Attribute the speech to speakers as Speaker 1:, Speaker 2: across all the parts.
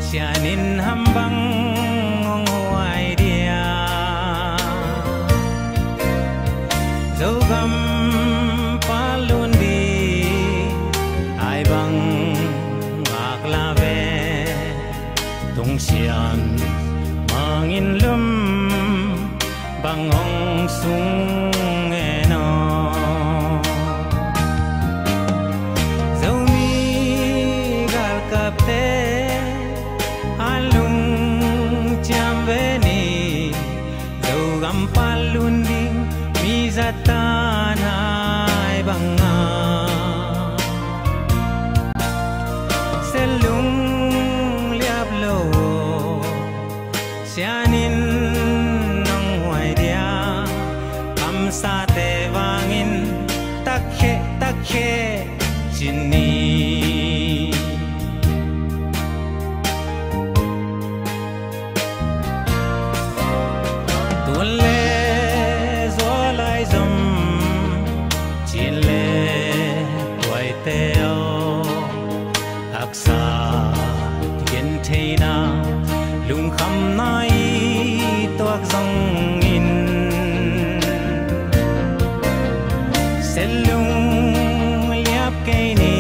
Speaker 1: sianin hambang ngong huai dia dấu găm palun đi ai bang ngak la ve tung sian mangin lum bangong sung eno dấu mi gal kap te alung cham ve ni dấu gam palun đi mi zatan hai banga selung liap lo sianin nong huai dia am sa te wangin takhe chini tulle zolai zum chile tuai teo aksa gen theina lung kham nai toak zong in selung liap ke ni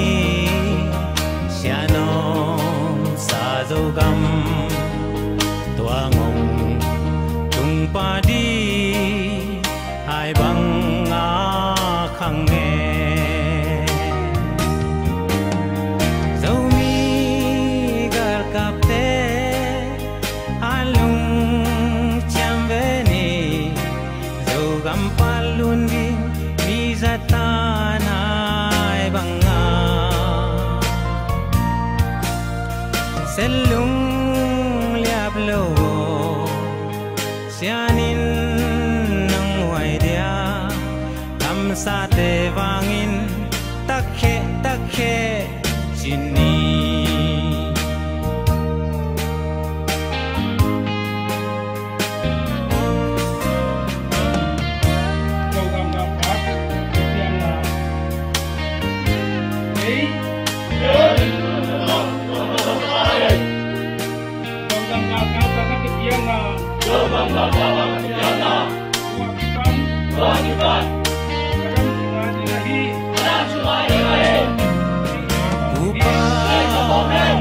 Speaker 1: sianom sa zo gam tuangong tung pa di hai bang a khang nghe dấu mi gal kap te alung cham ve ni dấu gam palun di mi zatan hai bang a selung liap lo sianin nang huai dia am sa te wangin takhe chini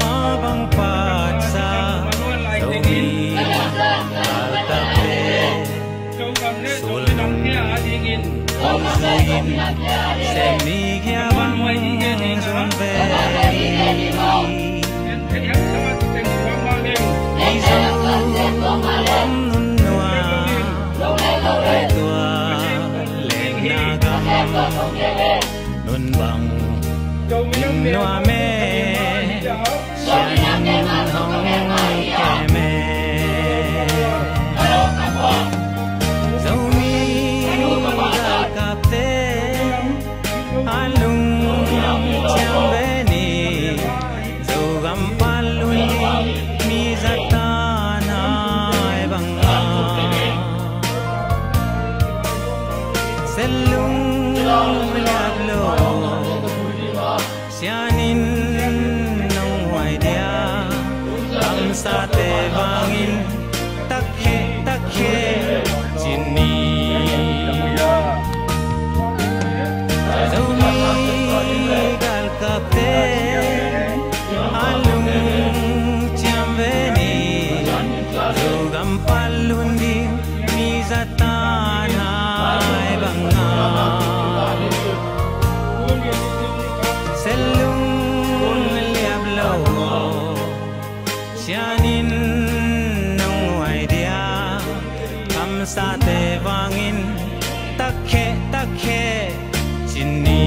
Speaker 1: mabang patsa domi altape sulung suin semi kia bang sun ve om nun noa ai tua len naga nun bang noa me sian hong ke me dấu mi gal kap te alung cham ve ni dấu gam palun di mi zatan hai banga selung liap lo sianin nong huai dia am sa te wangin takhe chini dấu mi gal kap te alung cham ve ni dấu gam palun di mi zatan hai banga selung liap lo sianin nong huai dia am sa te wangin takhe chini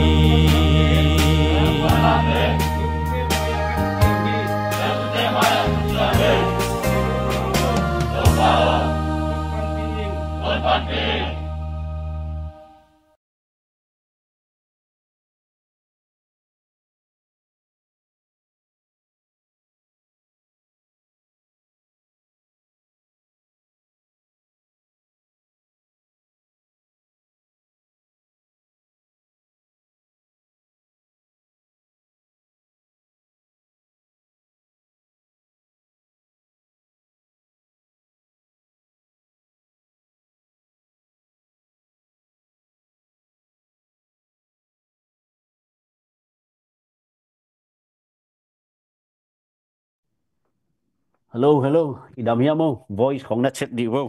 Speaker 2: Hello, hello. Idam hiam mo. Voiceของนัดเช็ดดีwo.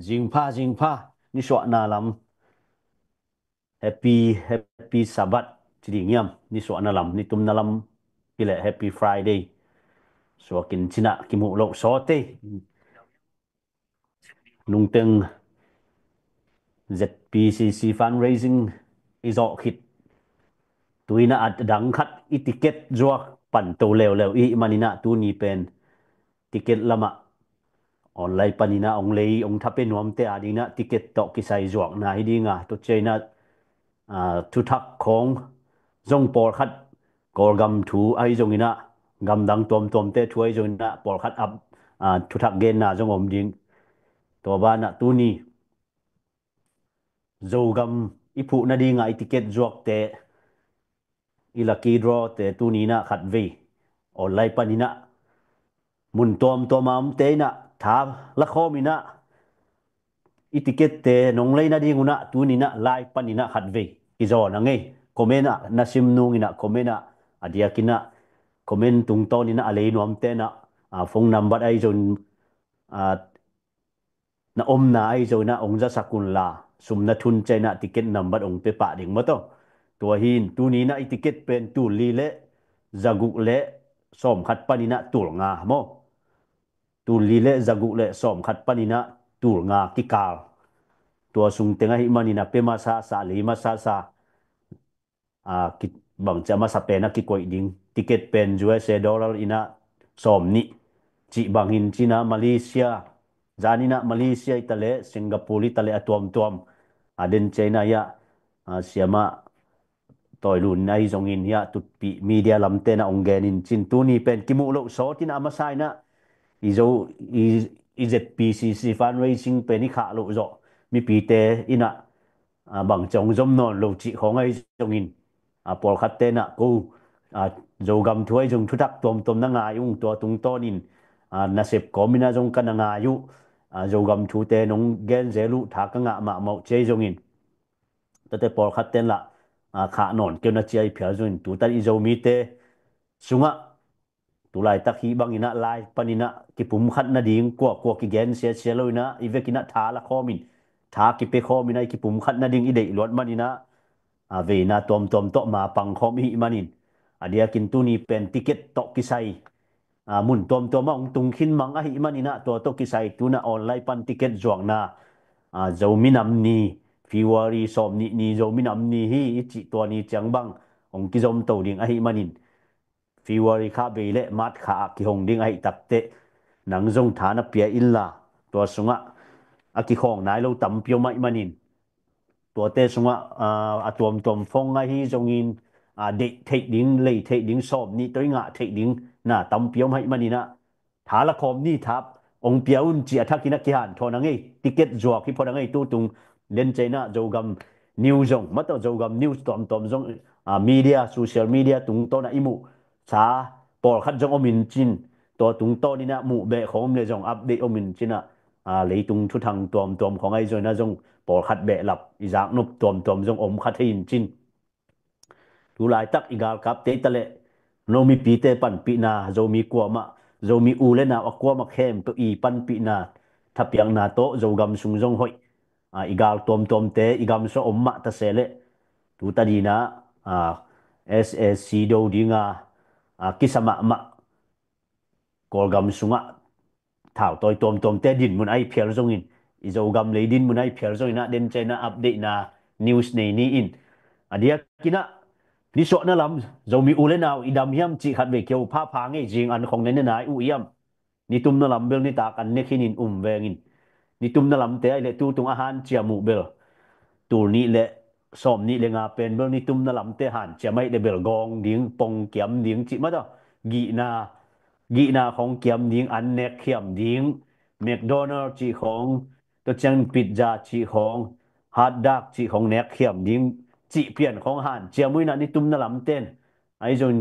Speaker 2: Jing pa. Ni suat na lam. Happy Sabat. Jadi ngiam. Ni suat na lam. Ni tum na lam. Pile Happy Friday. Suakin cina kimu lok sote. Nung teng ZPCC fundraising izo khit. Tuina at dang khat i ticket zuak pan to lew i manina tu ni pen ticket lama online panina ong lei ong thape nuam te adina ticket to kisai zuak na hidinga to china thu thak khong zong por khat kor gam thu ai zong ina gam dang tom te thu ai zong ina por khat up thu thak gen na zong om ding to ba na tu ni zo gam ipu na di nga ticket zuak te i lucky draw te tu ni na khat ve online panina mun tom am te na tha la khomina itiket te nong lei na ding una tu ni na lai pan ina khat ve ki zo na nge komena na sim nung ina komena adia kina komen tung to ni na ale nuam te na phone number ai zon a na om na ai zo na ong za sakun la sum na thun che na ticket number ong pe pa ding mo to tua hin tu ni na itiket pen tu li le zagu le som khat pan ina tur nga mo tu li le zagu le som khat pan ina tur nga ki kal tua sung tenga hi mani na pe masa sa li masa sa ki bang chama sa pena ki koi ding ticket pen USA dollar ina som ni chi bang hin china Malaysia zanina Malaysia itale Singapore itale tuam aden China ya siama toy lun nai zong in ya tut pi media lam te na ongen in chin tu ni pen kimu lo so tin ama sai na izo IZPCC fundraising pen ni kha lo zo mi pi te ina bằng chồng dâm non lâu chị khó ngay trong in por khát tên cô dầu gam thuê dùng thu thắc tôm na ngài yung tua tung to in na sep có mina dùng căn ngài yu dầu gam thu tên nông gen dễ lu thả cái ngạ mạ mạo chế dùng in tete por khát tên là khả non kêu na chơi phía dùng tu ta dầu mi te sunga tu lai tak hi bang ina lai panina ki pum khat na ding ko ki gen se lo ina ivekina tha la khomin tha ki pe khomin ai ki pum khat na ding idei lot manina ve na tom to ma pang khom hi manin adia kin tu ni pen ticket to kisai mun tom ong tung khin mang a hi manina to kisai tu na online pan ticket zuang na zo minam ni February som ni zo minam ni hi chi to ni chang bang ong ki zom to ding a hi manin February kha be le mat kha ki hong ding ai takte nang zong thana pia illa to sunga aki khong nai lo tam pio mai manin tua te sunga tuom phong ngay hi zong in de thei ding lei thei ding som ni toi nga thei ding na tam piom hai manina tha la khom ni thap ong piaun chi athakina ki han thona ngai ticket zua ki phoda ngai tu tung len china jogam news zong mato jogam news tom zong media social media tung to na imu sa por khat zong omin chin to tung to ni na mu be khom le zong update omin china lấy tung thu thằng tuomของai rồi na zong por khat be lap izak nup tom zong om khat hin chin tu lai tak igal kap te tale no mi pi te pan pi na zo mi kwa ma zo mi u le na akwa ma khem to i pan pi na thapiang na to zo gam sung zong hoi igal tom te igam so om ma ta se le tu ta di na SSC do di nga kisama ma kol gam sunga thảo tôi tom te din mun ai phial zong in izo gam le din mun ai phial zong na den china update na news nei ni in adia kina ni so na lam zo mi ule nào idam hiam chi khat ve keu pha nge jing an khong ne na u yam ni tum na lam bel ni ta kan ne khinin vengin ni tum na lam te ai le tu tung a han chia mu bel tur ni le som ni le nga pen bel ni tum na lam te han chia mai le bel gong ding pong kiam ding chi ma do gi naของเกียมดิ้งอันเน็กเขียมดิ้งแมคโดนัลด์จีของตัวจังปิซซ่าจีของฮอทดอกจีของเน็กเขียมดิ้งจีเปลี่ยนของหันเจียมุยนะนี่ตุ้มน่ะลำเต้นไอ้จน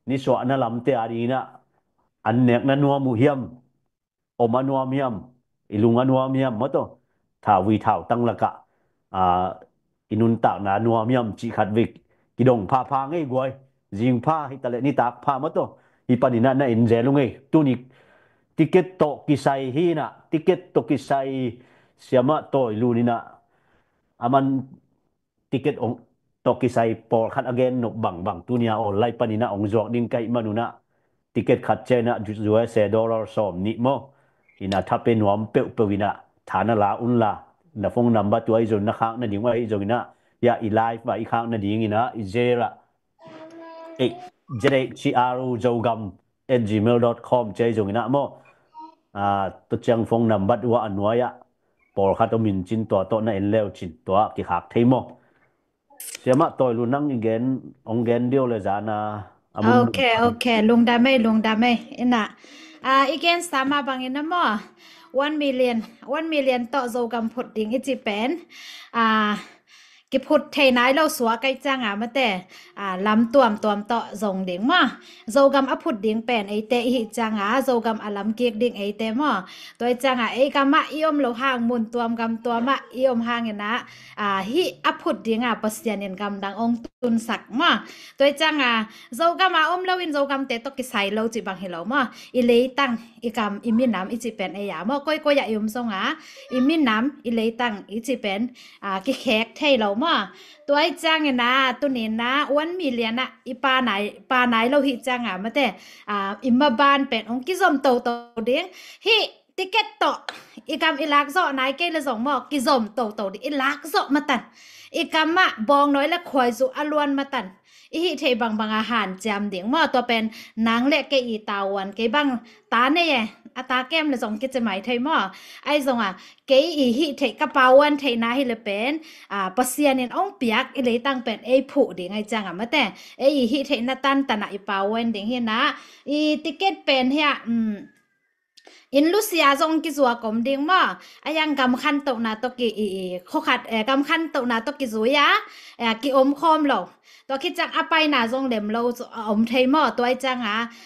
Speaker 2: นี่สวน่ะลำเตอารีนะอันเน็กนั่นนัวมูเฮียมอมานัวเมียมอีลุงอันนัวเมียมมดตัวถ้าวีเท่าตั้งละกะอ่าอินุนตากนานัวเมียมจีขัดวิกกิดงพาไงกวยจิงพาให้ตะเลนี่ตากพามดตัว ipanina na injelungai tuni tiket to kisai hina tiket to kisai siama to ilunina aman tiket ong to kisai por khat again no bang bang tunia online panina ong jok ding kai manuna tiket khat chena US dollar som ni mo ina thape nuam pe pewina thana la unla na phone number tu ai zon na khang na ding wa ai zona ya i live ba i khang na ding ina i zera e jere chi aru jogam @gmail.com chơi dùng ina mo tu chang phone number wa anwaya por khat min chin to na en leo chin to ki khak thei mo siama toy lu nang igen ong gen dio le zana amun
Speaker 3: Okay, okay. Lung damay. Ina. Again, sama bangin na mo. 1 million to zogam put ding itipen. Ki put thay nái lâu xóa cái trang mà tè lắm tuam to dòng điếng mà dogam áp put điếng pen ấy tè hi trang dogam lắm kiek điếng ấy tè mà tôi trang ấy cam iom lâu hàng mun tuam gam tuam iom hàng na hi áp put điếng pasian en gam dang ong tun sak mà tôi trang dogam lâu in dogam tè to cái sai lâu chỉ bằng hi lâu mà ilei tang ikam imin nam ichi pen ấy mà coi ya iom song imin nam ilei tang ichi pen cái khek thay lâu mà tôi chăng na tôi nên na 1 million ipa nai lâu hi chăng mà thế imma ban pen ông cái dòng tàu điếng hi ticket to ikam ilak zo nai cái là dòng mò cái dòng tàu đi ilak zo mà tần ikam bong nói là khoi zu alwan mà tần hi thei bang ahan jam ding ma to pen nang le ke i tawan ke bang ta ne ata kem le jong ke che mai thei ma ai jong ke i hi thei ka pawan thei na hi le pen pasian en ong piak i le tang pen ei phu ding ai chang ma te ei hi thei na tan tana i pawan ding hi na i ticket pen hi in Lucia zong ki zua kom ding ma ayang gam khan to na to ki kho khat gam khan to na to ki zuya ki om khom lo to ki chang apai na zong lem lo om thei mo to ai chang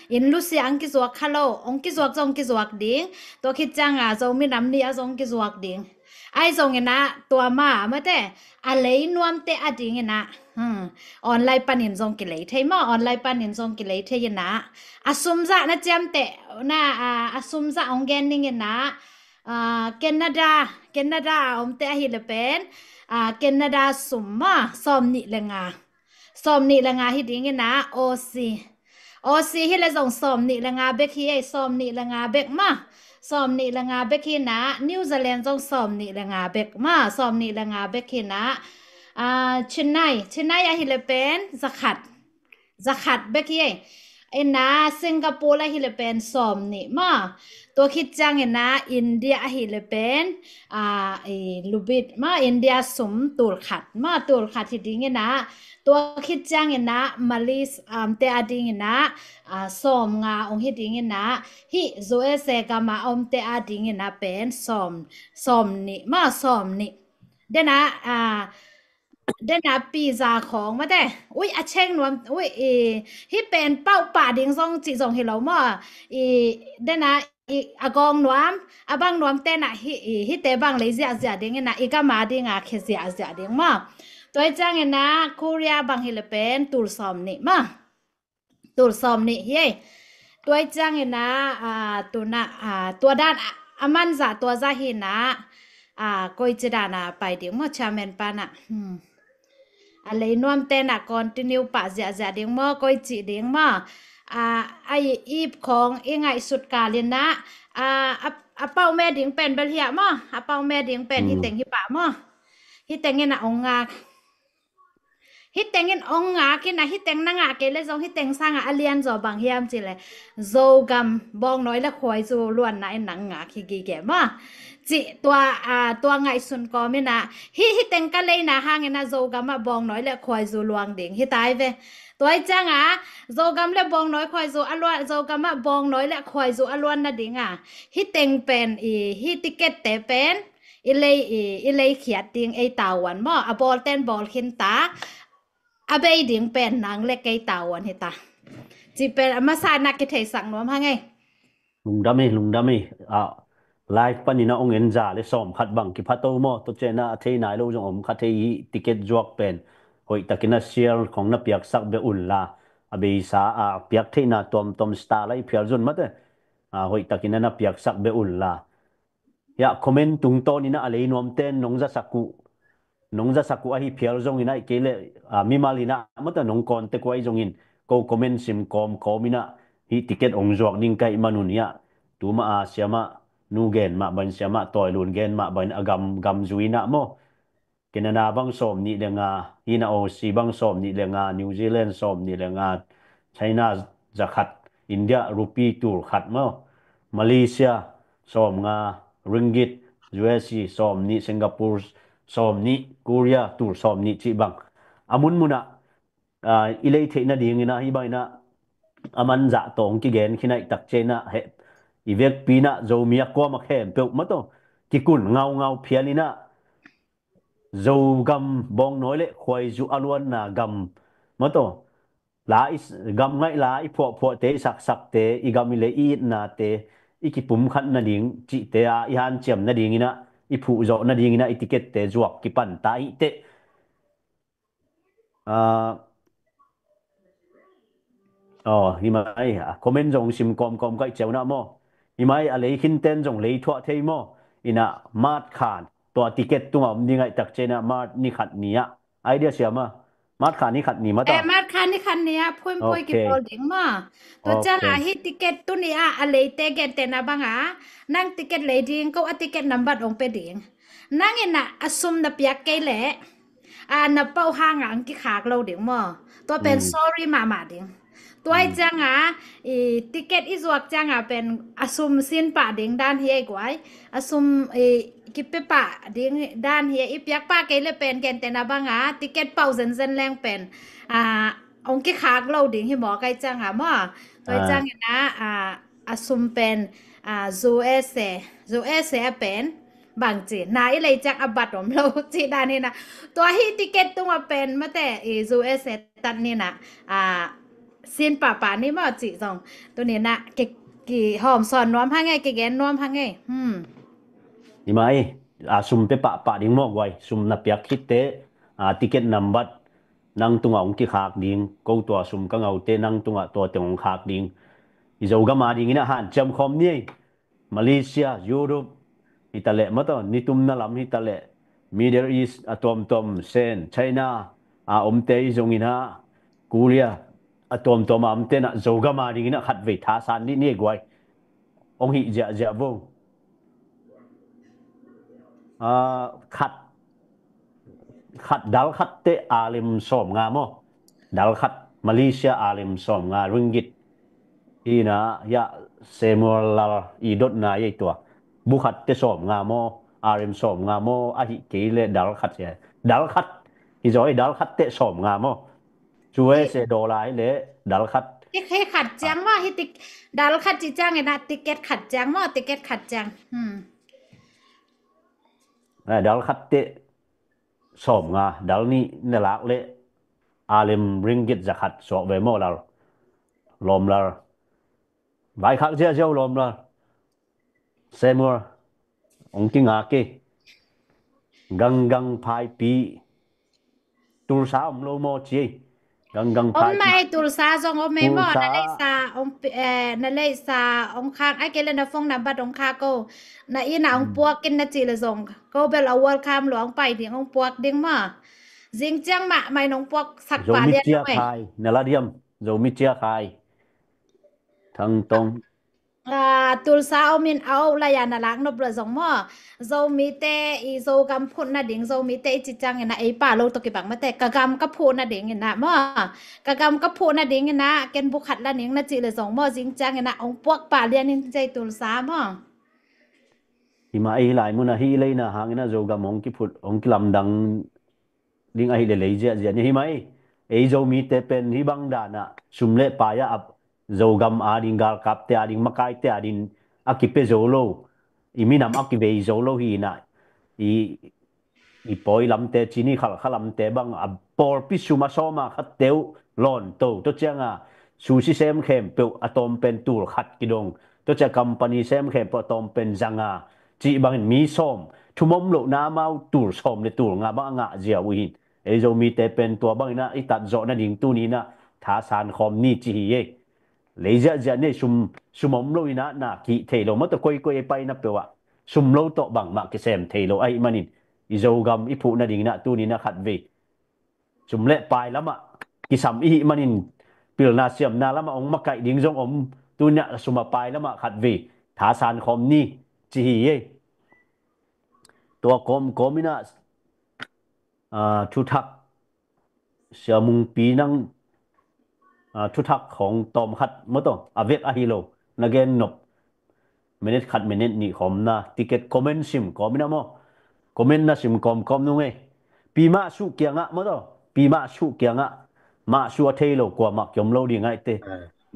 Speaker 3: in Lucia ang ki zua khalo ong ki zuak zong ki zuak ding to ki chang zong mi nam ni a zong ki zuak ding ai zong na to ma te a lei nuam te a ding na online panin zong ki lei thei mo online panin zong ki lei thei na asum za na jam te na asum za ong gen ning na Canada om te hi le pen Canada summa som ni lenga hi ding na OC hi le zong som ni lenga bek hi som ni lenga bek ma som ni lenga bek hi na New Zealand zong som ni lenga bek ma som ni lenga bek hi na Chennai hi le pen zakhat bek hi na Singapore hi le pen som ni ma to khit chang na India hi le pen lubit ma India sum tur khat hi ding na to khit chang na Malis te ading na som nga ong hi ding na hi zoe se ka ma om te ading na pen som ni dena pizza ของมาแต่อุ้ยอาเช่งนวมอุ้ยที่เป็นเป้าป่าดิงซองจีซองเฮลมาเดนะอากองนวมบังนวมเต้นะฮิเตบังเลยเสียดิงนะอีกมาดิงเคเสียดิงมาตัวจังนะโคเรียบังเฮลเป็นตูลซอมนี่มาตูลซอมนี่เฮ้ตัวจังนะตัวนะตัวด้านอามันจะตัวจะเห็นนะก็จะด้านะไปดิงมาชาเมนปานะอะไรนวมเต้นcontinue ป่าเสียดิงมาก็จีดิงมาไออีบของเองไงสุดกาลินนะเป้าแม่ดิงเป็นเบลเฮียมาเป้าแม่ดิงเป็นฮิเต็งฮิป่ามาฮิเต็งเงินองงาฮิเต็งเงินองงากินนะฮิเต็งนั่งเกเลยจงฮิเต็งสร้างอเลียนจอบางเฮียมจีเลยโจกัมบองน้อยและควายจูล้วนนะไอ้หนังงาขี้กีแก่มาจีตัวไงสุนก็ไม่นะฮิเต็งกันเลยนะห่างนะโจกัมบองน้อยและควายจูลวงเด้งฮิตายเวตัวไอ้จังโจกัมและบองน้อยควายจูอลวนโจกัมบองน้อยและควายจูอลวนนะเด้งฮิเต็งเป็นฮิติเกตเตเป็นอิเลยเขียดดิงไอตาวันบ่บอลเต้นบอลขินตาเบยดิงเป็นนางเล็กไอตาวันเฮตาจีเป็นมาสานักกิเทสังนวมฮะไง
Speaker 2: ลุงดำมีไลฟ์ปันนี่นะองเอ็นจ่าเลยสอมขัดบังกิพัตโตโมตัวเจนะเทนายเราจงอมขัดเทยติเกตจวกเป็นหอยตะกินเชียร์ของนับเปียกสักเบอุ่นลา abisa piak the na tom sta lai phial zun mate hoi takina na piak sak be ulla ya comment tung to ni na alei nom ten nongza saku ahi phial zong ina kele mi malina mata nong kon te kwai zong in ko comment sim komina hi ticket ong jok ning kai manunia tuma siama nu gen ma ban siama toy lun gen ma ban agam zuina mo Canada bang som ni lenga hina o si bang som ni lenga New Zealand som ni lenga China zakhat India rupee tur khat mo Malaysia som nga ringgit USD som ni Singapore som ni Korea tur som ni chi bang amun muna ilei the na ding ina hi bai na aman za tong ki gen khinai tak chena he ivek pina zo mia ko ma khem pe mato ki kun ngau phialina zo gam bong nói lệ khoai zu alwan na gam mato la is gam ngai la i pho te sak te i gam le i na te i ki pum khat na ding chi te i han chem na ding ina i phu zo na ding ina i ticket te zuak ki pan ta i te hi mai comment jong sim kom kai cheu na mo hi mai a lei khin ten jong lei thwa thei mo ina mat khan to ticket tu ngam ni ngai tak chena mat ni khat nia idea siama mat khan ni khat ni ma ta
Speaker 3: mat khan ni khan nia phoi ki pol ding ma to chang hi ticket tu ni a lei te get te na banga nang ticket lei ding ko a ticket number ong pe ding nang ina asum na piak ke le na pau hang ang ki khak lo ding mo to pen sorry ma dingตัวจังติเกตอีจวกจังเป็นอสุมสินป่าเด้งด้านเฮียกวยอสุมกิเปป่าเด้งด้านเฮียอีเปียกป้าเกลเป็นแกนแต่นาบังติเกตเป่าเซนแรงเป็นองค์กิขากเราดิ่งให้หมอไกจังมั่วตัวจังนะอสุมเป็นซูเอเซเป็นบางจีนายเลยจากอบัตรผมเราจีด้านนี้นะตัวฮิติเกตตัวเป็นมาแต่ซูเอเซตันนี่นะสินป่านี่มาจีจงตัวนี้นะกี่หอมสอนน้อมให้ไงกี่แกนน้อมให้ไง
Speaker 2: นี่ไหมซุมเปปะดิ้งมอกไว้ซุมนับยักคิดเตติเกตนัมบัดนั่งตรงองค์ที่ขากดิ้งกูตัวซุมก็เอาเตนั่งตรงตัวตรงขากดิ้งอีโจก็มาดิ้งนะฮันจำคอมนี่มาเลเซียยุโรปอิตาลีมาต่อนิตุมนั่นลำอิตาลีมิดเดิลอีสต์ตอมเซนไชน่าเตยจงอินะเกาหลีตอมเตนะโจก็มาดิ้งนะขัดเวทาสันนี่กวยองค์ฮิเจาบงขัดดัลขัดเตอาลิมสอมงามอดัลขัดมาเลเซียอาลิมสอมงาริงกิตอีนะยะเซมูลาอีดดนายตัวบุขัดเตสอมงามออาลิมสอมงามออาฮิเกเลดัลขัดเสียดัลขัดอีจอยดัลขัดเตสอมงามอช่วยเซโดลายเลดัลขัด
Speaker 3: ให้ขัดจังว่าฮิติดัลขัดจีจังไงนะติเกตขัดจังว่าติเกตขัดจัง
Speaker 2: ดัลขัดเตสอมงาดัลนี่เนลักเลอาลิมริงกิตจะขัดสอบเวโมลาลมลาใบขัดเจ้าลมลาเซมัวองค์กิงอาเกกังพายปีตุลสาอมโลโมจีกังพาย
Speaker 3: ไม่ตุลสาจงอมไม่หมดนั่นเลยสานั่นเลยสาองค์ข้างไอ้เกลนฟงนับบัดองค์ข้าก็น่ะอีน่ะองค์ปวกกินน่ะจีละจงก็เบลเอาวัลคามหลวงไปถึงองค์ปวกดิ้งมาจิงจังมาไม่น้องปวกสักปาเรียนด้วย
Speaker 2: เนลาเดียมโจมิเจียคายทั้งตรง
Speaker 3: ตุลสาเอามินเอาลายานาลักนบระจงมอโจมีเตอีโจกำพูนน่ะดิ่งโจมีเตจิจังเงินนะไอป่าโลตกิบังมาแต่กะกำกะพูนน่ะดิ่งเงินนะมอกะกำกะพูนน่ะดิ่งเงินนะเกณฑ์บุขัดละนิ่งน่ะจิเลยจงมอจิงจังเงินนะองปวกป่าเรียนนินใจตุลสามอ
Speaker 2: ฮิมาไอหลายมุนนะฮิเลยนะหางนะโจกำองกิพุดองกิลำดังดิ่งไอเลยเจียนี่ฮิมาไอโจมีเตเป็นฮิบังดานะสุมเล่ปายาอับZogam ading gal kapte ading makai te ading akipe zolo iminam akibe zolo hi na i poi lam te chini khalam te bang a por pi suma soma khat teu lon to changa sushi sem khem pe atom pen tur khat kidong to cha company sem khem po atom pen zanga chi bang mi som thumom lo na mau tur som le tur nga ba nga zia wi hin e zo mi te pen to bang na itat zo na ding tu ni na thả san khom ni chi hi lấy dạ này sum om lo ina na ki thầy lo mất coi coi bay na pewa sum lo to bằng mà cái xem thầy lo ai manin izo gam ipu na ding na tu ni na khat ve sum le pai lama ki sam i manin pil na siam na lama ong makai ding jong om tu nya suma pai lama khat ve thả san khom ni chi hi tua kom ina thu thak siamung pi nang thu thakของตอมขัดมตัวอเวกอหิโลนักเกนนบminuteขัด minute นี่ขอมนะติเกตคอมเมนต์ซิมคอมนะโมคอมเมนต์นะซิมคอมนุ่งเอปีมาสู้เกียงอ่ะมตัวปีมาสู้เกียงอ่ะมาสู้เทโลกว่ามักยมโลดีไงเต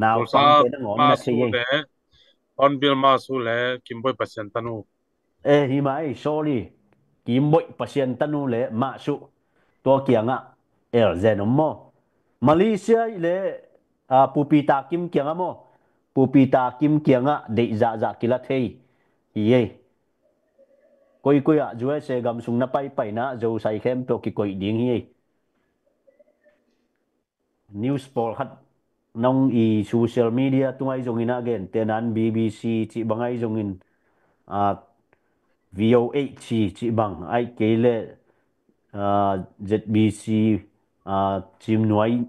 Speaker 2: นาวฟังเตนังหอมนะเทย
Speaker 4: on bil ma su le kimboi pasien tanu
Speaker 2: hi mai sorry kimboi pasien tanu le ma su ตัวเกียงอ่ะเซนอมโมมาเลเซียle pupita kim kiang amo pupita kim kiang a de za kila thei ye koi a juai se gam sung na pai na zo sai khem to ki koi ding hi news poll khat nong i social media tungai jongin again tenan BBC chi bangai jongin VOA chi bang ai kele ZBC chim nuai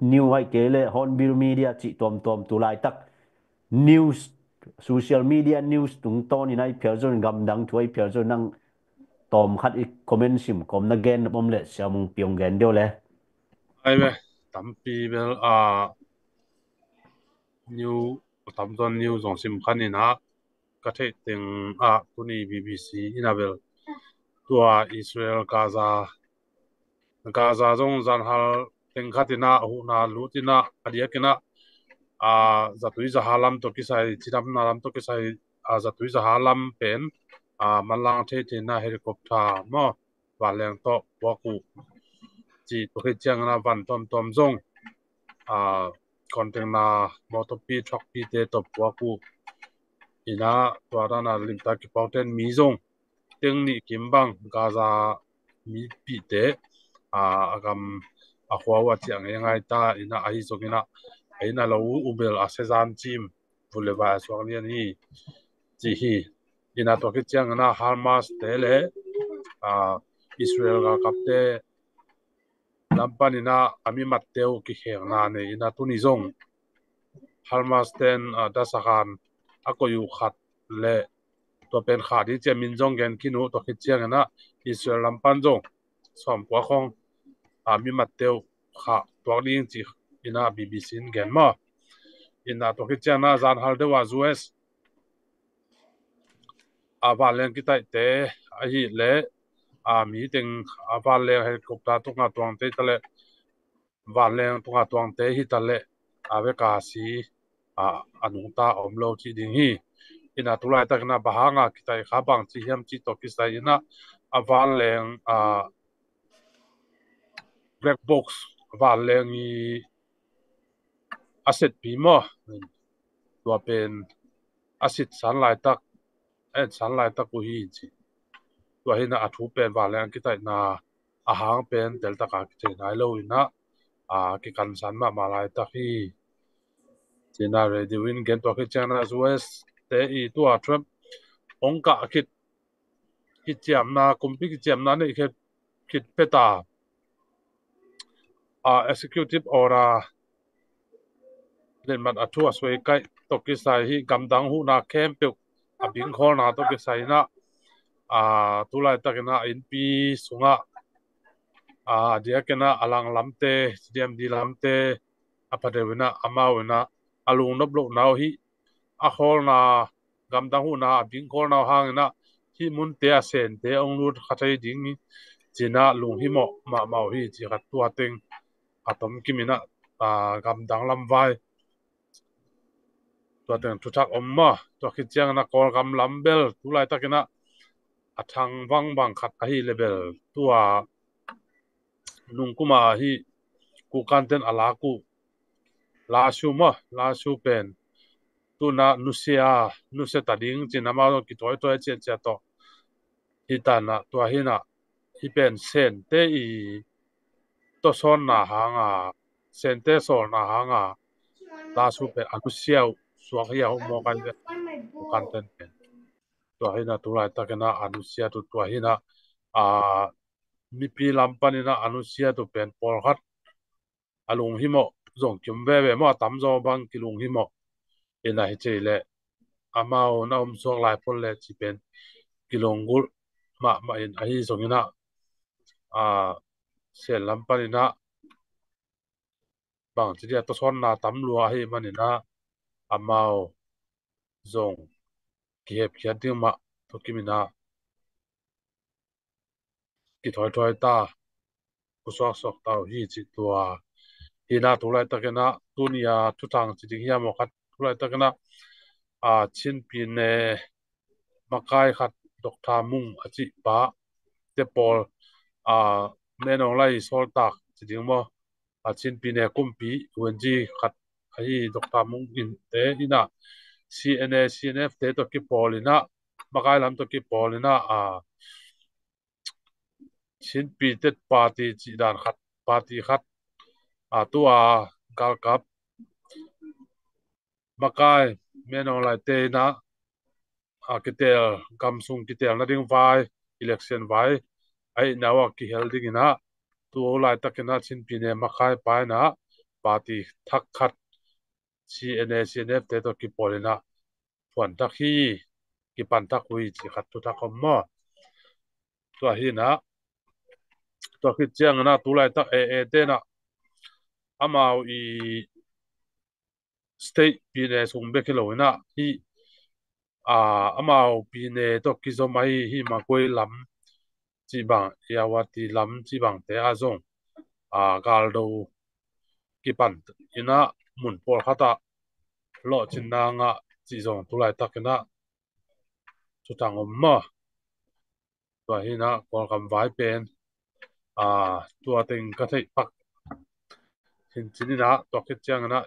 Speaker 2: new ai kele Hornbill media chi tom tu lai tak news social media news tung ton in ai pherzon gam dang thuai pherzon nang tom khat i comment sim kom na gen bom le samung piong gen dio le
Speaker 4: ai be tampi bel new tam ton new zong sim khan ina ka the teng tuni BBC ina bel tua Israel Gaza zong zan hal teng khatina hu na lutina adia kina zatui za halam to kisai chiram na lam to kisai zatui za halam pen malang the na helicopter mo waleng to waku chi to ke chang na van tom zong container motor pi truck pi te to waku ina twara na limta ki pauten mi zong teng ni kimbang Gaza mi pi te agam ahwa chiang ngai ta ina ahi zongina aina lo ubel asezan chim vuleva swanglian hi chi hi ina to ke chiang na Hamas tele Israel ga kapte lampanina ami matteu ki kheng na ne ina tuni zong Hamas ten dasahan akoyu khat le to pen khadi chemin zong gen kinu to ke chiang na Israel lampan zong som kwa khong ami matteu kha twang chi ina BBC gen ma ina to ke chiang na zan hal de wa US avalen kitai te ahi le mi teng avalen helicopter to nga twang te tale valen to nga twang te hi tale ave ka si anungta omlo chi ding hi ina tulai tak na bahanga kitai khabang chi hiam chi to kisai ina avalen black box avalen i asset pi mo to pen asset san lai tak ku hi chi to hina athu pen valen kitai na ahang pen tel taka ki nai lo ina ki kan san ma lai tak hi china ready win gen to ki chana US te i to Trump ongka ki chiam na kumpi ki chiam na ne ki peta executive ora len man athu asoi kai to ki sai hi gamdang hu na kem pe abing khol na to ki sai na tulai takena in pi sunga dia kena alang lamte CDMD lamte apadewina amawina alung noblo naw hi a khol na gamdang hu na abing khol na hangina hi mun te asen te onglut khatai ding ni china lung hi mo ma mau hi chi khat tu ateng atom kimina gamdang lam vai to ateng thuthak omma to khichiang na kol gam lambel tulai takena athang bang khat a hi level tua nungkuma hi ku kanten alaku la shu pen tuna nusia tading chinama ki toy che to hitana to hina hi pen sen te i to son na hanga sente sol na hanga ta su pe anu siau suak hiau mo kan le kan ten pen to hina tu lai ta kana anu sia tu to hina a mi pi lampani na anu sia tu pen por hat alung himo zong chum ve mo tam zo bang kilung himo ina hi che le amao na suak lai pol le chi pen kilong gul ma in ahi zongina a sel lampani na bang chi dia to son na tam lua hi manina amao zong ki hep khiat ding ma to kimina ki thoi thoi ta ku sok sok tau hi chi tua hi na tu lai takena tunia tu tang chi ding hiam khat tu lai takena a chin pi ne makai khat dok tha mung a chi pa te pol a menong lai sol tak chi ding mo a chin pi ne kumpi wenji khat hi dok tha mung in te ina CNA CNF te to ki polina makai lam to ki polina a chin pi tet party chi dan khat party khat a tua gal kap makai menong lai te na a kitel kamsung kitel na ding vai election vai ai nawa ki helding ina tu lai takena chin pi ne makai pa na party thak khat CNA CNF te to ki polina phon tak hi ki pan tak hui chi khat tu tak mo to hi na to ki chiang na tu lai tak e te na amao I state pi ne sung be kilo na hi amao pi ne to ki zo mai hi ma koi lam chi bang yawati lam chi bang te a zong gal do ki pan ina mun por khata lo chin na nga chi zong tu lai tak na chu tang ma to hi na ko kam vai pen tua ting ka thei pak hin chin na to ki chiang na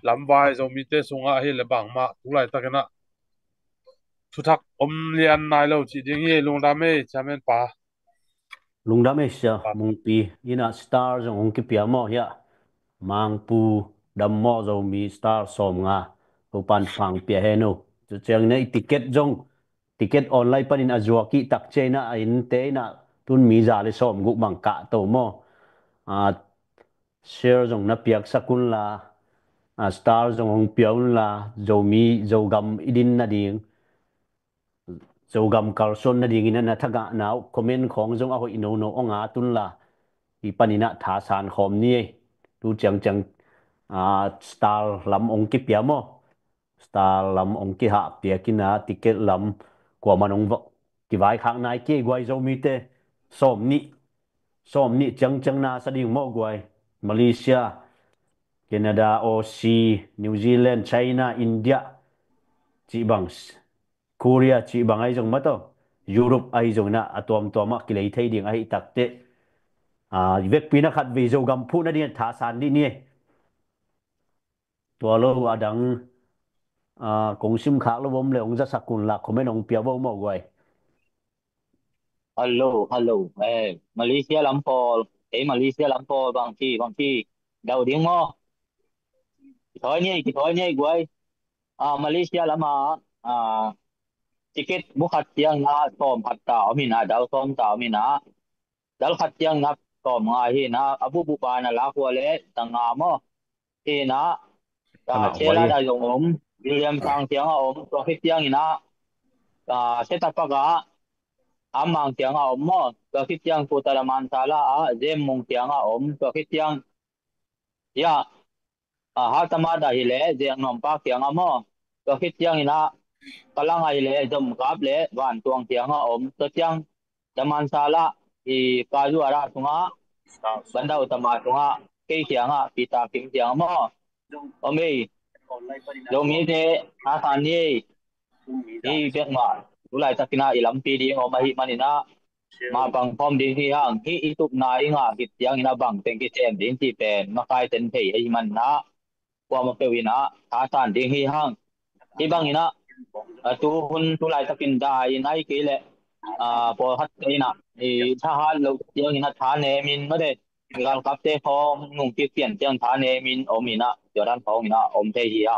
Speaker 4: lam vai zo mi te sunga hi le bang ma tu lai tak na thu thak lian nai lo chi ding ye lung da me chamen pa
Speaker 2: lungdam asia mung pi ina star jong ong ki pia mo ya mang pu dam mo zo mi star som nga upan phang pia he no chu chang nei ticket jong ticket online panin azwa ki tak chena in te na tun mi za le som gu bang ka to mo a share jong na piak sakun la star jong ong piaun la zo mi zo gam idin na ding zo gam kalson na ding ina na thaga naw comment khong jong a hoi no no onga tun la I panina tha san khom ni tu chang chang star lam ong ki pia mo star lam ong ki ha pia kina ticket lam kwa manong ki vai khang nai ke gwai zo mi te som ni chang chang na sa ding mo gwai Malaysia Canada Aussie New Zealand China India chi bang Korea chi bang ai jong ma to Europe ai jong na atom to ma ki lei thei ding ai tak te vek pina khat vi zo gam phu na dia tha san ni ni to lo adang kong sim khak lo bom le ong za sakun la khomen ong pia bo mo gwai
Speaker 5: Hello, Malaysia Lampol, Malaysia Lampol bang chi, đầu tiếng mò, thôi nhỉ, quay, Malaysia lama, ticket book hạt tiếng na, tom hạt tàu mina, đầu tom tàu mina, đầu hạt tiếng na, tom ngay hi na, abu bupa na la kwa le, tang mo, hi na,
Speaker 2: tanga
Speaker 5: chela
Speaker 2: gwai
Speaker 5: da yung William sang tiếng profit tiếng ina, set up ka. Amang tiang mo to kitiang putalaman sala jem mong tiang to kitiang ya ha tamada hile je nom pa tiang mo to kitiang ina kalang hile jom kap le wan tuang tiang to tiang taman sala I kaju ara sunga banda utama sunga ke tiang pita king tiang mo omi lomi de asan ni I bek ma ulai takina ilam pi di ngomahi manina ma bang pom ding hi hang hi itup na inga hit yang ina bang teng ki chen ding ti pen ma kai ten phei ai man na kwa ma pe wina ta san ding hi hang ti bang ina tu hun tu lai takin da inai ki le po hat te na I tha ha lo yang ina tha ne min ma de gal kap te phong nung ti pian tiang tha ne min omina joran phong ina om te hi ha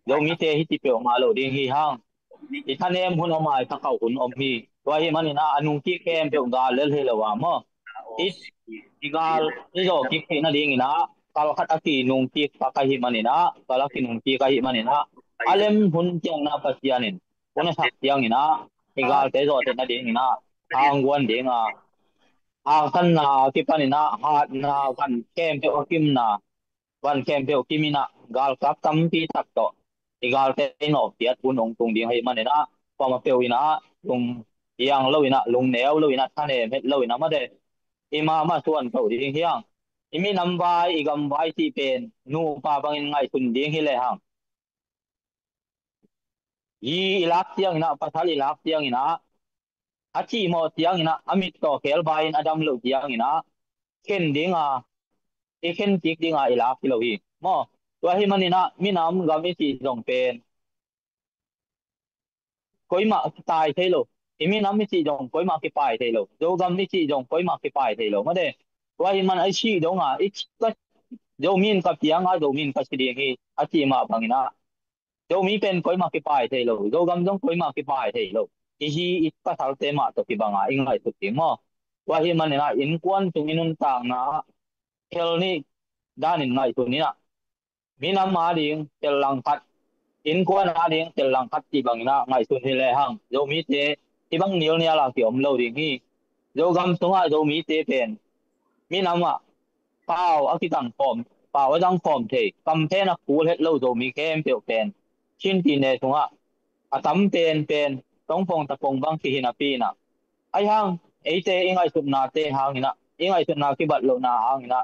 Speaker 5: do mi te hi ti pe ma lo ding hi hang i than em hun omai ta kau hun om hi to hi manina anung ti kem pe ga lel he lo wa mo i igal izo ki ke na ding ina kal khat aki nung ti pa ka hi manina kala ki nung ti ka hi manina alem hun tiang na pasianin pona sak tiang ina igal te zo te na ding ina ang wan ding a kan na ki panina hat na kan kem pe okim na van kem pe okimina gal kap tam pi tak to igal te no tiat punong tung ding hi manina pa ma pe ina lung yang lo ina lung neo lo ina thane met lo ina ma de ima ma suan to ding hiang imi nam vai igam vai ti pen nu pa bangin ngai kun ding hi le hang yi ilak tiang ina pasal ilak tiang ina achi mo tiang ina amit to kel bain adam lo tiang ina ken ding a ken tik ding a ilak ki lo hi mo to hi manina mi nam gam ti jong pen koi ma tai thế lo imi nam mi chi jong koi ma ki pai thế lo do gam mi chi jong koi ma ki pai thế lo ma de to hi man ai chi dong a ich ka do min ka tiang a do min ka si ding hi achi ma bangina do mi pen koi ma ki pai thế lo do gam jong koi ma ki pai thế lo i hi it pa thal te ma to ki banga ingai to ti mo wa hi man na in kwan tung inun tang na kel ni danin ngai to ni na mina ma ding tel lang khat in kwan na ding tel lang khat ti bang na ngai sun hi le hang do mi te ti bang niol nia la ki om lo ding hi do gam tung a do mi te pen mina ma pao a ki dang pom pao a dang pom the kam pe na ku het lo do mi kem pe pen chin ti ne tung a tam pen tong phong ta pong bang ki hina pi na ai hang ei te ingai sun na te hang ina ingai sun na ki bat lo na hang ina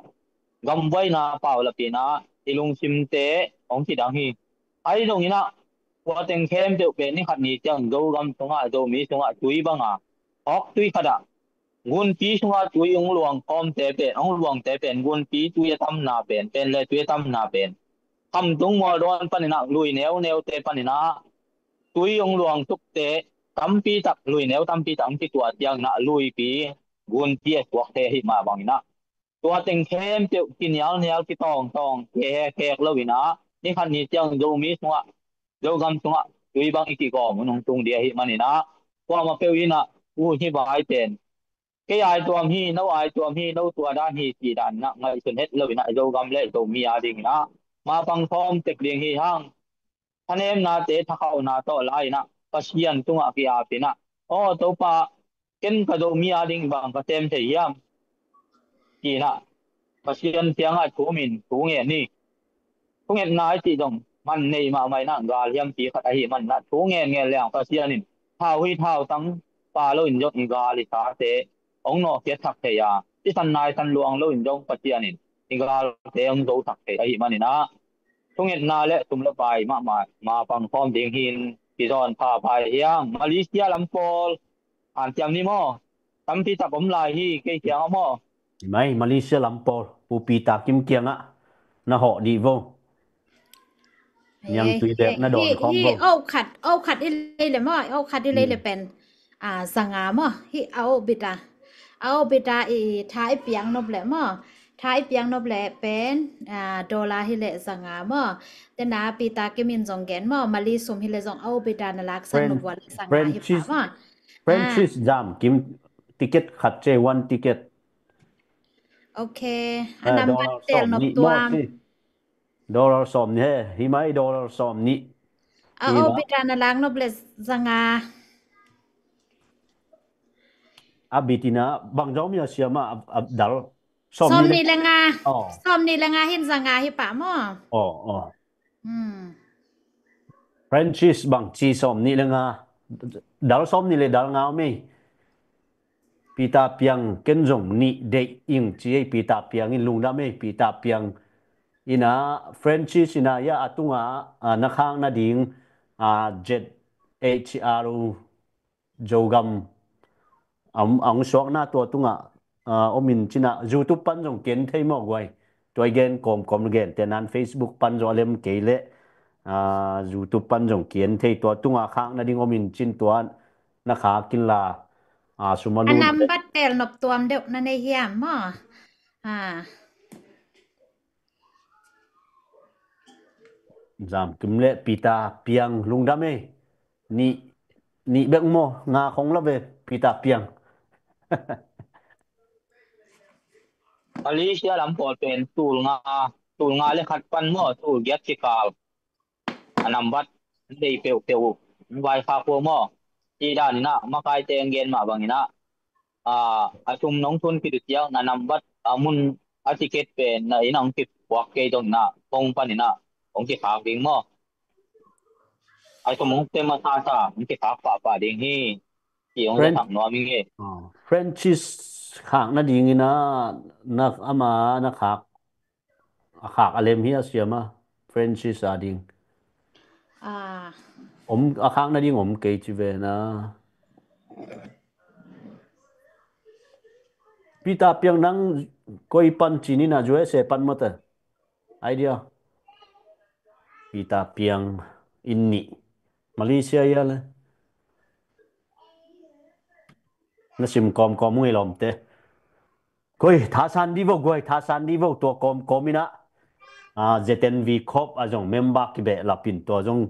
Speaker 5: gam vai na pao la pi na ilung sim te ong ki dang hi ai dong ina wa teng kem pe pe ni khat ni chang do gam sunga do mi sunga tui banga ok tui khada gun pi sunga tui ong luang kom te pe ong luang te pen gun pi tui tam na pen le tui tam na pen kam tung mo don panina lui neo te panina tui ong luang tuk te tam pi tak lui neo tam pi tam pi tua tiang na lui pi gun pi twak te hi ma bangina ตัวเต็งเข้มเจ้ากินยาวเนี่ยกิตองแขกแล้ววินะนี่คันนี้เจ้าโยมีสัวโยกำสัวดูบางอีกก่อมันตรงเดียหิมันนี่นะว่ามาเปวินะอู้ที่บายเป็นแค่ไอตัวมีน้าไอตัวมีน้าตัวด้านฮีจีด้านนะไงส่วนเฮ็ดแล้ววินะโยกำเล่ตัวมีอะไรนะมาฟังพร้อมเต็กเลียงฮีห้างท่านเอ็มนาเตะทักเอานาโตไลนะปัสยันตุงอากิอาปินะอ๋อตัวปะเก็นกระโดมีอะไรบางก็เต็มเทียมกีนะ pasien tiang a thu min thu nge ni thu nge nai ti dong man nei ma mai na ga liam pi khat a hi man na thu nge leang pasien in thao hi thao tang pa lo in jok ga li ta te ong no ke thak te ya ti san nai san luang lo in jong pasien in ga te ong do thak te a hi man na thu nge na le tum le pai ma pang phom ding hin pi don pa pai hiang malaysia lam pol an tiam ni mo tam pi ta pom lai hi ke kiang mo
Speaker 2: mai Malaysia lampor pupi takim kianga na ho di vô yang tui dek na don khom
Speaker 3: hi
Speaker 2: vô
Speaker 3: เอาขัดอีเลยมั้งเอาขัดอีเลยเป็นสังหามั้งฮิเอาบิดาอีท้ายเปียงนบแหละมั้งท้ายเปียงนบแหละเป็นดอลลาร์ฮิเลสังหามั้งแต่นาปีตาเกมินจงแกนมั้งมาลีสมฮิเลจงเอาบิดานลักสังนบวันสังหาฮิปะมั้ง
Speaker 2: Francis jam kim ticket khat che one ticket
Speaker 3: โอเคอันนั้นบัต
Speaker 2: dollar
Speaker 3: เตล
Speaker 2: som
Speaker 3: นบ
Speaker 2: ni
Speaker 3: ตัว
Speaker 2: mo si dollar som ni he hi mai dollar som ni
Speaker 3: เอาบิดานลักนบเลสังหา
Speaker 2: abitina bang jom ya siama dal
Speaker 3: ส้ม
Speaker 2: som
Speaker 3: นี่
Speaker 2: ni
Speaker 3: ละงา
Speaker 2: oh
Speaker 3: ส้มนี่ละงาเห็นสังหาฮิปะมั้ง
Speaker 2: oh
Speaker 3: อืม
Speaker 2: Francis bang chi som ni lenga dal som ni le dal ngao me pita piang kenjong ni de ing chi pita piang in lungda me pita piang ina Francis ina ya atunga na khang na ding jet HRU jogam ang sok na to tunga omin china YouTube pan jong ken thei mo gwai toy gen kom gen tenan Facebook pan jo lem kele YouTube pan jong ken thei to tunga khang na ding omin chin to na kha kin la
Speaker 3: อัน
Speaker 2: sumanun
Speaker 3: นั้นบัตรเตลนบตัวมเด็กนั่นเองมั้ง
Speaker 2: jam kimle pita piang lungdame ni bek mo nga khong la ve pita piang
Speaker 5: Malaysia lampol pen tul nga le khat pan mo tul get sikal anambat dei peu vai kha po mo ti da ni na makai te ngen ma bangina asum nong thun ki tiang na nambat amun atiket pen na inang ki wak ke dong na pong panina ong ki khak ding mo ai ko mong te ma sa ong ki khak pa ding hi ti ong ja
Speaker 2: French
Speaker 5: thak no mi nge
Speaker 2: Frenchis khak na ding ina na ama na khak alem hi asiama Frenchis ading khak na ding ke chi ve na pita piang nang koi pan chini na jo se pan mata idea pita piang inni Malaysia ya le na sim kom ngui lom te koi tha san di vo goi tha san di vo to komina ZNV khop azong member ki be lapin to jong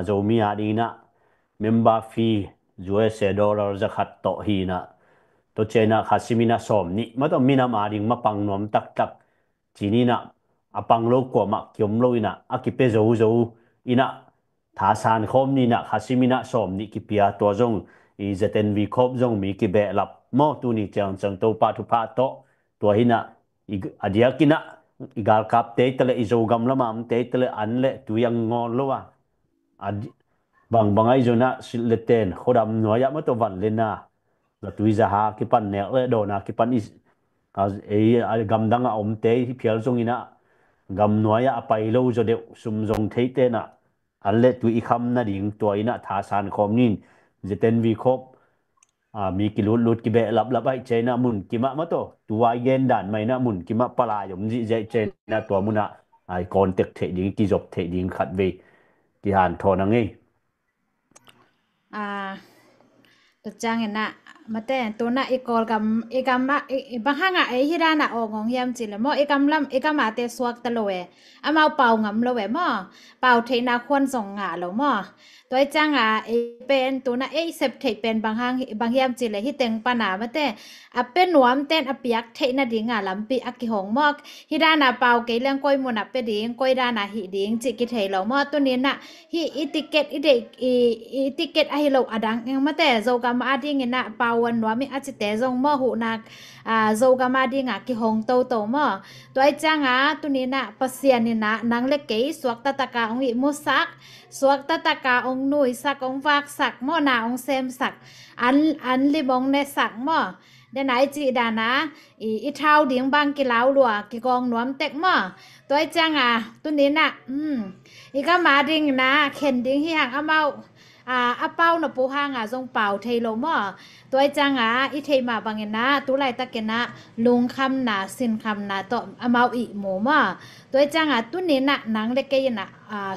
Speaker 2: zo mi adina member fee $US zakhat to hi na to chena khasimina som ni ma to mina ma ding ma pang nom tak chini na apang lo ko ma kyom lo ina akipe zo ina tha san khom ni na khasimina som ni ki pia to jong i ZNV khop jong mi ki be lap mo tu ni chang to pa tu pa to hina adia kina igal kap te tele izo gam la mam te tele an le tu yang ngon lo wa bang ai zona sileten khodam noya ma to van lena la tuiza ha ki pan ne le do na ki pan is gam danga om te phial zong ina gam noya apai lo zo de sum zong thei te na an le tu i kham na ding to ina tha san khom nin jeten vi khop mi ki lut ki be lap ai chena mun ki ma to tuwa yen dan mai na mun ki ma pala yom ji je chena to muna ai contact the ding ki job the ding khat ve ki han tho na ngai
Speaker 3: ตัวจังเห็นนะมาแต่ตัวน่ะอีกอลกับอีกำมาอีบางครั้งอ่ะไอ้ที่ด้านน่ะออกของเฮียมจิเลยมั่วอีกำลำอีกำมาแต่สวกตะโลเอเอามาเป่างำโลเอมั่วเป่าเทนาควรส่งงาโลมั่วตัวไอ้จังอ่ะไอ้เป็นตัวน่ะไอ้เซฟเทเป็นบางครั้งบางเฮียมจิเลยที่เต็งปัญหามาแต่เป็นหนวมเต้นเปียกเทน่ะดิ่งอ่ะลำปีอักกิหงมั่วที่ด้านน่ะเป่าเกลี้ยงก้อยมุนอ่ะเป็นดิ่งก้อยด้านน่ะหิดิ่งจิกิเทโลมั่วตัวนี้น่ะที่อิติเกตอิเด็กอิติเกตไอ้โลอดังยังมาแต่โจกามาอาดิงน่ะเป่าวันหนวมมีอาจิเตจงมั่วหูนักโจกามาดิงอ่ะกิหงโตมั่วตัวไอ้จังอ่ะตัวนี้น่ะปัสเซียนี่น่ะนางเล็กเก๋สวกตะตะกาองอิมุสักสวกตะตะกาองนุยสักองฟากสักมั่วนาองเซมสักอันลิบองเนสักมั่วเดนไหนจีดานะอีเท้าเดียงบางกิเหลาลัวกิกองหนวมเต็กมั่วตัวไอ้จังอ่ะตัวนี้น่ะอีก็มาดิงนะเข็นดิงที่ห่างเอาเมาอาเป้าหนปูห่างทรงเป่าเทโลมั่วตัวไอ้จังอีเทมาบางเงินนะตัวไรตะเกนะลุงคำนะสินคำนะต่อเอาเมาอีหมูมั่วตัวไอ้จังตัวนี้น่ะหนังเล็กเกยน่ะ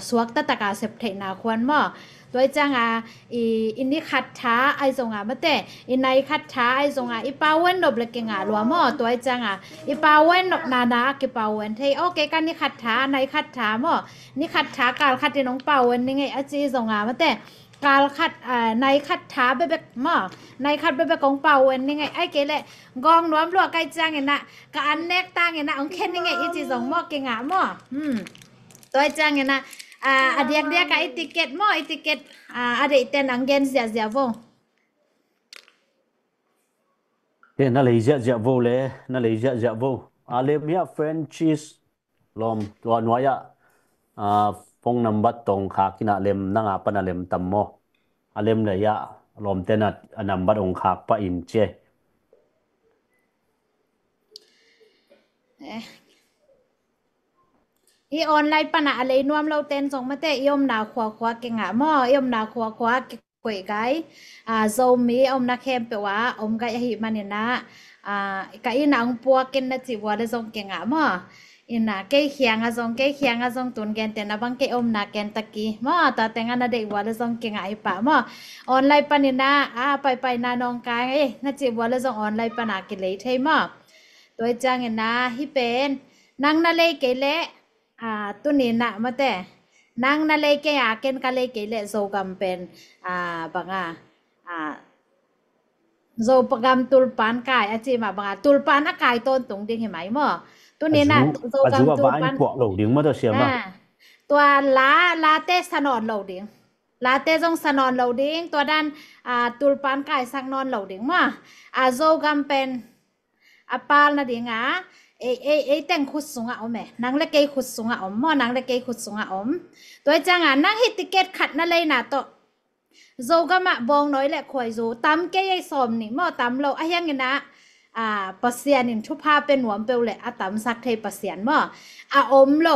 Speaker 3: สวกตะตะกาเสพเทนาควรมั่วตัวไอ้จังอินนี่ขัดท้าไอ้ทรงมาแต่อินในขัดท้าไอ้ทรงอีป้าเว้นดบเล็กเกงรัวมั่วตัวไอ้จังอีป้าเว้นนากิป้าเว้นเทโอเคกันนี่ขัดท้าในขัดท้ามั่วนี่ขัดท้าการขัดที่น้องป้าเว้นนี่ไงอาจีทรงมาแต่การขัดในขัดท้าเบบมั่วในขัดเบบของป้าเว้นนี่ไงไอ้เกล่กองน้อมรัวใกล้จังเห็นนะการแนกตั้งเห็นนะองเข็นนี่ไงอีจีทรงมั่วเกงมั่วตัวไอ้จังเห็นนะdia ka etiket mo etiket ada iten anggen sia vo
Speaker 2: thế na lấy dạ vô le na lấy dạ vô alem ya Frenchis lom tua noya phong number tong kha kina lem nanga pan alem tammo alem le ya lom tenat number ong kha pa in che
Speaker 3: อีออนไลน์ปะนะอะไรนวมเราเต้นส่งมาแต่ยมนาขวาเก่งหม้อยมนาขวากวยไกโซมีอมนาเข้มเปว่าอมไกหิมันเนี่ยนะกะอีนางปัวกินนะจิวัวได้ส่งเก่งหม้ออินะเกยเขียงส่งตุนแกนแต่นะบางเกอมนาแกนตะกี้หม้อต่อแต่งานเด็กวัวได้ส่งเก่งไอ้ป่าหม้อออนไลน์ปะเนี่ยนะไปนานองกายนะจิวัวได้ส่งออนไลน์ปะนะกิเลยเทหม้อ ตัวจังเห็นนะฮิเป็นนางนาเลเกเลตุนีนะมาแต่นางนาเลเกอาเกนกาเลเกเลโซกัมเป็นบังzo pagam tulpan kai achi ma banga tulpan akai ton tung ding himai mo tu ni na zo gam tulpan
Speaker 2: pok lo ding ma to sia ma
Speaker 3: ตัวลาเต้สนอนโหลดิงลาเต้จงสนอนโหลดิงตัวด้านตุลปานไก่สักนอนโหลดิงมาโซกัมเป็นปาลนะดิงแต่งขุดสูงเอาแม่นางเล็กเกยขุดสูงเอาหม้อนางเล็กเกยขุดสูงเอาตัวจังนางฮิตติเกตขัดนั่นเลยนะตัวโซกัมบองน้อยแหละข่อยโซตำเกยสมนี่หม้อตำเรายังไงนะปัสเซียนินชุพาเป็นหัวเปลเลยตำสักเทปัสเซียนหม้ออมโล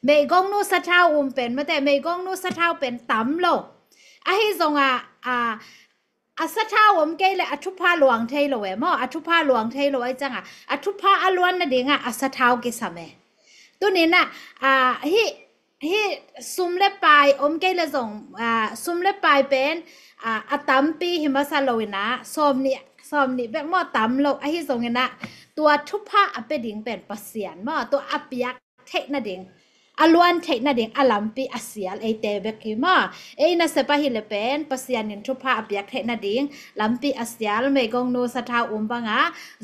Speaker 3: เมกงนูสะเท้าเป็นมาแต่เมกงนูสะเท้าเป็นตำโลฮิซงสะเท้าเกยเลยชุพาหลวงเทโลเอหม้อชุพาหลวงเทโลไอจังชุพาอล้วนนะดิงสะเท้าเกสเมตัวนี้นะฮิซุมเล็บปลายเกยเลยส่งซุมเล็บปลายเป็นตำปีหิมะซาโลนะซอมนี่แบบหม้อตำโลฮิซงนะตัวชุพาอเปดิงเป็นปัสเซียนหม้อตัวอเปียกเทนะดิงอลวนเทนะดิงอลัมปีอาเซียลเอเตเบกิมาน่ะเสปะฮิเลเป็นปัสเซียนินชุพาอเปียกเทนะดิงลัมปีอาเซียลเมกงนูสะทาบัง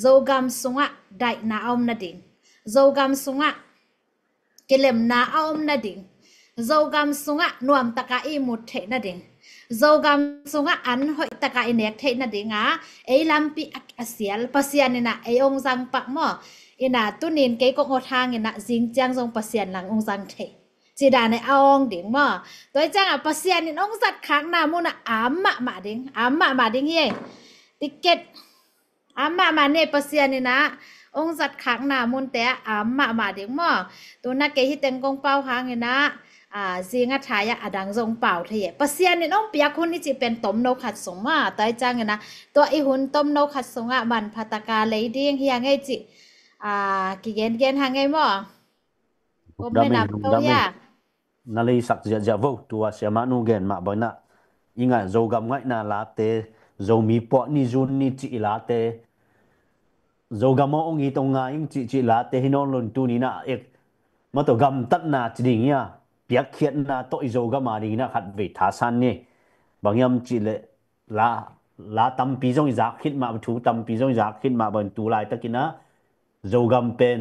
Speaker 3: โซกัมสุงะไดนานะดิงโซกัมสุงะกิเลมนานะดิงโซกัมสุงะนวมตะกะอีมุดเทนะดิงโซกัมสุงะอันหอยตะกะอีเนกเทนะดิงลัมปีอาเซียลปัสเซียนินะองซังปักมอตุนินเกยกงทางจิงจังทรงปัสเซียนหลังองซังเทจีดาในอองดิ่งมอตัวจังปัสเซียนองสัตขังนามุนอามมาดิ่งมาดิ่งเย่ติเกตมาเนี่ยปัสเซียนนะองสัตขังนามุนแต่มาดิ่งมอตัวนักเกยฮิเต็งกงเป้าหางนะจิงอัฐายะดังทรงเป่าเทยปัสเซียนน้องเปียกคนนี้จะเป็นต้มนกขัดสงมาตัวจังนะตัวอีหุ่นต้มนกขัดสงมันพัตกาเลยดิ่งเฮียงไงจิกี่เกณฑ์ทางไงมั่วก็ไม่นับเท่ายาก
Speaker 2: นั่นเลยสักจะวูตัวเสียมานูเกนมาบ่อยนะยิ่งอ่ะโจกำไงน่าลาเตโจมีปอนี่จุนนี่จิลาเตโจกำมองอีตรงไงยิ่งจิลาเตฮินอนลุนตูนี่นะมาตัวกำตัดนาจริงเนี่ยเปียกเขียนนาตัวอีโจกำมาดีนะขัดเวทาสันนี่บางยามจิเลลาตั้มปีจงจากขึ้นมาถูตั้มปีจงจากขึ้นมาบนตูลายตะกินนะโจกัมเป็น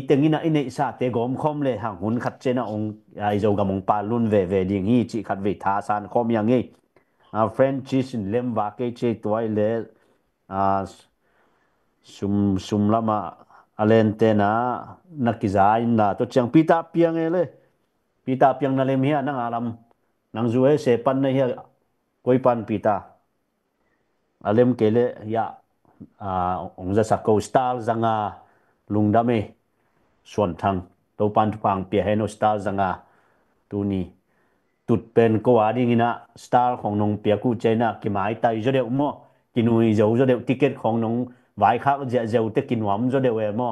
Speaker 2: เต็งอินสาเตกอมคอมเลยหางหุ่นขัดเจนะองโจกัมองปาลุนเวดิ่งฮีจิขัดเวทาสานคอมยังไงเฟรนชิสเลมวาเกเจตัวเลซุมละมาอเลนเตนะนักกิจายนะตัวเชียงปีตาเปียงเลยปีตาเปียงนั่นเลยมีนังอารมนังจูเอเซปันเนี่ยกวยปันปีตาอเลมเกเลยาองจะสักกูสไตล์จังลุงดำเอส่วนทางตัวปันทุพังเปียเฮโนสไตล์จังตัวนี้ตุดเป็นกว่าดีงี้นะสไตล์ของน้องเปียกูเจนะกิมายไตจะเดียวมั่วกินุยจะเดียวติเกตของน้องไว้ข้าวจะเตกินหวามจะเดียวมั่ว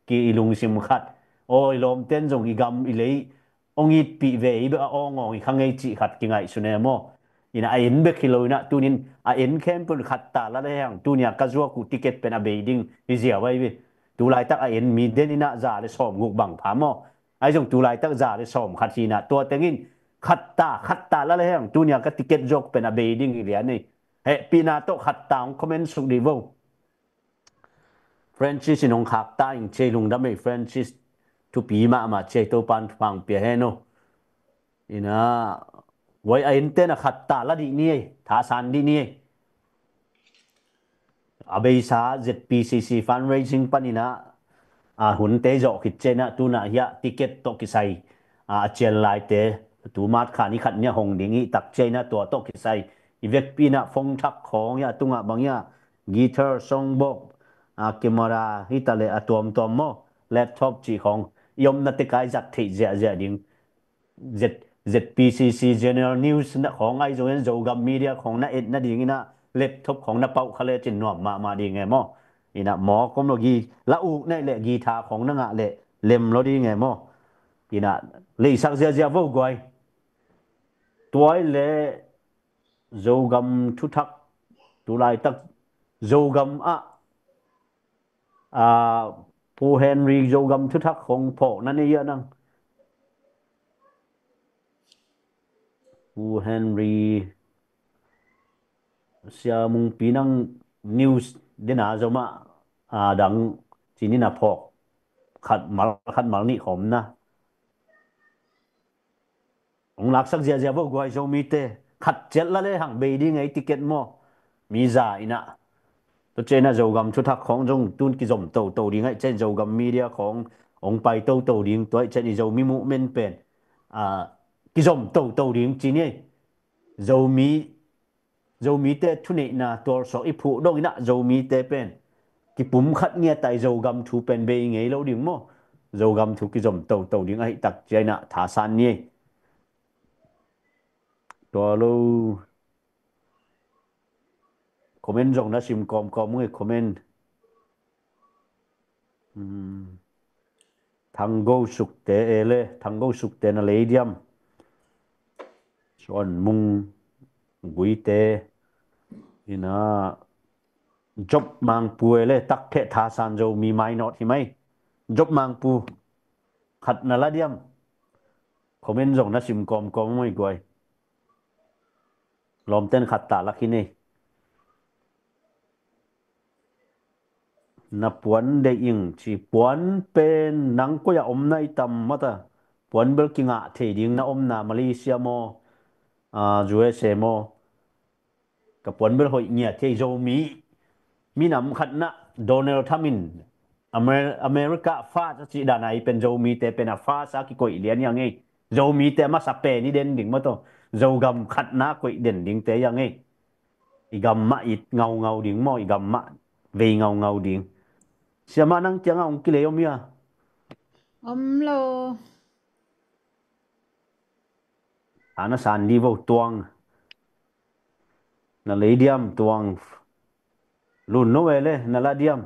Speaker 2: กีลุงซิมขัดโอ้ยลมเต้นจงอีกำอีเลยองอีปีเวอีเบอองอีข้างไงจีขัดกิไงสุเนมั่วไอเอ็นเบคิโลนะตัวนี้ไอเอ็นเข้มเป็นขัดตาละเลยอย่างตัวนี้ก็จะว่ากูติเกตเป็นอเบดิ้งที่เสียไว้เว้ตัวลายตักไอเอ็นมีเดนินะจ่าเลยสอมงูบังผามอไอจงตัวลายตักจ่าเลยสอมขัดทีนะตัวเต็งินขัดตาละเลยอย่างตัวนี้ก็ติเกตจกเป็นอเบดิ้งอีเหลียนี่ปีนาโตขัดตาของคอมเมนต์สุดดีวเฟรนชิสนงขักตาอิงเชลุงดำไม่เฟรนชิสทุปีมาเชตัวปันฟังเปียเฮโนนะไว้ไอ้เต้นขัดตาละดีนี่ท่าสันดีนี่อาเบย์ซา ZPCC fundraising ปันนี่นะหุ่นเตจอกขิดเจนะตัวน่ะยะติเกตตกิไซเจลไลเตตัวมาดขานี่ขัดเนี่ยหงดิ่งอีตักเจนะตัวตกิไซอีเวกปีนะฟงทักของยะตุงะบางยะกีตาร์ซองบ็อกเกมราฮิตาเลตัวมอแล็ปท็อปจีของยมนัตติกายจัดที่เจดิ่ง ZPCC General News นะของไอ้โจนโจกับมีเดียของน่าดิ่งนะเล็บท็อปของน่าเป่าเขาเลยจินนวมมาดีไงมอนะหมอก็มกีละอุนี่แหละกีตาร์ของนั่งเละเล็มเราดีไงมอนะเลยสักเจียวูกวยตัวเละโจกัมทุทักตัวลายตักโจกัม pu Henry zo gam thu thak khong pho na ni ya nang pu Henry sia mung pinang news dena zo ma dang chini na pho khát mal ni khom na ông lạc sắc giờ vô gọi cho mi tê khát chết là lấy hàng bề đi ngay ticket mo mi già ina tôi chơi na dầu gầm chút thắc khong trong tuôn cái dòng tàu tàu đi ngay trên dầu gầm media khong ông bay tàu tàu đi tôi trên đi dầu mi mũ men pen cái dòng tàu tàu đi chỉ nhỉ dầu mi tê thu nị na tôi so ít phụ đâu ina dầu mi tê pen cái bùm khát nghe tại dầu gầm thu pen bề ngay lâu đi mo dầu gầm thu cái dòng tàu tàu đi ngay tắc chơi na thả san nhỉตัวเราคอมเมนต์จงนะชิมกอมกอมมึงคอมเมนต์ทางโกสุกเตเอเลทางโกสุกเตนอะไรเดียมส่วนมุงกุยเตนี่นะจบมังปูเอเลตักเททาซันโจมีไม้นอตใช่ไหมจบมังปูขัดนั่นละเดียมคอมเมนต์จงนะชิมกอมกอมมึงกวยลมเต้นขัดตาลักที่นี่นับปวนได้ยิงชีปวนเป็นนังก็อย่าอมในตำมาตาปวนเบลกิงะเทียงนะอมนามาเลเซียโมยูเอสเอโมกับปวนเบลหอยเนี่ยที่โจมีนำขัดนะโดนัลด์ทรัมป์อเมริกาฟ้าจะจีดานายเป็นโจมีแต่เป็นฟ้าสักกี่เลียนยังไงโจมีแต่มาสับเปนี่เด่นดิ่งมาตัวโจกำขัดนะกี่เด่นดิ่งแต่ยังไงอีกำมาอีเงาดิ่งมออีกำมาเวเงาดิ่งsiapa nang tiang ang kile om ya
Speaker 3: lo
Speaker 2: ana sandi vô tuang na lấy diam tuang lun no wele na la diam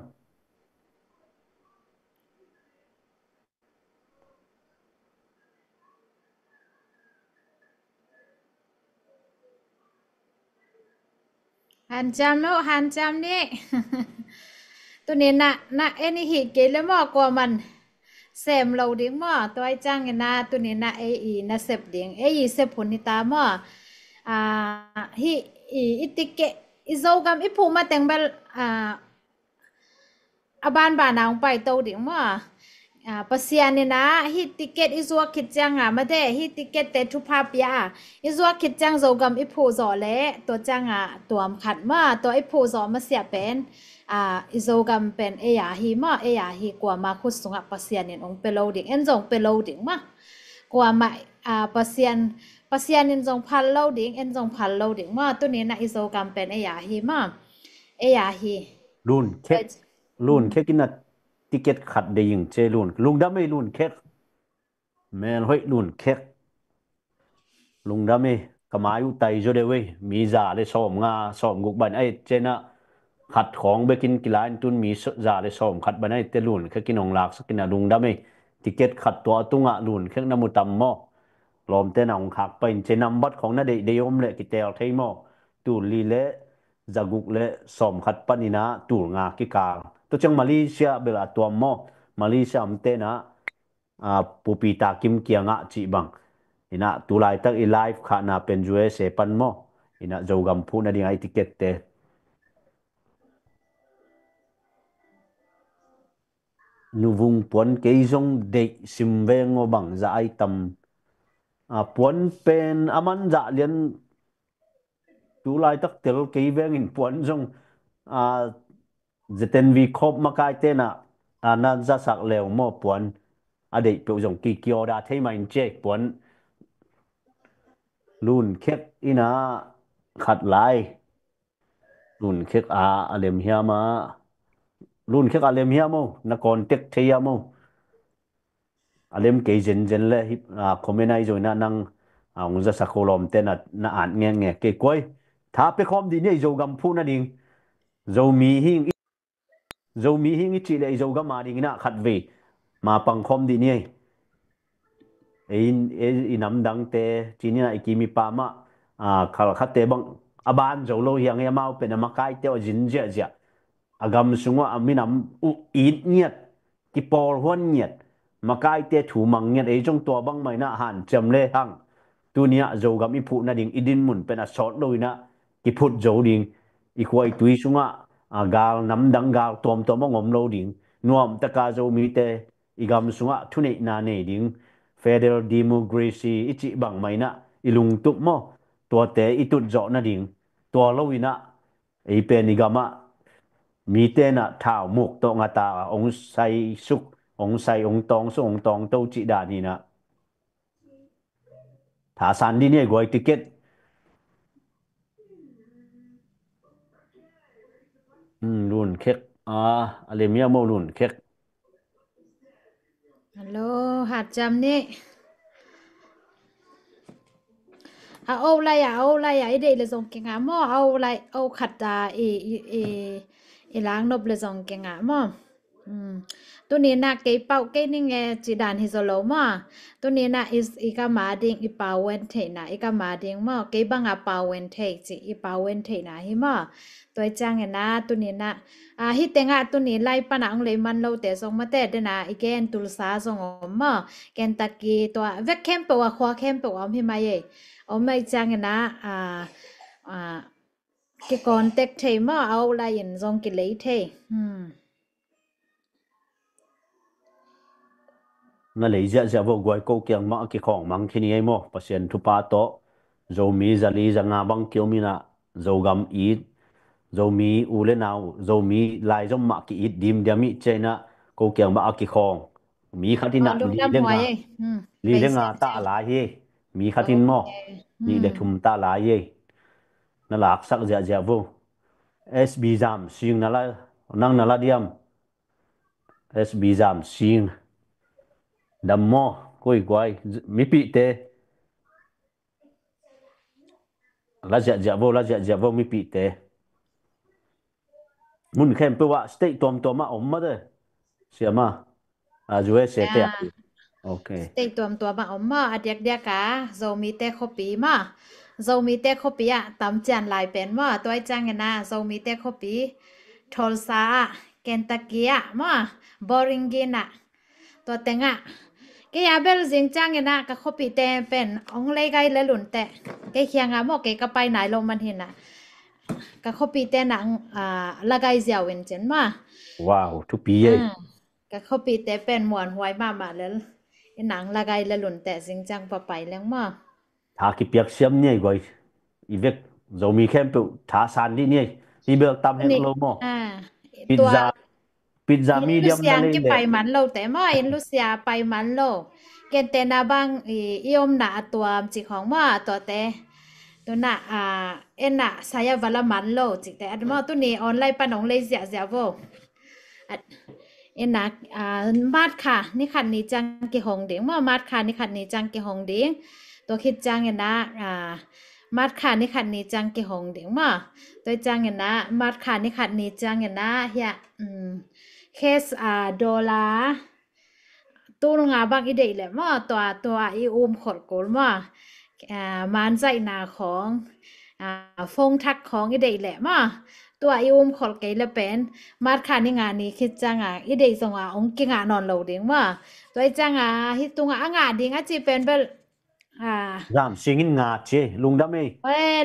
Speaker 3: han jam ni ตัวนี้นะเอ็นี่หิเกลมอกว่ามันเสมเราดิ้งมอตัวไอ้จ้างนะตัวนี้นะนะเสพดิ้งเสพผลนิตามอฮิอิติเกอิโซกัมอิพูมาแต่งเบลบานเอาไปโตดิ้งมอปัสยานี่นะฮิติเกตอิซัวคิดจังมาเดฮิติเกตเตทุภาพยาอิซัวคิดจังโซกัมอิพูจอเละตัวจังตัวมขัดมาตัวอิพูจอมาเสียเป็นอิโซกัมเป็นยาฮีมายาฮีกว่ามาคุสุงปัสยานินองเปโลดิ้งจงเปโลดิ้งมากว่ามาปัสยานินจงพันโลดิ้งจงพันโลดิ้งมาตัวนี้นะอิโซกัมเป็นยาฮีมายาฮี
Speaker 2: ลุนเค้กินนะติเกตขัดได้ยิงเจลุงดำไม่ลุนเค้กแม่ห้อยลุนเค้กลุงดำไม่กมาอยู่ไตจเดเวมีจ่าเลยสอมงาสอมกุกบันไอเจนะขัดของไปกินกีฬาตุนมีจ่าเลยสอมขัดบันไอเตลุนเค้กินองหลักสักกินนะลุงดำไม่ติเกตขัดตัวตุงะลุนเค้กน้ำมุตำหม้อลอมเต้นองขักไปเจนำบัดของนาเดยมเละกิเตลเทมอตูลีเละจักุกเละสอมขัดปนินะตูงากิกาตัวจังมาเลเซียเบลาตัวมอมาเลเซียมเตนะปูปีตากิมเกียงะจีบังอินะตุลายตักอีไลฟ์ขานาเป็นจูเอเซปันมออินะโจกัมพูนาดิงไอติเกตเตนูวุงปวนเกยจงเด็กซิมเวงอบังจะไอตัมปวนเป็นอามันจะเลียนตุลายตักเตลเกยเวงอินปวนจงจะเต็นวีครบมาไกเตนะนั่นจะสักเหลวมอปวนเด็กเปียวจงกีเกียวดาเทมันเจ๊ปวนลุนเค็กอีนะขัดลายลุนเค็กอาเลมเฮียมาลุนเค็กอาเลมเฮียโมนักกอนเต็กเทียโมอาเลมเกยเจนเลยคอมเมนต์ไอโจนะนังงุจะสักโคลอมเตนะน่าอ่านเงี้ยเกยกวยถ้าไปคอมดีเนี่ยโจกัมพูนั่นเองโจมีหิงจีเลยโจกัมมาดิงนะขัดเวมาปังคอมดีเนี่ยน้ำดังเตจีนี่นะไอ้กิมีปามาขัดเตบังบ้านโจโลยังเงี้ยมาเป็นมาไกเตอจินเจีย agam sunga aminam u it nhiet ki por huan nhiet makai te thu mang nhiet ei jong to bang mai na han chem le hang tunia zo gam i phu na ding idin mun pen a short loina ki phut zo ding i khoi tui sunga gal nam dang gal tom tom ngom lo ding nuam taka zo mi te igam sunga thune na ne ding federal democracy ichi bang mai na ilung tup mo to te itut zo na ding to loina ei pen igama mi te na thao muk to nga ta ong sai suk ong sai ong tong so ong tong to chi da ni na thả san đi này gọi ticket luôn khét alemia mau luôn khét
Speaker 3: hello hạt chăm nè ô lại à đây là dòng kinh ám mò ô lại ô khát à láng nộp là dòng kinh ám mòตัวนี้นะเก็บเป่าเก็บนี่ไงจีดานฮิโซโลมาตัวนี้นะอีกามาดิงอีเป่าเวนเทนะอีกามาดิงมาเก็บบังอาเป่าเวนเทจีอีเป่าเวนเทนะฮิมาตัวจังเงนะตัวนี้นะฮิตเตงะตัวนี้ไล่ปนังเลยมันเราแต่ส่งมาแต่เดนะอีแกนตุลสาส่งออกมาแกนตะกี้ตัวเวกเข้มเปว่าขวาเข้มเปว่าฮิมาเย่เอาไม่จังเงนะcái con tech thầy mà ao lại in dòng cái lấy thầy
Speaker 2: na lấy dạ vô gọi câu kiang mà cáiของmang khi này mo pasien thu pa to zo mi zali zanga bang kyo mi na zo gam eat zo mi ule nào zo mi lai zo ma ki eat dim dia mi chena câu kiang ma cáiของmi khatina li lenga ta la ye mi khatin mo ni le thum ta la ye na lak sak dạ vô SB jam sing na la nang na la diam SB jam sing đầm mo coi quay mi pi te la dạ vô mi pi te mun khem pe wa state tom ma om ma de siama juwe se te okay
Speaker 3: state tom ma om ma adik ka zo mi te khopi ma zo mi te khopi a tam chan lai pen ma toy chang na zo mi te khopi tholsa Kentucky ma Boringina to tenga cái abel ding chang na ka khopi te pen ong le gai le lun te cái khiang mo cái ka pai nai lo man hin na ka khopi te na la gai jiao wen chen ma
Speaker 2: wow thu pi ye
Speaker 3: ka khopi te pen muan huai ma le nang la gai le lun te ding chang pa pai leng ma
Speaker 2: tha ki piak siam ni goi ivek zo mi khem pe tha san di ni i bel tam hem lo mo pizza medium
Speaker 3: na le cái pai man lo te ma in Lucia pai man lo ken te na bang iom na atuam chi khong ma to te to na en na saya vala man lo chi te adma tu ni online panong le zia vo en na mat kha ni khan ni chang ki hong ding ma mat kha ni khan ni chang ki hong ding to khit chang en na mat kha ni khan ni chang ki hong ding ma to chang en na mat kha ni khan ni chang en na ya case dollarตัวงาบางอีเดียเลยมาตัวอีขดโกลมามันใจนาของฟงทักของอีเดียเลยมาตัวอีขดเกลเป็นมาดขานี่งานนี้คิดจังอีเดียส่งองกิงนอนโหลดดิ้งมาตัวจังฮิตุงงาดิ้งจีเป็นเบล
Speaker 2: จามสิงินงาเชลุงดำไม่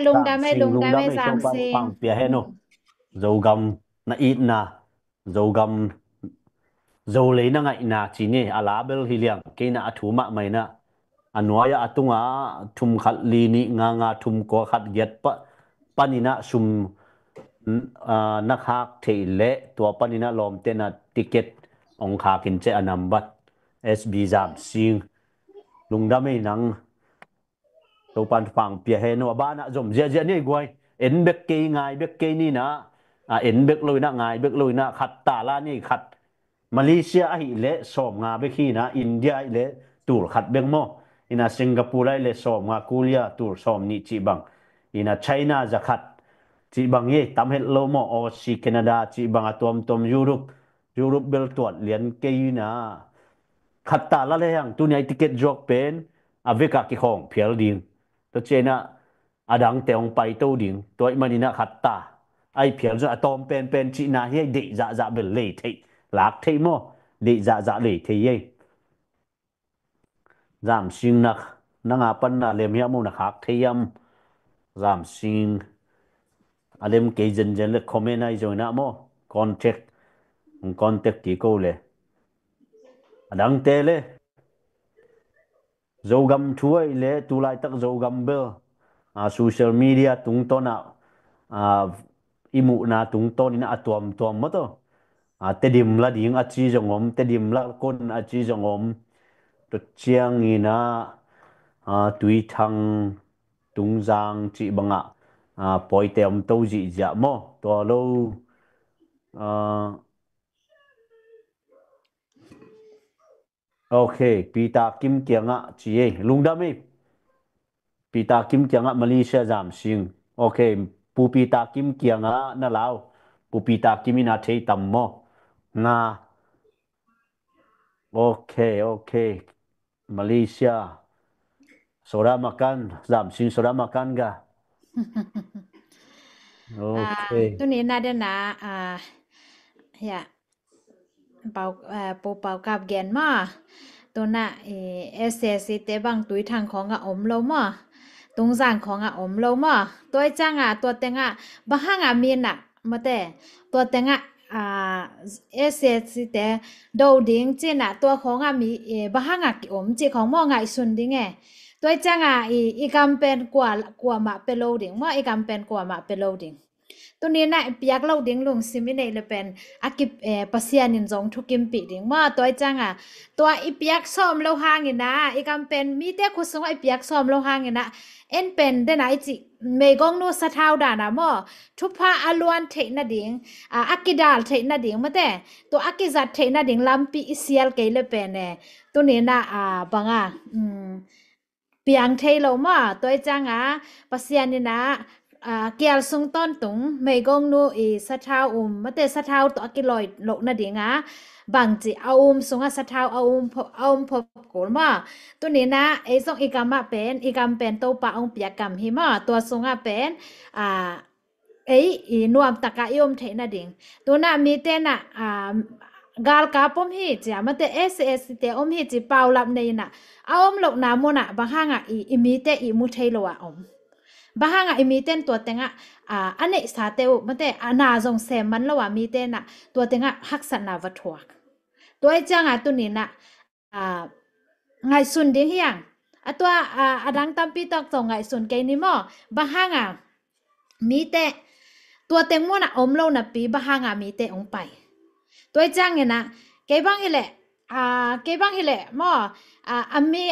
Speaker 3: ลุงดำไม่สามสิง
Speaker 2: ปังเปียเฮโนโจกำน่าอีน่าโจกำzo le na ngai na chi ni ala bel hiliang ke na athuma mai na anwaya atunga thum khat li ni nga thum ko khat get pa panina sum na khak theile to panina lom te na ticket ong kha kin che anam bat SB jam sing lungda mai nang to pan phang pia he no ba na zom je ni gwai en bek ke ngai bek ke ni na en bek loi na ngai bek loi na khat ta la ni khat Malaysia ai le som nga be khi na India ai le tur khat beng mo ina Singapore ai le som nga Korea tur som ni chi bang ina China za khat chi bang ye tam het lo mo o si Canada chi bang atom Europe bel tuat lian ke na khat ta la le yang tu nei ticket jok pen aveka ki khong phial ding to chena adang teong pai to ding toy manina khat ta ai phiền rồi atom pen chị na hi để dạ bel lệ thấy lạc thấy mo để dạ lệ thấy ấy giảm sinh nặc nang apan na lem hiamu na khak thấy giảm sinh alem ke jen le comment ai rồi na mo contact tí câu le adang te le zogam thuai le tu lai tak zogam bel social media tung to na imu na tung to ni na tuam mo to te dim la ding a chi jongom te dim la kon a chi jongom to chiang ina tui thang tung giang chi banga poi tem to ji ja mo to lo okay pita kim kianga chi e lungdami pita kim kianga Malaysia jam sing okay pu pita kim kianga na lao pu pita kimina thei tam mo nga okay Malaysia soda makan jam sing soda makan ga okay
Speaker 3: tu ni na de na ya pau po pau kap gen ma tu na SS te bang tui thang khong a om lo ma tung giang khong a om lo ma toi chang a to tenga ba hang a min na ma te to tenga SS te do ding che na to khong a mi ba hang a ki om che khong mo ngai sun ding e toi chang a i kam pen kwa ma pe lo ding ma i kam pen kwa ma pe lo dingตัวนี้นะเปียกเราดิ้งลงซิมิเนเลยเป็นอากิบปัสยานินจงทุกิมปีดิ้งมาตัวจังอ่ะตัวอีเปียกซ้อมเราห่างนะอีกำเป็นมีแต่คุสงไอเปียกซ้อมเราห่างนะเอ็นเป็นได้ไหนจิเมกองนูสะเท้าด่านะมอทุพาอลวนเทนะดิ้งอากิดาลเทนะดิ้งมาแต่ตัวอากิจัดเทนะดิ้งลำปีอิเซียลเกยเลยเป็นเนี่ยตัวนี้นะบังเปียงเทเรามาตัวจังอ่ะปัสยานินะเกียลซุงต้นตุงไม่กงนูสะเท้ามาแต่สะเท้าตัวกิลอยโลนะดิงบางจีเอาซุงสะเท้าเอาพบโกลมาตัวนี้นะส่งอีกามาเป็นอีกามเป็นตัวปะองเปียกรรมหิมะตัวซุงเป็นนวมตะกะยมเทนะดิงตัวน่ะมีแต่น่ะกาลกาปมฮีจ้ะมาแต่ SS แต่อมฮีจิเปล่าลับในน่ะเอาโลกน้ำมุน่ะบางห่างมีแต่มุเทโลบางอ่ะมีเต้นตัวเต็งอันนี้สาเตวมันแต่นาจงเซมันแล้วว่ามีเต้นตัวเต็งฮักษณวัตถุตัวจังตัวนี้นะไงสุนดิ้งเฮียงตัวดังตั้มปีตอกจงไงสุนเกนิมอบางมีเตตัวเต็งมันอมโลนะปีบางมีเตองไปตัวจังนะเก็บบังเฮเลเก็บบังเฮเลมอมี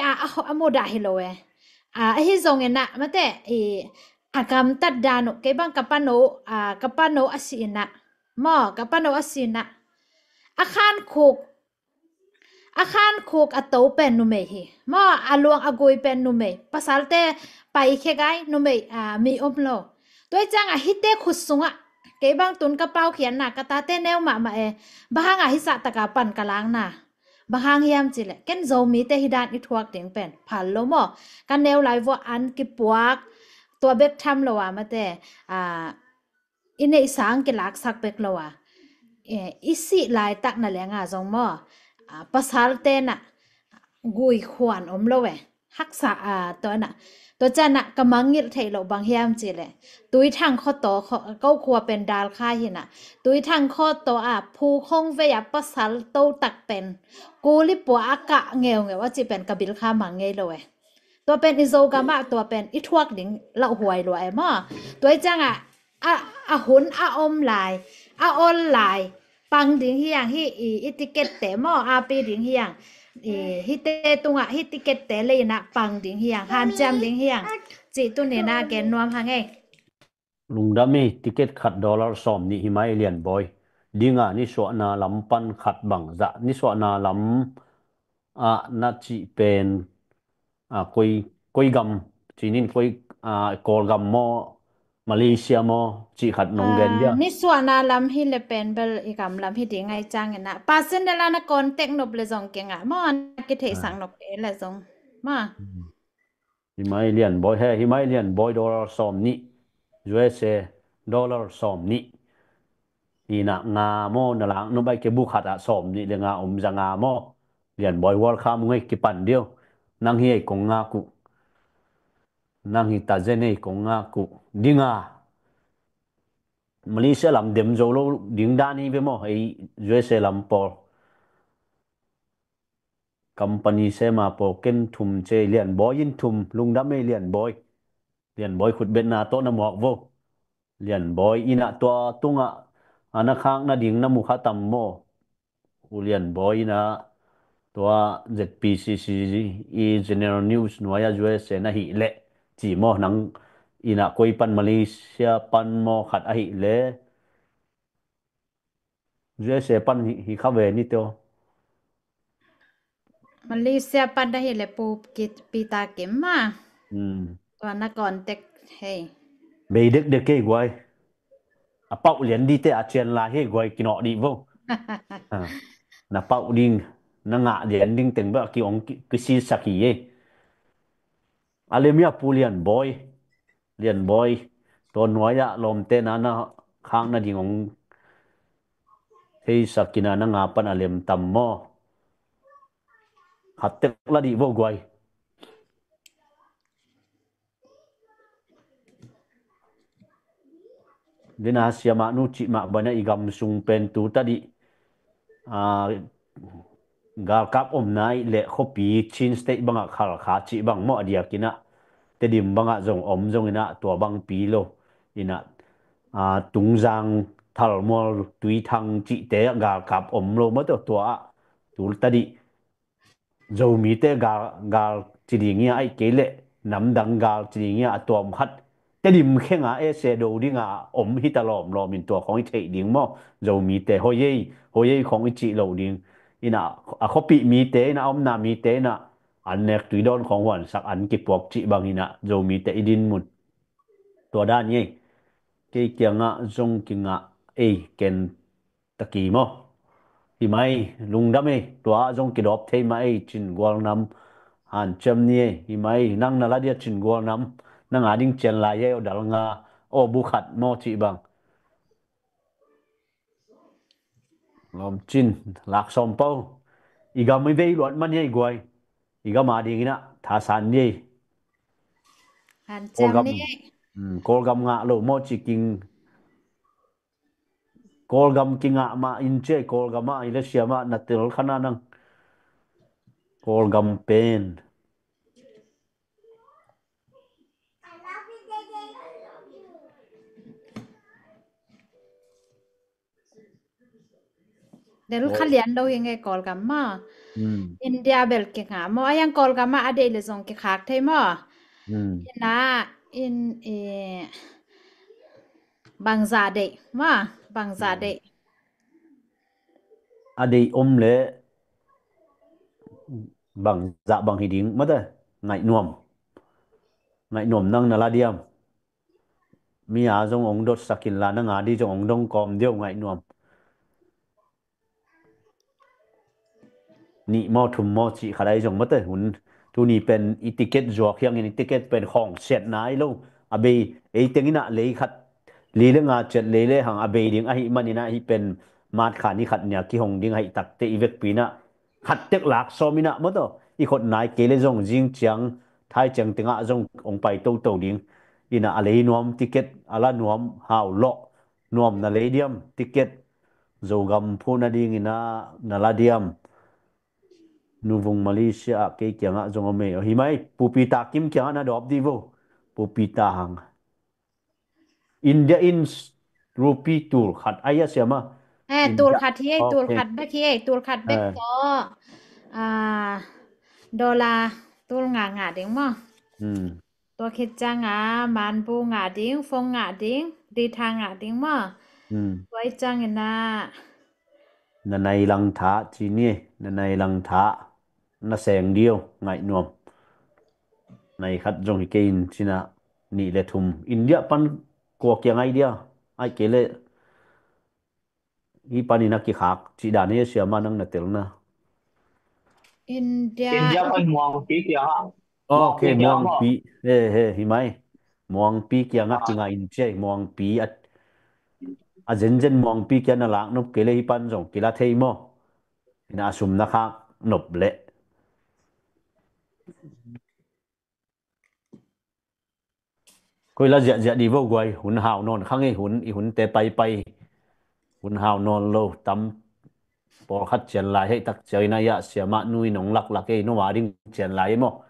Speaker 3: อโมดาเฮโลฮิซงนะมาแต่กำตัดดานุเก็บบังกับปานโนอาศินะกับปานโนอาศินะอาคารคุกอัตโตเป็นนุเมฮีอลวงอกุยเป็นนุเมภาษาเตไปเคกายนุเมมีอมโลตัวจังฮิเตขุสุงเก็บบังตุนกระเป๋าเขียนกระตาเตแนวมาบางฮิสะตะกาปันกะลางบางยามจิเลกันโจมีแต่ฮิดานอิทวกเตียงเป็นผ่านโลมกันแนวไลฟ์อันกิปวกตัวเบ็ดทำโลวมาแต่อินเนสังกิลักสักเบ็กโลวอิสิลายตักนั่นแหละจงภาษาเตนะกุยขวานโลเวฮักษาตัวจันกำมังงิดเทโลบางยามจิเลตุยทางข้อต่อก็ควรเป็นดาลค่าหินะตุยทางข้อต่อผู้คงเวียภาษาโตตักเป็นกูลิปัวอากะเงวว่าจะเป็นกบิลค่ามังเงยเลยตัวเป็นอิโซกามะตัวเป็นอิทวกดิ่งละหวยรวยตัวจังหุนอมลายออนไลน์ปังดิ่งเฮียงอิติเกตเตปีดิ่งเฮียงฮิเตตุงฮิติเกตเตเลยนะปังดิ่งเฮียงฮันจำดิ่งเฮียงจิตุเนนาแกนนวมหางไง
Speaker 2: ลุงดามีติเกตขัดดอลลาร์สอมนี่หิมายเลียนบอยดิ้งนี่สวนาลำปันขัดบังจะนี่สวนาลำนัดจีเป็นคุยกำจีนินคุยกอลกำมาเลเซียจีขัดนงเกนเดีย
Speaker 3: นี่ส่วนลำฮิเลเป็นเบลอีกำลำฮิดีไงจังนะปัสสินเดลานกอนเทคนบเลซงเก่งกิเทสังนกเลซง
Speaker 2: หิมายเลียนบอยหิมายเลียนบอยดอลลาร์สอมนี่ยูเอสเอ dollar som ni ina nga mo na lang no bai ke bu khat a som ni le nga za nga mo lian boy world kham ngai ki pan dio nang hi kong nga ku nang hi ta jene kong nga ku dinga Malaysia lam dem zo lo ding da ni ve mo ai USA lam por company se ma po ken thum che lian boy in thum lung da me lian boy khut ben na to na mok vô lian boy ina to tunga ana khang na ding na mu kha tam mo ulian boy na to ZPCC i General News noya USA na hi le chỉ mo nang ina koi pan Malaysia pan mo khat a hi le USA pan hi kha ve ni to
Speaker 3: Malaysia pada hi le pu pita kem ma
Speaker 2: อืม
Speaker 3: ตัวนักก่อนเต็กเฮ้
Speaker 2: be dek dek ke gwai a pau lian di te a chen la he gwai kino di vô à na pau ding na nga lian ding teng ba ki ong ki si saki ye alemia pulian boy lian boy to noya lom te na na khang na ding ong hei sakina na nga pan alem tam mo khatek la di vô gwai dina siama nu chi ma bana igam sung pen tu ta di a gal kap om nai le khopi chin state banga khal kha chi bang mo adia kina te dim banga zong om zong ina to bang pi lo ina tung giang thal mol tui thang chi te gal kap om lo ma to tu ta di dầu mi te gal chỉ đi nghe ai kể lệ nắm đằng gal chỉ đi nghe atom hắt te dim khen e se do đi ngà hi ta lom min tua khong thei ding mo dầu mi te ho ye khong chi lo ding ina a khopi mi te na na mi te na an nek tui don khong wan sak an ki pok chi bang ina dầu mi te idin mut tua da nye ke kyang a zong ki nga ken taki mo thì mai lung đam ấy tua trong cái đốp thấy mai chín gwal nam han châm nie thì mai năng là dia chín gwal nam năng à đinh chen lại ye dal nga o bu khat mo chi bang lom chin lak som pau iga mai vei luat man ye guai iga ma ding ina tha san ye
Speaker 3: หัน
Speaker 2: kol
Speaker 3: จำ
Speaker 2: gam
Speaker 3: นี่
Speaker 2: kol gam nga lo mo chi king kol gam kinga ma in che kol gam ma ile siama na tel khana nang kol gam pen
Speaker 3: เดี๋ยวขันเรียนเรายังไงกอลกันมา
Speaker 2: อืม
Speaker 3: อินเดียเบลกิงอ่ะมอยังกอลกันมาอเดลซงกิขากเทมอ
Speaker 2: อืม
Speaker 3: อินะอินบังซาเดมาบังซาเด
Speaker 2: adi le bằng dạ bằng hình điếng mất rồi ngại nuông năng là diam mi à trong ông đốt sakin là năng à đi trong ông đông com điêu ngại nuông ni mo thum mo chi khadai trong mất rồi hun tu ni pen etiquette zo khiang in etiquette pen khong set nai lo abe ei tengina le khat le le nga chet le hang abe ding a hi manina hi pen mat khani khat nya ki hong ding hai tak te ivek pina khat tek lak somina mo to i khot nai ke le jong jing chiang thai chang tenga jong ong pai to ding ina ale nuam ticket ala nuam hau lo nuam na le diam ticket zo gam phuna ding ina na la diam nuvung Malaysia ke kyanga jong me hi mai pupita kim kyanga na dop di vo pupita hang India in rupee tool khat aya siama
Speaker 3: ตูล
Speaker 2: India
Speaker 3: ขัดที่ตูล
Speaker 2: okay
Speaker 3: ขัดเบกที่ตูลขัดเบกก็อ่าดอลลาร์ตูลงาเด้งมั้ง
Speaker 2: hmm
Speaker 3: ตัวคิดจังมันปูงาเด้งฟงงาเด้งดีทางงาเด้งมั้ง
Speaker 2: hmm
Speaker 3: ไว้จังเห็นนะ
Speaker 2: nanai lang tha chi ni nanai lang tha na seng dio ngai nuam nai khat jong hi kein china ni le thum India pan ko kya ngai dia ai kele hi panina ki khak chi da ne siama nang na tel na
Speaker 3: อินเดีย
Speaker 5: India kan muang pi kya ha muang pi
Speaker 2: okay
Speaker 5: kya
Speaker 2: muang
Speaker 5: mo
Speaker 2: pi he he hi mai muang pi kya nga ki nga in che muang pi at a zen mong pi kian na lak nup kele hi pan jong kila thei mo ina sum na kha nop le koi la ja di vô guai hun hào non khang ei hun i hun te pai hun hào non lo tam por khat chen lai hei tak chơi na ya siama nui nong lak ei no wa ding chen lai mo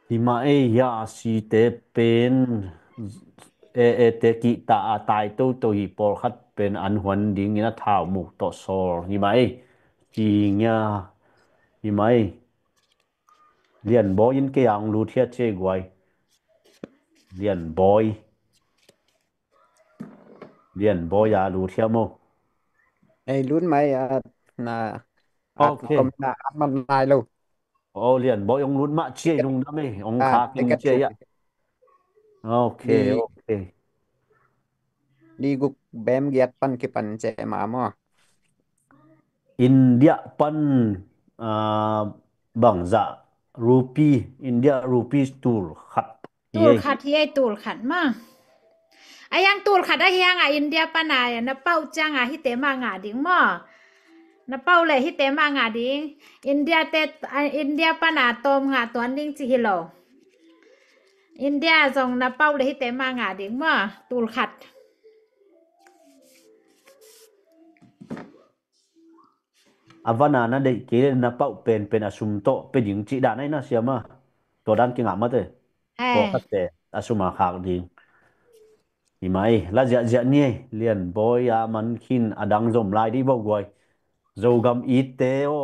Speaker 2: hima e ya si te pen te ki ta tai to hi por khat pen an huan ding ina thau mu to sor hima e chi nya hima e lian boy in ke ang lu thia che guai lian boy ya lu thia mo
Speaker 6: ai luôn mày là
Speaker 2: ok
Speaker 6: comment là mình lại luôn
Speaker 2: oh lian boy ông luôn ma che nung na me ông kha
Speaker 6: cái
Speaker 2: king
Speaker 6: cách
Speaker 2: che ya ok
Speaker 6: đi
Speaker 2: ok
Speaker 6: đi gục bém ghét pan cái pan trẻ mà
Speaker 2: India pan bang za rupee India rupees tool khat
Speaker 3: tul
Speaker 2: ye
Speaker 3: khat hi tul khat ma ayang tul khat a hiang a India pana na pau chang a hi te ma nga ding mo na pau le hi te ma nga ding India pana tom nga ton ding chi hi lo India dòng na pau le hi te ma nga ding mo tul khat
Speaker 2: avana na de ke na pau pen asum to pe ding chi da nai na siama to dan ki ngama te ko khat te asuma khak ding ni mai la ja ni lian boy ya man khin adang zom lai di bo goi zo gam i te o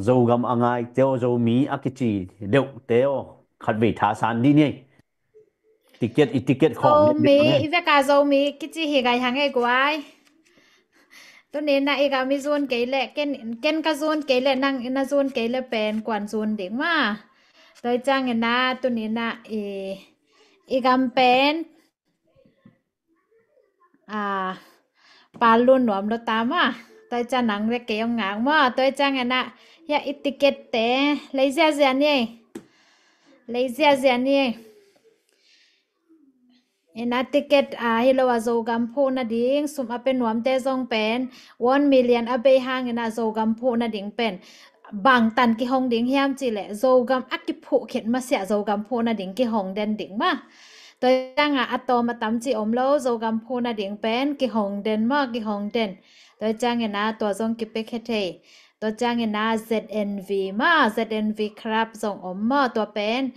Speaker 2: zo gam angai te o zo mi akichi deu te o khat ve tha san di ni ticket khom
Speaker 3: dâu
Speaker 2: ni de
Speaker 3: mi
Speaker 2: ne
Speaker 3: iza ka dâu mi cái chi hi gai hàng ấy quái tôi nên na iga mi zone cái lệ ken ka zone cái lệ năng na zone cái lệ pen quan zone đỉnh mà tôi chăng na tôi nên na igam pen palun nuam lo tama tôi chăng nang ve cái ông ngang mà tôi chăng na ya etiket te lấy ra nhé ina ticket hilo azo gampo na ding sum apen nuam te zong pen 1 million abe hang ina zo gampo na ding pen bang tan ki hong ding hiam chi le zo gam akipu khet ma sia zo gampo na ding ki hong den ding ma tôi đang atom tam chi om lo zo gampo na ding pen ki hong den ma ki hong den tôi chang ina to zong ki pe khete tôi chang ina ZNV ma ZNV crab zong om ma to pen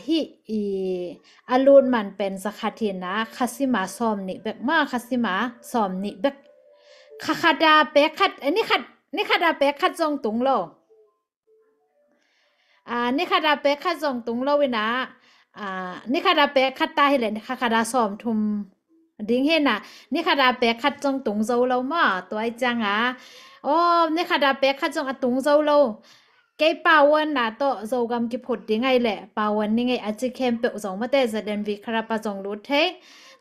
Speaker 3: hi alun man pen sakhatina khasima som ni bek ma khasima som ni bek khada pe khat ni khada pe khat zong tung lo ni khada pe khat zong tung lo wina ni khada pe khat ta hi le ni khada som thum ding he na ni khada pe khat zong tung zo lo ma toi chang ni khada pe khat zong atung zo lo cái pawan na to zo gam ki phut ding ai le pawan ni ngai achi khem pe zong mate zaden vi khara pa zong lut the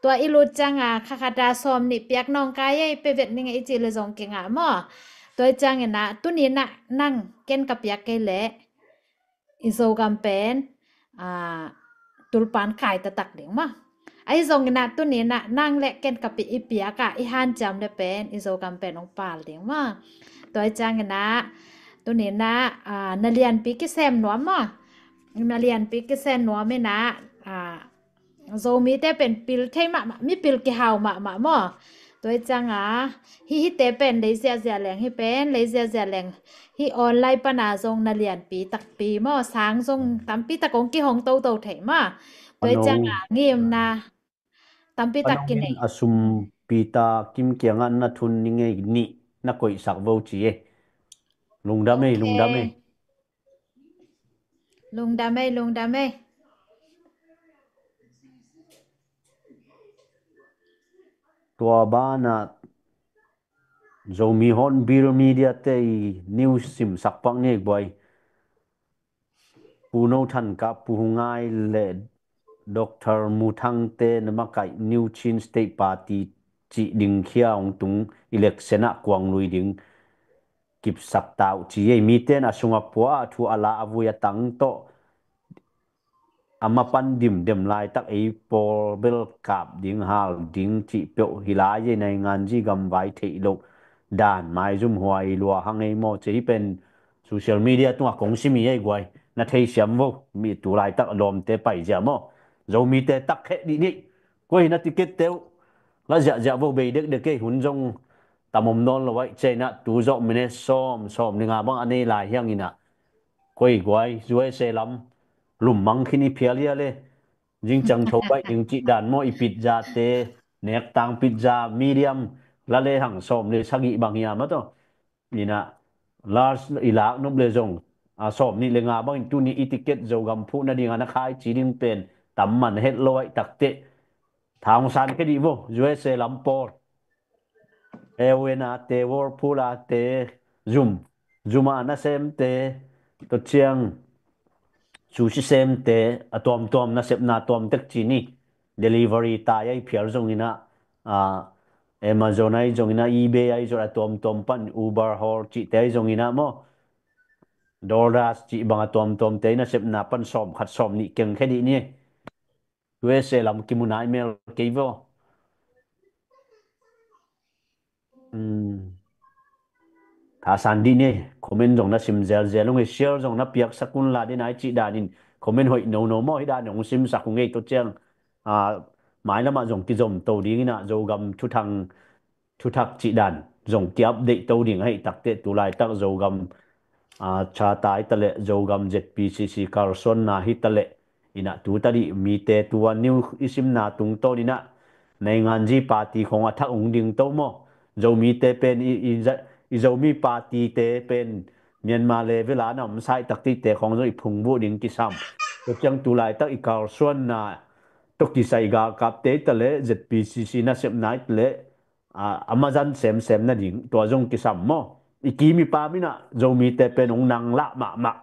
Speaker 3: to i lut changa khakata som ni piak nong kai ai pe vet ni ngai chi le zong ki nga mo to chang na tu ni na nang ken ka piak ke le i zo gam pen tulpan kai ta tak ding ma ai zong na tu ni na nang le ken ka pi i piak ka i han jam le pen i zo gam pen ong pal ding ma to chang naตัวนี้นะนักเรียนปีกแซมหนัวมั้งนักเรียนปีกแซมหนัวไม่นะโซมีแต่เป็นปิลเทมะมีปิลกี่หาวมะมั้งตัวจังฮิแต่เป็นเลยเสียแรงฮิเป็นเลยเสียแรงฮิออนไลน์ปนาทรงนักเรียนปีตักปีมั้งสางทรงตามปีตะกงกี่ห้องโตเถมั้งตัวจังเงียบนะตามปีตักกินไหน
Speaker 2: asum pita kim kiangan na thun ni nge ni na koi sak vo chi e lungdam e
Speaker 3: lùng đam mê
Speaker 2: tua ba na zomi hon bir media te news sim sak pak nge boy puno than ka puhungai le Dr. Muthang te namakai New Chin State Party chi ding khia ong tung election a kwang lui ding kip sak tau chi ei mi ten a sunga puwa thu ala avuya tang to ama pan dim dem lai tak ei por bel kap ding hal ding chi pe hilai ye nei ngan ji gam vai thei lo dan mai zum huai lua hang ei mo chi pen social media tua kong si mi ei gwai na thei siam vô mi tu lai tak lom te pai ja mo zo mi te tak khe đi ni quay na ticket teu la dạ dạ vô bề được cái hun jong tamom non lo wai che na tu zo mine som ni nga bang ane lai hiang ina quay gwai zuai se lam lum mang khini phialia le jing chang tho bai jing chi dan mo i pizza te nek tang pizza medium la le hang som le sagi bang ya ma to ni na large ilak no ble jong a som ni le nga bang tu ni etiquette zo gam phu na ding ana khai chi ding pen tam man het loi tak te thang san cái đi vô zuai se lam por ewena te wor pula te zoom zuma na sem te to chiang su si sem te atom na sep na tom tek chi ni delivery ta ai phiar zong ina a Amazon ai zong ina eBay ai zo atom pan Uber hor chi te ai zong ina mo DoorDash chi bang atom te na sep na pan som khat som ni keng khedi ni USA lam kimuna email ke vo thà san đi nè comment dòng na sim zel zel long share dòng na piak sakun la din ai chi danin comment hoi no mo hi da nong sim sakung ngai to chang à mai lama dòng ki dòng tàu đi na zo gam thu thak chi dan dòng ki update tàu ding hai tak te tu lai tak zo gam cha tai tale zo gam ZPCC Carlson na hi tale ina tu tadi mi te tu new isim na tung to dina nei ngan ji party khong a thak ung ding to mo zo mi te pen i zo mi party te pen Myanmar le vela nam sai tak ti te khong zo i phung bu ding ki sam to chang tu lai tak i Carlson na to ki sai ga kap te tale ZPCC na sep nai le Amazon sem na ding to zong ki sam mo iki mi pa mi na zo mi te pen ong nang la ma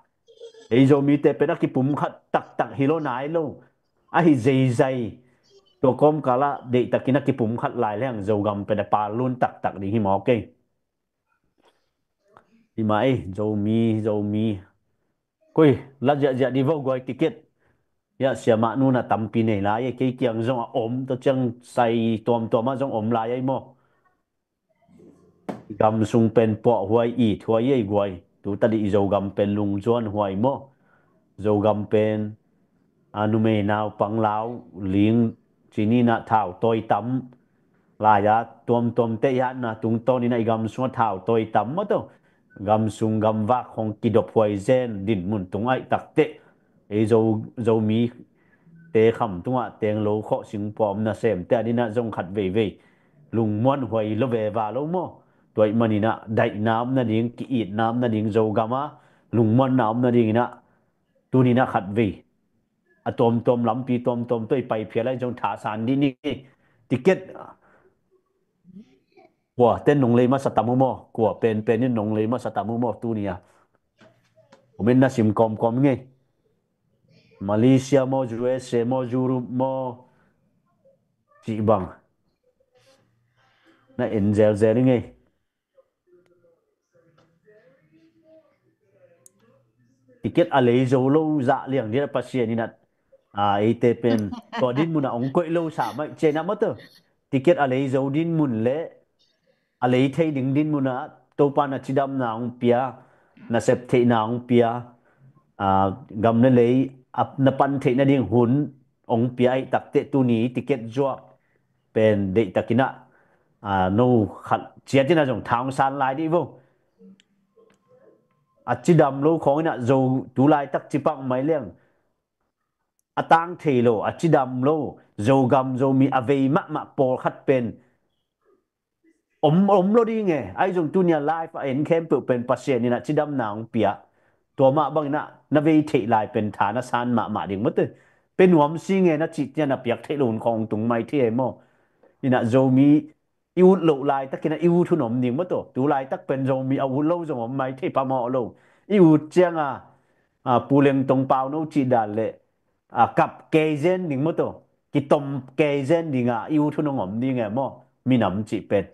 Speaker 2: ei zo mi te pen a ki pum khat tak hilo nai lo a hi zaiตัวก้มกาละเด็กตะกินักกิปุ่มขัดลายแรงโจกำเป็นปลาลุ่นตักดีหิมอเก่งหิมะโจมีกุยลัดจะดีวกวยติเกตยาเสียมานูน่ะตั้มปีนี่ลายเกี่ยเกียงจงอมตัวจังใส่ตัวมาจงอมลายไอ้โมกำซุงเป็นปอหวยอีถวยไอ้กวยตัวตัดอีโจกำเป็นลุงจวนหวยโมโจกำเป็นอนุเมนาวปังลาวลิงจีนี่นะเท่าตัวตั้มลายะตัวเตยะนะตุงโตนี่นะกำซุงเท่าตัวตั้มมั้งตัวกำซุงกำวักของกิดพวยเซนดินมุนตุงไอตักเตไอโจมีเตะคำตุงอ่ะเตงโลเคาะสิงปอมนะเซมแต่นี่นะจงขัดเว่ลุงม้วนหวยลเววาโลโมตัวมันนี่นะได้น้ำนะดิ้งกีดน้ำนะดิ้งโจกำมะลุงม้วนน้ำนะดิ้งนะตัวนี้นะขัดเวตัวลำปีตัวไปเพียไรจงถาสารนี่ติเกตกว่าเต้นนงเลยมาสตามุโมกว่าเป็นนี่นงเลยมาสตามุโมตัวนี้ผมเป็นนักสิมกอมไงมาเลเซียโมUSAโมยุโรปโมจีบังน่ะเอ็นเซลไงติเกตอะไรโจโลจะเลี้ยงเดียร์ปัสเซียนี่นะไอเตเป็นตัวดินมุนองกุยโลสามเจนะมั้งเตอติเกตอะไรโจดินมุนเละอะไรเทดินมุนตัวปานะจิดำนางเปียนะเซปเทนางเปียกำนั่นเลยนับปันเทนดิ่งหุ่นองเปียตักเตตัวนี้ติเกตจวกเป็นเด็กตะกินะโน่ขัดเชียที่น่าจงทางสารลายดิวจิดำโลของนี่นะโจดูลายตักจิปังไม่เลี้ยงตังเทโลจิดำโลโจกำโจมีอเวมะปอขัดเป็นโลดีไงไอ้จงตัวเนี้ยไลฟ์เอ็นเข้มเปิดเป็นปัสเซียนี่นะจิดำหนังเปียตัวมาบางนะนเวทลายเป็นฐานสารมาดิ่งมั้งตัวเป็นหัวมซิงไงนะจิตเนี่ยนะเปียกเทลุนของตุงไม่เที่ยมอนี่นะโจมีอิวโลลายตักกินอิวทุนอมดิ่งมั้งตัวลายตักเป็นโจมีอาวุธโลจงอมไม่เที่ยพมอโลอิวเจียงปูเลงตรงเปล่าโนจิดาเลยกับเกเซนดิ่งมั้งตัวกิตมเกเซนดิ่งอิวทุนอมดิ่งไงมอมีน้ำจิเป็น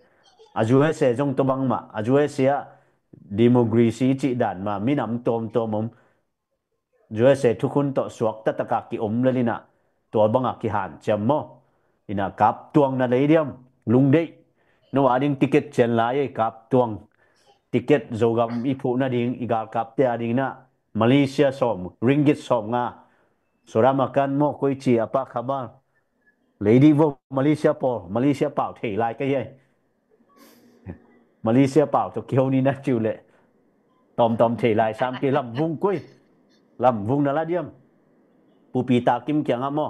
Speaker 2: อาจูเอเซจงตัวบังมาอาจูเอเซีย democracy จีด่านมามีน้ำตัวมุมUSA ทุกคนต่อสวกตัดตะกากิอมเลยนะตัวบังอากิหันจำมั้อินะกับตวงนั่นเลยเดียมลุงเดย์นัวดิ่งติเกตเชนไลกับตวงติเกตโจกัมอีพูนั่นดิ่งอีกากับเตอดิ่งนะมาเลเซียสอมริงกิตสอมงาสุรามากันมั้คุยชีอปะขบ้านเลยดีว่ามาเลเซียเปล่าเทไลก็ยังมาเลเซียเปล่าตัวเกียวนี่นะจิวเลยตอมเทไลสามกีลำวุงกุยลำวุงนั่นละเดียมปูปีตากิมเกียงอ่ะมั้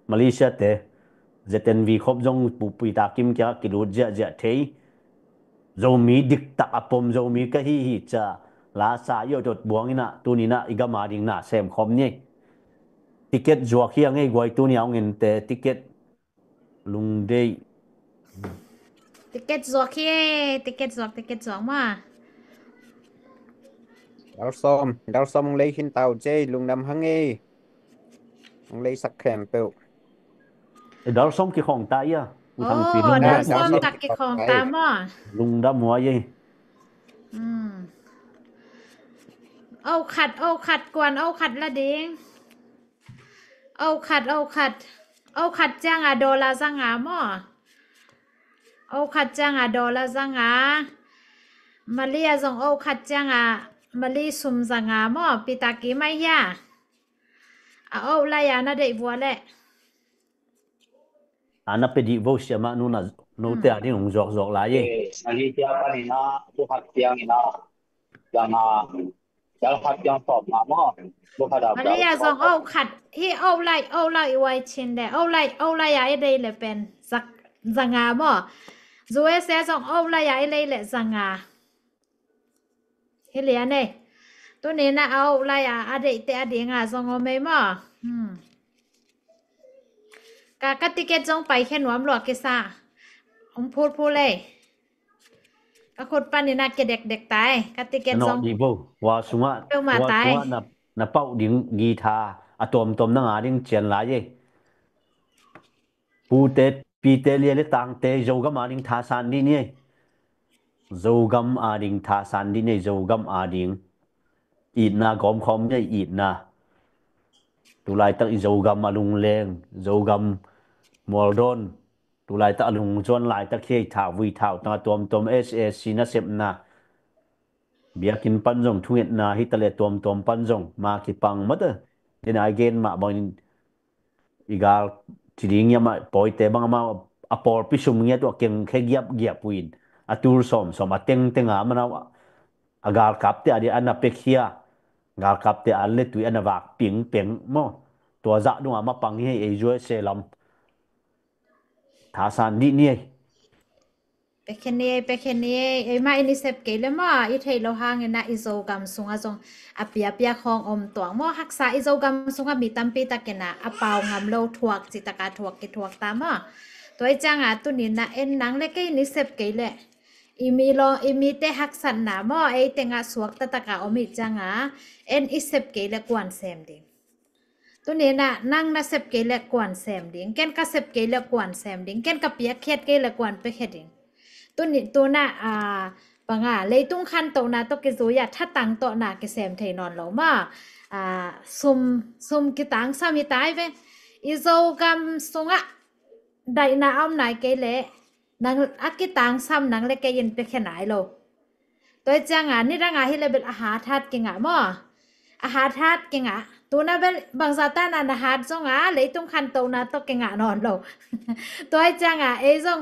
Speaker 2: มาเลเซียเตะZNV ครบจงปูปีตากิมเกียงกิรูเจเทยโจมีดิกตักอปมโจมีก็ฮีจะลาสายดดบวงนี่นะตัวนี้นะอีกมาดิ่งนะเซมคอมนี่ติเกตจวกเฮียงไอ้กวยตัวนี้เอาเงินแต่ติเกตลุงเดย์
Speaker 3: ticket zok ye ticket zok ma
Speaker 6: đào xôm lấy hin tàu chơi lùng đâm hăng nghi ông lấy sắc kèm bèo
Speaker 2: ดาวส้มกี่ของตายอ่ะทางปี
Speaker 3: oh
Speaker 2: ลุง
Speaker 3: dal
Speaker 2: ดำ
Speaker 3: som tak ki khong ta ma
Speaker 2: ลุงดำหัวยี่
Speaker 3: เอาขัดกวนเอาขัดละดิงเอาขัดจ้างอะดอลาซังหาหม้อเอาขัดจ้างอะดอลาซังหามาเลียส่งเอาขัดจ้างอะมาลีซุมซังหาหม้อปีตากีไม่ยาเอาลายานะเด็กบัวแหละ
Speaker 2: อันนั้นเป็นดีโวเชียมานูน่ะนูเตะนี่หงจอกลายยี่
Speaker 5: Malaysia pa nina buhat yang ina yang dalhat yang top mamo buhat
Speaker 3: มาเลียส่งเอาขัดที่เอาไล่ไว้ชินเดเอาไล่ยาไอ้เดยเลยเป็นซังหาหม้อจูเอเซส่งเอาไล่ยาไอ้เลยซังหาเฮลียเนี่ยตัวนี้นะเอาไล่อะเดแต่อดีงาส่งเอาไม่หม้อกะติเกตจงไปแค่หนวมหลวกเกซ่าองพูดเลยก็คนปันนี่นะเกเด็กตายกะติเกตจง
Speaker 2: ดีโวว่าสุงะนะเป้าดิ่งกีทาอะตอมนั่งดิ่งเจียนลายยี่ปูเตปีเตเลียเลตังเตโจกัมดิ่งทาสันดีนี่โจกัมดิ่งทาสันดีนี่โจกัมดิ่งอีดนากอมคอมเนี่ยอีดนาตุลายตั้งโจกัมลุงเลงโจกัมมอลดอนตุลายตั้งลุงจวนลายตั้งเคียท่าวีท่าตั้งตอมSS ซีน่าเซมนาเบียกินปันจงทุ่งนาฮิตเลตอมปันจงมาคิปังมัดเดนไอเกนมาบางอีกาทีนี้เนี่ยมาปล่อยแต่บางมาอปอร์พิชุมเนี่ยตัวเก่งแค่เกียบวินอตูร์สมเต็งมันเอาอากาศกับเตอดีอันนับเป็กเฮียกาลกับเตออันเล็ตุยอันนับวักเปียงมั้งตัวจักดวงมาปังให้เอจูเซลัมท่าสันดีนี่
Speaker 3: ไปแค่นี้ไอ้มาอินิเซปเกลมาอีเทโลหางนะอิโซกัมซุงอะจงอะเปียของอมตวงมอฮักษาอิโซกัมซุงอะมีตัมปีตะเกนะอะเปางามโลทวกจิตกาทวกกิทวกตามอตัวจังอะตุนินะเอ็นนังเล็กอินิเซปเกลอีมีเตฮักสันนามอไอเตงะสวกตะตะกาอมิจังอะเอ็นอิเซปเกลกวนเซมดิตัวนี้นะนั่งนะเซปเกลกวนเซมดิงเกนกะเซปเกลกวนเซมดิงเกนกะเปียเขียดเกลกวนไปเฮ็ดดิงตัวนี้ตัวน่ะปังเลยตุ้งคันโตนะตกกิซุยะถ้าตังโตนะกิเซมเทนอนแล้วมาซุมกิตังซามิตายเวอิโซกัมซุงะไดนาอมไหนเกเลนังอักกิตังซ้ำนังเล็กเกยินไปแค่ไหนโลตัวจังนี่ร่างฮิเลเบลอาหารธาตุเก่งมั้งอาหารธาตุเก่งตัวน่ะเบลบางซาตานันอาหารซงเลยตุ้งคันโตนะตกเก่งนอนโลตัวจังเอซง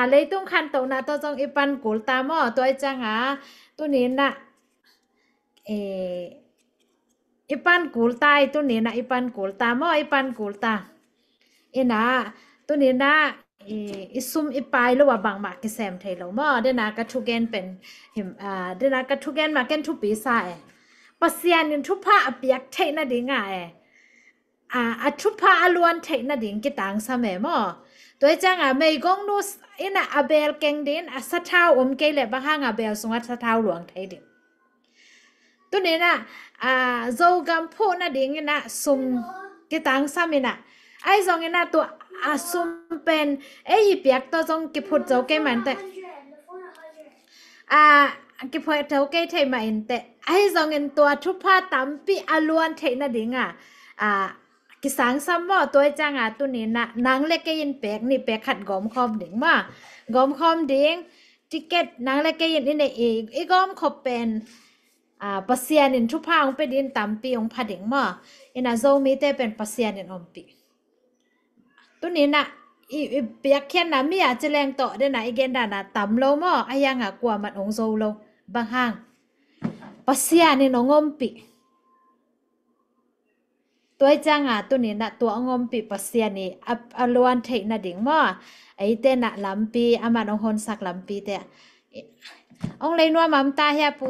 Speaker 3: เลยตุ้งคันโตนะตัวจงอีปันกุลตามอตัวจังตัวนี้นะอีปันกุลตายตัวนี้นะอีปันกุลตามออีปันกุลตานะตัวนี้นะอิซุมอีปายหรือว่าบางมากิเซมไทยเรามอเดนากระทุกเกนเป็นเดนากระทุกเกนมาเกนทุปีซาปัสยานินทุพะอเปียกไทยน่ะดิ่งทุพะอลวนไทยน่ะดิ่งกิตังซะแม่มอตัวจังไม่กงนูสนะอเบลเก่งดินสะเท้าเกลบะหางอเบลสงสะเท้าหลวงไทยดิตัวนี้นะโจกัมพูน่ะดิ่งนะซุมกิตังซะมินะไอ้จงนะตัวซุมเป็นเปียกตัวจงกิพุดโจเกมันแต่ cái phơi thâu cái thầy mà in tệ ai dòng in tua chụp pha tắm pi aluan thầy na đỉnh cái sáng sớm mà tôi chăng tu ní na nang lệ cái in bẹc ni bẹc khát gom khom đỉnh mà gom khom đỉnh ticket nang lệ cái in này ý gom khop pen pasian in chụp pha ông pe din tắm pi ông pha đỉnh mà in zo mi te pen pasian in ông pi tu ní naเปียกแค่น้ำมีอาจจะแรงต่อได้นะอีเกนดานะต่ำโลมออายังกว่ามันองโซโลบางห้างปัสยานี่น้องอมปิตัวจังตัวนี้นะตัวงอมปิปัสยานี่อลวนเทนะดิ่งมอไอเตนะลำปีอามาน้องฮนสักลำปีเตะองเลยนัวมัมตาเฮียปู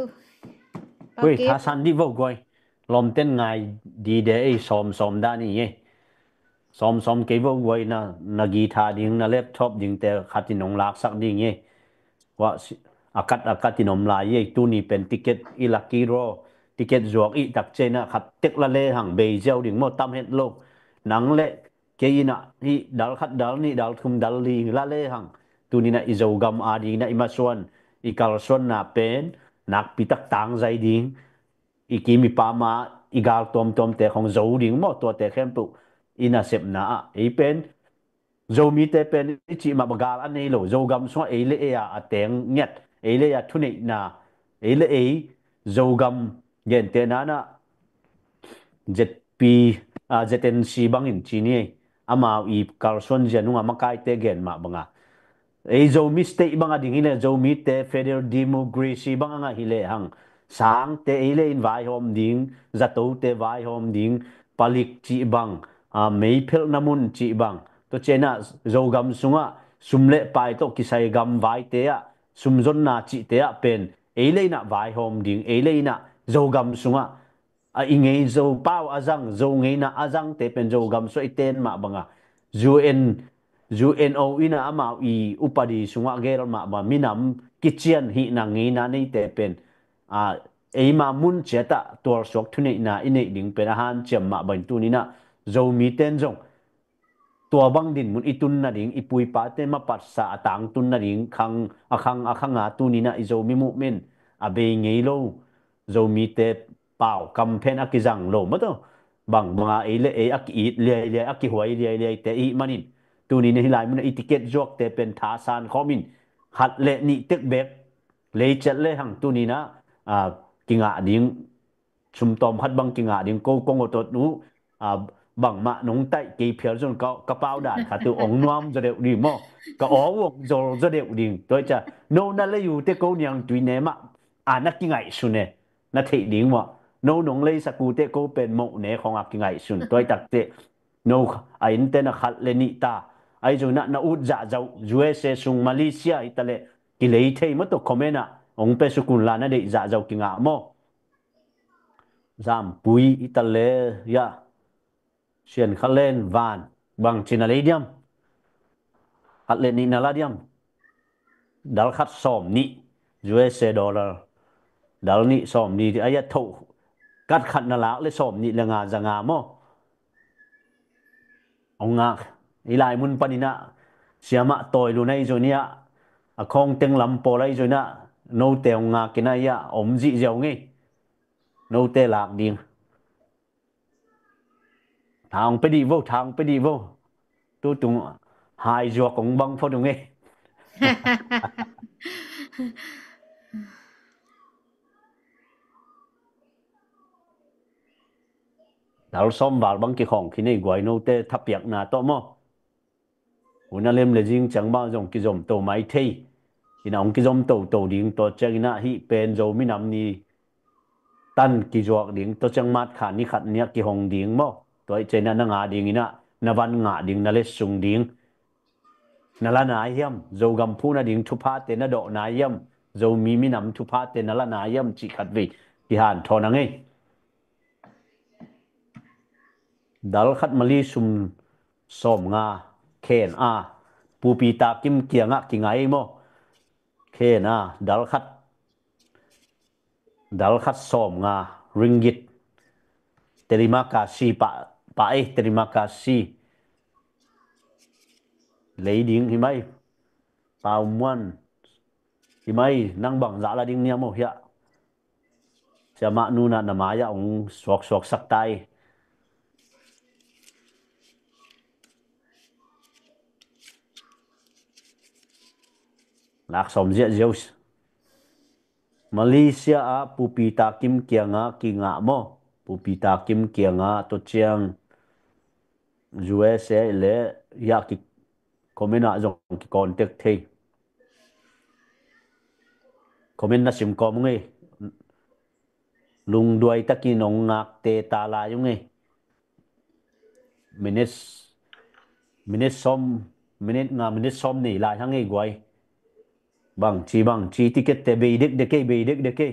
Speaker 2: เฮ้ยถ้าสันดีบอกไว้ลมเต้นไงดีเดย์ซ้อมได้นี่ไงซ้อมเก็บไว้นะกีตาร์ดิ่งนะแล็ปท็อปดิ่งแต่ขัดที่น้องลักสักดิ่งไงว่าอากาศที่น้องลายไงตัวนี้เป็นติเกตอีลักกี้รอติเกตจวกอีตักเจนะขัดเต็กละเลหังเบย์เจ้าดิ่งหมดตามเห็ดโลกหนังเละเกยินะที่ดัลขัดดัลนี่ดัลคุมดัลลีละเลหังตัวนี้นะอิโจกัมอาดีนะอิมาส่วนอีกาลส่วนนะเป็นนักปิตักตังใจดิ่งอีกีมีปามาอีกาลตอมแต่ของโจดิ่งหมดตัวแต่เข้มปุina sep na e pen zo mi te pen chi ma bagal an nei lo zo gam so e le ya ateng nyat e le ya thuni na e le e zo gam gen te na jet pi jeten si bangin chi ni ama i karson janunga makai te gen ma banga e zo mi state banga ding ile zo mi te federal democracy banga hile hang sang te e le in vai hom ding zato te vai hom ding palik chi bang mấy phèo namun chỉ bằng tôi chế na dầu gam sunga sumle pai to kisai gam vai te a sumzon na chi te a pen ấy lấy na vai hom ding ấy lấy na dầu gam sunga ingei dầu pau azang dầu ngei na azang te pen dầu gam so iten ma banga UNO ina ama I upadi sunga gel ma ba minam kitchen hi na ngei na nei te pen ấy mà mun cheta tor sok thune na ine ding pen han chem ma ban tu ni na zo mi ten zong tua bang din mun itun na ding ipui pa te ma pat sa atang tun na ding akhang a tu ni na izo mi mu men abe ngei lo zo mi te pau kam pen akizang lo ma to bang mga ele e aki it le aki huai le te I manin tu ni ne hilai mun etiket jok te pen tha san khomin khat le ni tek bek le chat le hang tu ni na kinga ding sum tom hat bang kinga ding ko kong otot nu bằng mạ nông tay kỳ phiếu rồi có bao đàn khá từ ống noam rồi đều đi mò có ó uộc rồi đều đi tôi chả nô na lấyอยู่แต่กูยังตุยเนมะนักกิไงสุนเนนักเทดิ้งมะโนนงเลยสักกูแต่กูเป็นโมเนของอักกิไงสุนตัวตักเตโนไอ้เตนะขัดเลนิตาไอ้จุนักอุดจ่าเจ้า USA สุงมาเลเซียอิตาลีกิเลยเทมะตัวคอมเมนต์องเปสุกุลลานะเดจ่าเจ้ากิงะมอจามปุยอิตาลียาเชียนขัดเล่นวานบางชินาเลเดียมขัดเล่นนี่นาลาเดียมดัลขัดซ้อมนี่ USA ดอลลาร์ดัลนี่ซ้อมนี่ไอ้ยัดถูกกัดขัดนาลาเลยซ้อมนี่ละงาจะงามอองงาอีลายมุนปนินะเสียมะต่อยลูในโจเนียคงเต็งลำปอไรโจนะโนเตองงากินายะอมจิเจ้าไงโนเตหลากดิ่งทางไปดีโวตัวตรงหายจวกของบังพอตรงนี้เราซ้อมบาลบังกี่ของที่นี่กวยโนเตทับเปียกนาโตมอหัวนั่นเล่มเลยจริงจังบ้าจงกิจมโตไม่เที่ที่น้องกิจมโตดิ่งตัวเจ้าหน้าที่เป็นโจมินำนี่ตันกิจวกดิ่งตัวจังมัดขานี่ขัดเนี่ยกี่ห้องดิ่งมอตัวเจน่ะงาดิ่งนะนวันงาดิ่งนั่นเลยสุงดิ่งนั่นละนายยำโจกัมพูน่ะดิ่งทุพาเตน่ะดอกนายยำโจมีนำทุพาเตนั่นละนายยำจิขัดวิที่หันทอนังไงดัลขัดมาลีซุมสมงาเคนปูปีตากิมเกียงกิงไงโมเคนดัลขัดสมงาริงกิตterima kasih Pak terima kasih lấy điếng thì mấy tao muốn mai nang bang za la ding nia mo hia chama nu na namaya ong swak sak tai nak som zia zeus Malaysia a pupita kim kianga kinga mo pupita kim kianga to chiang USA le ya ki komena jong ki contact thei komen na sim kom nge lung duai taki nong ngak te ta la yung nge minutes minute som ni la hang nge guai bang chi ticket te be dek de ke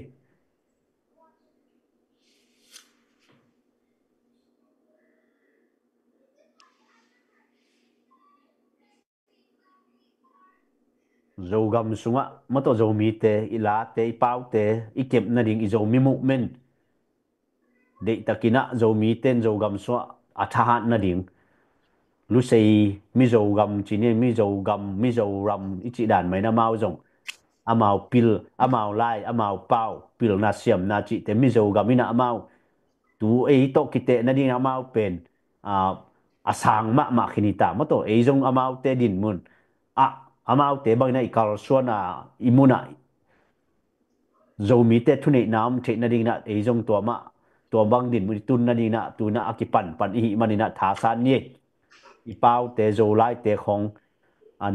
Speaker 2: zo gam sunga mato zo mi te ila te pau te ikem na ding izo mi mu men de takina zo mi ten zo gam sunga athahan na ding lu sei mi zo gam chi ne mi zo ram ichi dan mai na mau zong amau pil amau lai amau pau pil na siam na chi te mi zo gam ina amau tu ei to kite na ding amau pen asang ma khinita mato ei zong amau te din mun amau te bang na ikal suana imuna zo mi te thune nam the na ding na ei zong to bang din mu tun na ding na tu na akipan pan hi manina tha san ni ipau te zo lai te khong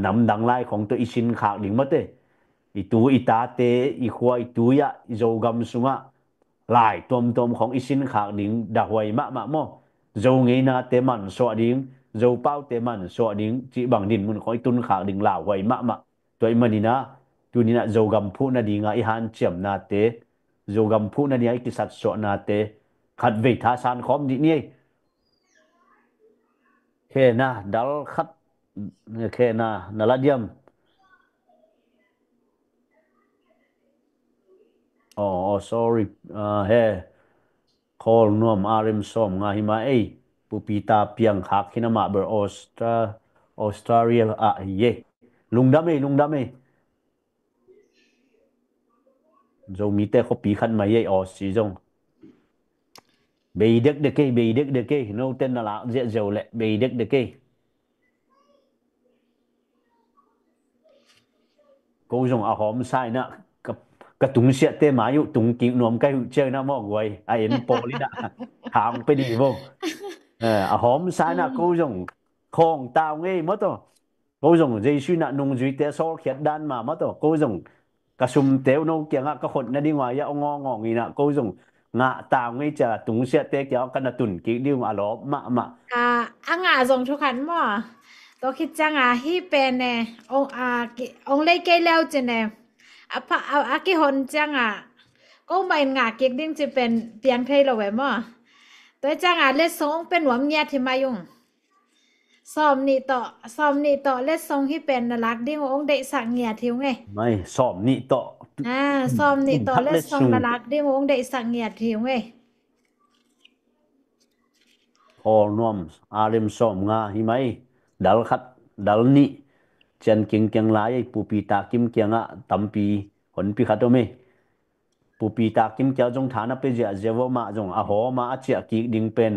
Speaker 2: nam dang lai khong to isin khak ding mate itu ita te i khwa itu ya zo gam sunga lai tom khong isin khak ding da hoi ma mo zo nge na te man so ding zo pau te man so ding chi bang din mun khoi tun khak ding la hoi ma toy manina tu ni na zo gam phu na dinga i han chem na te zo gam phu na ni ai ki sat so na te khat ve tha san khom di ni khe na dal khat khe na naladiam sorry he call nom arim som nga hima ei pupita piang khak khina ma ber Australia ye lungdam e zo mi te kho pi khan ma ye si jong be dek de ke no ten na la je zo le be dek de ke cô dùng hòm sai na ka tung sia te ma yu tung ki nom kai chơi na mo goi a en poli na ham pe di vô hòm sai na cô dùng khong tao nge mo to cô dùng dây suy na nung duy te so khiat dan mà to cô dùng ka sum teo no kia nga ka khot na đi ngoài ya ngo ngi na cô dùng ngạ tao nge cha tung sia te kia ka na tun ki di ma lo ma
Speaker 3: nga dùng thu khăn mo to khit changa hi pen ne ông lấy cây leo trên nè cái hồn changa có mày ngả kiệt đinh chỉ pen piang thay lo vậy mà tới changa lấy song penหวมเงียที่มายุ่งซ้อมนี่ต่อเล็ดทรงที่เป็นลักดิ้งองเดสักเงียทิ้วไง
Speaker 2: ไม่ซ้อมนี่ต่อ
Speaker 3: ซ้อมนี่ต่อเล็ดทรงลักดิ้งองเดสักเงียทิ้วไง
Speaker 2: พอนวมอาริมซ้อมงาหิไหมdal khat dal ni chen king kyang lai pupi ta kim kyang a tampi hon pi khat me pupi ta kim kya jong thana pe ja jewo ma jong a ho ma a chia ki ding pen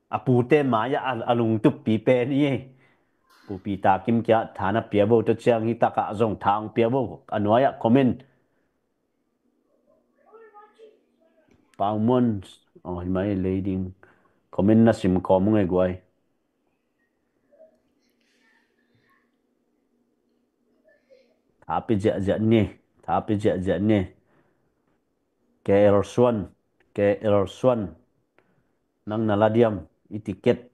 Speaker 2: a pu te ma ya alung tu pi pen ye pupi ta kim kya thana pia bo to chang hi ta ka jong thang pia bo anwaya comment pang mon mai leading comment na sim ko mo ngai guai tapi ja ne ke ersuan nang naladiam itiket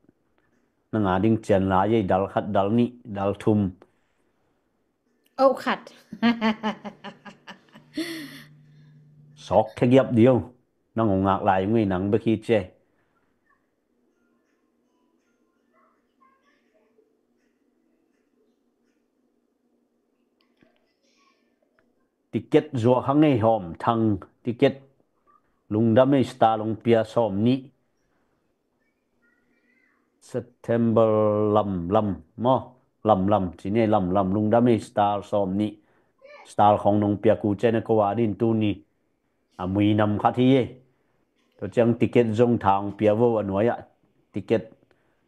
Speaker 2: nang ading chen la ye dal khat dal ni dal thum
Speaker 3: khat
Speaker 2: sok ke gyap dio nang ngak lai ngui nang be khi che ticket zo hangai hom thang ticket lungdame sta long pia som ni September lam mo lam chỉ ne lam lungdame sta som ni สไตล์ของนงเปียกูเจนก็ว่าดินตูนี่มุยนำขัดที่ตัวจังติเกตจงทางเปียวัวหน่วยติเกต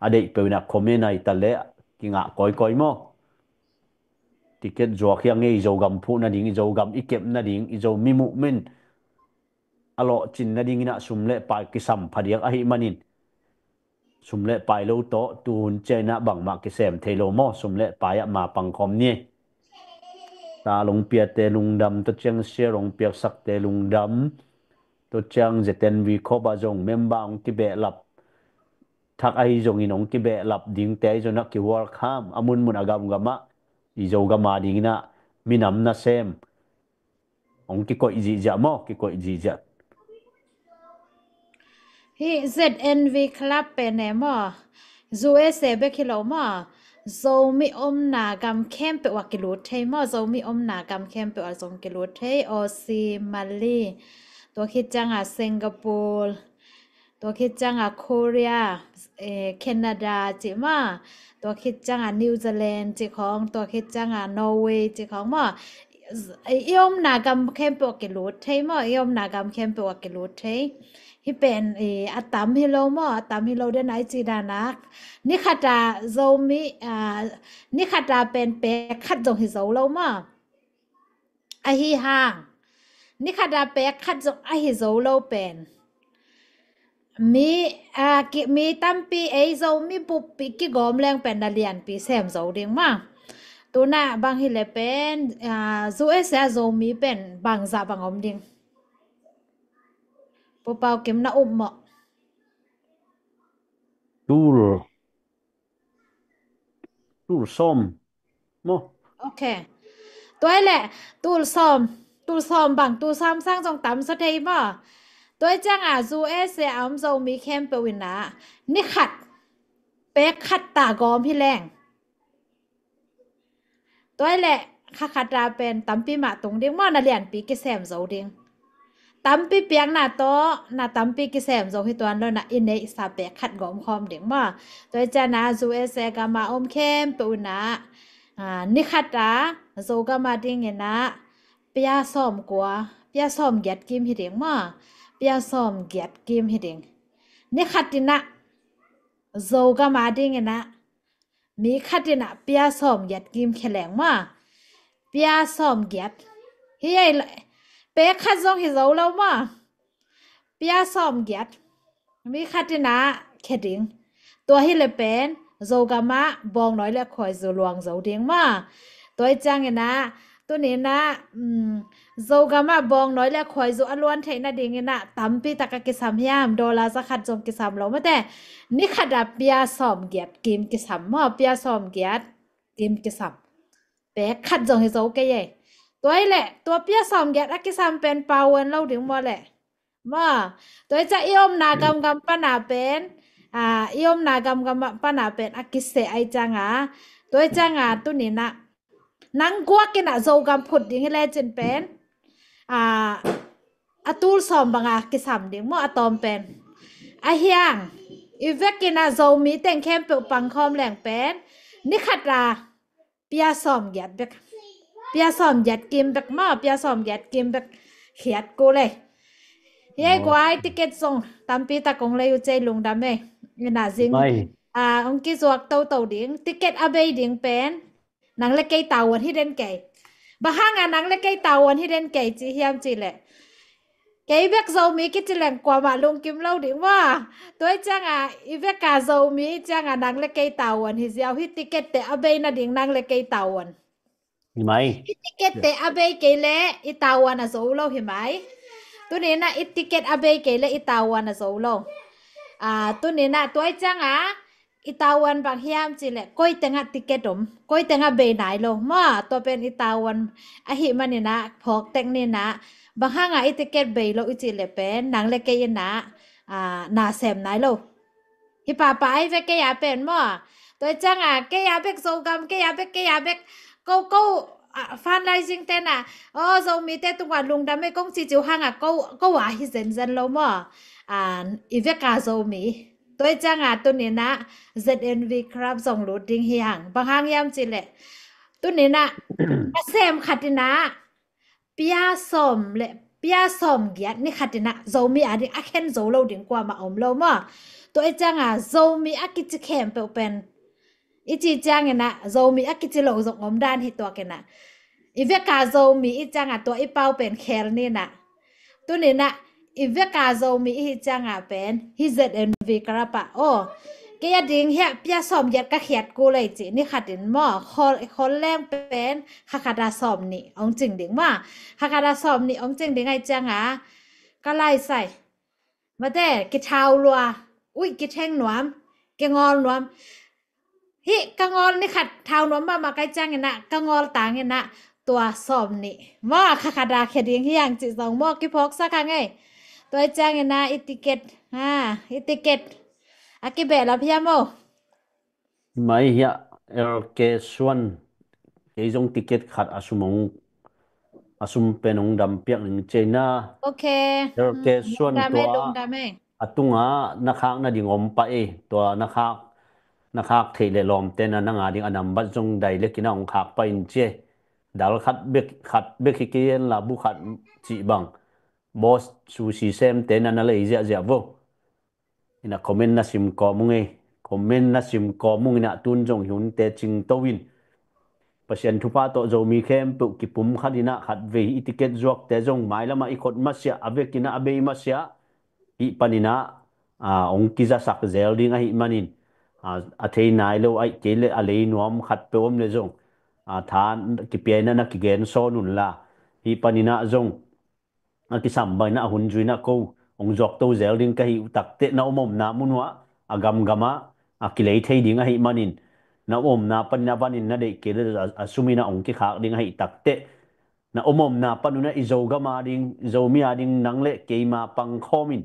Speaker 2: อะไรเปียนักคอมเมนต์ในตะเละกิงะก้อยมั้งติเกตจวกยังไงโจกำพูนั่นดิ่งโจกำอีเก็บนั่นดิ่งโจมีมุเมนอโลจินนั่นดิ่งนะสุมเละไปกิสัมพัดยังอหิมันินสุมเละไปโลโตตูนเจนะบังมากิเซมเทโลโมสุมเละไปมาปังคอมนี่ตาลงเปียเตลุงดำตัวจังเสียลงเปียสักเตลุงดำตัวจังเจเตนวีคอบาจงเมมบังกิเบลับทักไอจงอินงกิเบลับดิ่งเตจนักกิวอร์ข้ามอามุนมุนอากามกามาอีโจกามาดิ่งนะมินำนะเซมองกิโกอิจิจะมอกิโกอิจิจะ
Speaker 3: ฮี ZNV Club เป็นแนมอ USA เบคิโลมอโซมีอมนากำเข้มเปว่ากิโลเทมอโซมีอมนากำเข้มเปว่า2กิโลเทออซีมาลีตัวคิดจังสิงคโปร์ตัวคิดจังเกาหลีแคนาดาจิมาตัวคิดจังนิวซีแลนด์จิของตัวคิดจังนอร์เวย์จิของมอยอมนากำเข้มเปว่ากิโลเทมอยอมนากำเข้มเปว่ากิโลเทที่เป็นอัตามฮิโลมออัตามฮิโลเดนไอจีดานักนี่ขัดโซมีนี่ขัดเป็นเปขัดจงฮิโซโลมอไอฮิฮางนี่ขัดเปขัดจงไอฮิโซโลเป็นมีตั้มปีโซมีปุบปีกิกอมแรงเป็นดาเลียนปีแซมโซเดียงมาตัวน่ะบางฮิเลเป็นโซโซมีเป็นบางซาบางอมเดียงปูเปาเก็มนะอุ้มเหมาะ
Speaker 2: ตูลส้มโม
Speaker 3: โอเคตัวแหละตูลซ้อมบางตูซ้ำสร้างจงตำสะเทยบ่ตัวจังซูเอสอมโซมีเข้มเปวินะนี่ขัดเป๊กขัดตากอมพี่แรงตัวแหละขัดราเป็นตำปีหมาตรงเดียงม่อนาเลียนปีกิแซมโซเดียงตำปีเปียงหน้าโตหน้าตำปีกิแซมโซให้ตัวนั้นนะอินเนสาเปกขัดกอมคอมเดียงม่อตัวจังซูเอสกามาอมเข้มเปวินะนี่ขัดโซกามาดิ้งเงินะเปียซ้อมกว่าเปียซ้อมเกียดกิมให้เดียงม่อเปียซ้อมเกียดกิมให้เดียงนี่ขัดตินะโซกามาดิ้งเงินะมีขัดตินะเปียซ้อมเกียดกิมแข็งม่อเปียซ้อมเกียดเฮ้ยเป๊กขัดจงให้โซแล้วม่อเปียซ้อมเกียดมีขัดตินะแข็งตัวให้เลยเป็นโซกามาบองน้อยและคอยโซลวงโซเดียงมาตัวจังเงนะตัวนี้นะโซกามาบองน้อยและคอยโซอลวนเทนะเดียงนะตั้มปีตะกะกิสามยามดอลลาร์สักขัดจงกิสามเราไม่แต่นี่ขัดเปียซ้อมเกียดกิมกิสามมาเปียซ้อมเกียดกิมกิสามเป๊กขัดจงให้โซเกยตัวแหละตัวเปียซ้อมเกียดกิสามเป็นปาวันเราเดียงมาแหละมาตัวจะยอมนากำปนาเป็นยอมนากำปนาเป็นอากิเสไอจังตัวจังตัวนี้นะนังกัวกินโซกำพุดดิ้งเลจินเป็นตูลสอมบังกิสามดิ้งมั่วตอมเป็นเฮียงอีเวกินโซมีแต่งเข้มเปปังคอมแหลงเป็นนี่ขัดเปียสอมยัดเบกเปียสอมยัดกิมเบกมั่วเปียสอมยัดกิมเบกเขียดกูเลยเฮ้ยกว่าติเกตส่งตามปีตะกงเลยอยู่ใจลุงดำเองนี่น่าจริงองค์กิจวัตรเต่าดิ้งติเกตอาเบยดิ้งเป็นนังเล็กไก่เต่าวันที่เด่นไก่บ้างนังเล็กไก่เต่าวันที่เด่นไก่จีเฮียมจีแหละไก่เบกโซมีกิจแหลงกว่ามาลงกิมเล่าดิ้งว่าตัวจังอีเบกกาโซมีจังนังเล็กไก่เต่าวันที่เสียวฮิติเกตเตอาเบยน่ะดิ้งนังเล็กไก่เต่าวัน
Speaker 2: เห็นไหม
Speaker 3: ฮิติเกตเตอาเบยไก่เละอีเต่าวันน่ะโซโลเห็นไหมตัวนี้นะอิติเกตอาเบยเกลอิตาวันนะโซโลตัวนี้นะตัวจังอิตาวันบางเฮียมจีแหละก้อยแต่งติเกตมก้อยแต่งเบยไหนโลมาตัวเป็นอิตาวันหิมันนี่นะพอกแต่งนี่นะบางห้างอิติเกตเบยโลอิจิเลเป็นหนังเล็กเกยนะนาเซมไหนโลฮิปาปายเวกยาเป็นมาตัวจังเกยาเบกโซกัมเกยาเบก็ฟันไลซิงเต้นโซมีเต้ตุงวันลุงดำไม่ก้องจีจิวห่างก็ว่าฮิเซนเซนโลมอีเวกาโซมีตัวจังตัวนี้นะ ZNV ครับส่งรูดดิ้งเฮียงบางห้างยามจีแหละตัวนี้นะเซมขัดนะ bia som le bia som giat ni khatina zomi adi akhen zolo ding kwa ma om lo ma to e changa zomi akichi khem pe pen ichi chang na zomi akichi lo zong om dan hi to kena ive ka zomi i changa to i pau pen khel ni na tu ni na ive ka zomi i changa pen hi znv karapa o ke ya ding he pia som giat ka khiat ku lai chi ni khatin mo khol leng pen khakada som ni ong jing ding ma khakada som ni ong jing ding ai changa ka lai sai ma te ki thau lua ui ki theng nuam ke ngol nuam hi ka ngol ni khat thau nuam ma kai chang na ka ngol tang naตัวสอบนี่ว่าคาดาแค่ดิ้งที่อย่างจิตสองมอกกี่พกสักครั้งไงตัวจ้างนะอิติเกตอิติเกตอากิเบะแล้วพี่ยามโม
Speaker 2: ไม่เหี้ยเกส่วนเกจงติเกตขัดอาสุมเป็นองดำเปียกหนึ่งเจน่า
Speaker 3: โอเค
Speaker 2: เกส่วนตัวตุงนักข้างน่าดิ่งอมไปตัวนักข้างเทเลลอมเต้นนั่งดิ่งอันนั้นบัดจงได้เล็กกินองขักไปอินเจดาลขัดเบกขี้เกียนลาบุขัดจีบังบอสซูซีเซมเต้นนั่นเลยเจ้าโวอินะคอมเมนต์น่าซิมกอมุงคอมเมนต์น่าซิมกอมุงอินะตุนจงหุนเตจิงโตวินประเทศทุพาโตโจมีเข้มปุกิปุ่มขัดอินะขัดเวอิติเกตจวกเตจงหมายละมาอีกคนมาเสียอเวกินะอเบยมาเสียอีปานินะองกิจสักเซลดิ้งไอมันินอาเทนายเลวไอเกลอเลนวมขัดเปวมเลจงทานกิเปียนันกิเกนโซนุนลาอีปานินะจงกิสัมบัยนะหุ่นจุยนะกูองจอกโตเซลดิ้งก็ฮิตักเตนะอมมนะมุนวะกำมะกิเลเทดิ้งไอมันินนะอมนะปัญญาวันินนะเด็กเกลสุมินะองกิขากดิ้งไอตักเตนะอมนะปัญญาอิโจกามาดิ้งอิโจมีอาดิ้งนังเละเกมาปังข้อมิน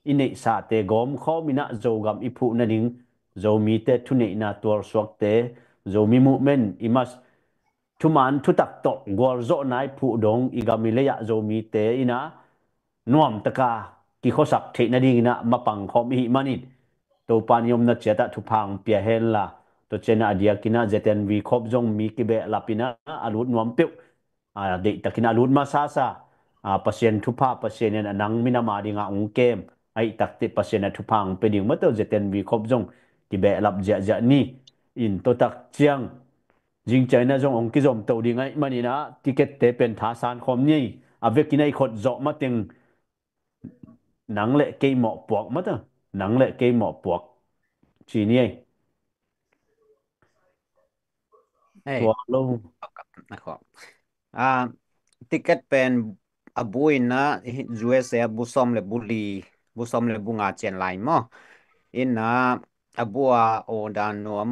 Speaker 2: อินเนสาเตกอมข้อมินะโจกามอิพุนะดิ้งโจมีเตทุเนนะตัวสวกเตโจมีมุเมนอิมัสทุมันทุตักตกกอลโจนายผู้ดงอีกามิเลยะโจมีเตอินะนวมตะกากิโคสักเทนดิ้งนะมาปังข้อมิมันินตัวปานยมนัดเจตทุพังเปียเฮลละตัวเจนะเดียกินะเจเตนวีคบจงมีกิเบลาปินะอารุดนวมเปียวเด็กตะกินะอารุดมาซาซาเปอร์เซ็นต์ทุพาเปอร์เซ็นต์เนี่ยนังมินามาดิ้งองเกมไอตักติเปอร์เซ็นต์ทุพังเป็นดิ้งมาตัวเจเตนวีคบจงกิเบลับเจนี่อินตัวตักเจียงจิงใจนะจงองกิจอมตัวดิ้งไอมันนี่นะติเกตเตเป็นท่าสานคอมนี่อเวกินะไอขดเจาะมาติงหนังเละเกยหมอกปวกมาตัวหนังเละเกยหมอกปวกชีนี่ตัวลง
Speaker 6: นะครับติเกตเป็นบุยนะUSA บุษมเลบุลีบุษมเลบุงอาเจนไลน์มั้งอินนะบัวโอดานนวม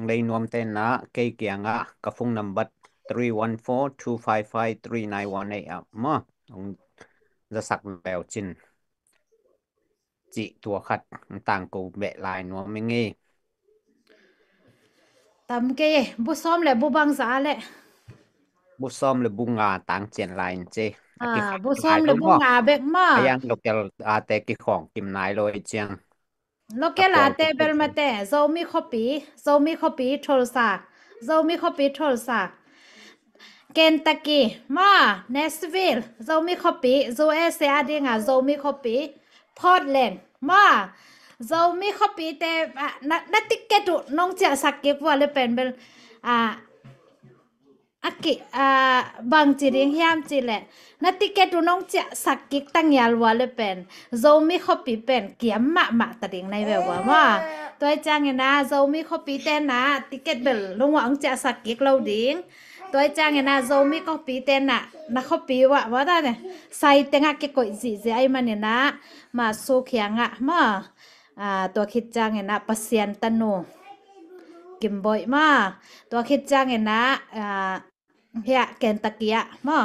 Speaker 6: เลยนวมเต้นนะเกี่ยงกระฟงนัมบัต314-255-3918มั้งจะสักแบบจินจิตัวขัดต่างกูเบะลายนวมไม่งี้
Speaker 3: ตำเกยบุซ้อมและบุบังสาแหละ
Speaker 6: บุษมเลบุงอาต่างเจนไลน์เจ
Speaker 3: บุซ้อมและบุงาเบกมา
Speaker 6: ยังเราจะเตะกี่ของกิมนายเลยเจียง
Speaker 3: เราแกลาเตเบลมาเตโซมีคอปีโทรศัพท์เกนตักกี้มาเนสวิลโซมีคอปีโซเอเซียดิ้งโซมีคอปีพอร์ตแลนด์มาโซมีคอปีเตนัดติเกตุน้องเจ้าสักเก็บว่าเลยเป็นบางจีริงยามจีแหละนัดติเกตุน้องเจ้าสักกิกตั้งยาลว่าเลยเป็นโซมีคอปีเป็นเกี่ยมมาตัดดิงในแบบว่าตัวจ้างนะโซมีคอปีเต้นนะติเกตเบลลงว่าองเจ้าสักกิกเราดิ้งตัวจ้างนะโซมีคอปีเต้นนะคอปีว่าได้เนี่ยใส่เต็งเก็กอยจีไอมันเนี่ยนะมาโซเขียงมาตัวคิดจ้างนะปัสเซียนตันโนกิมบ่อยมาตัวคิดจ้างนะเฮียเกนตะเกียมา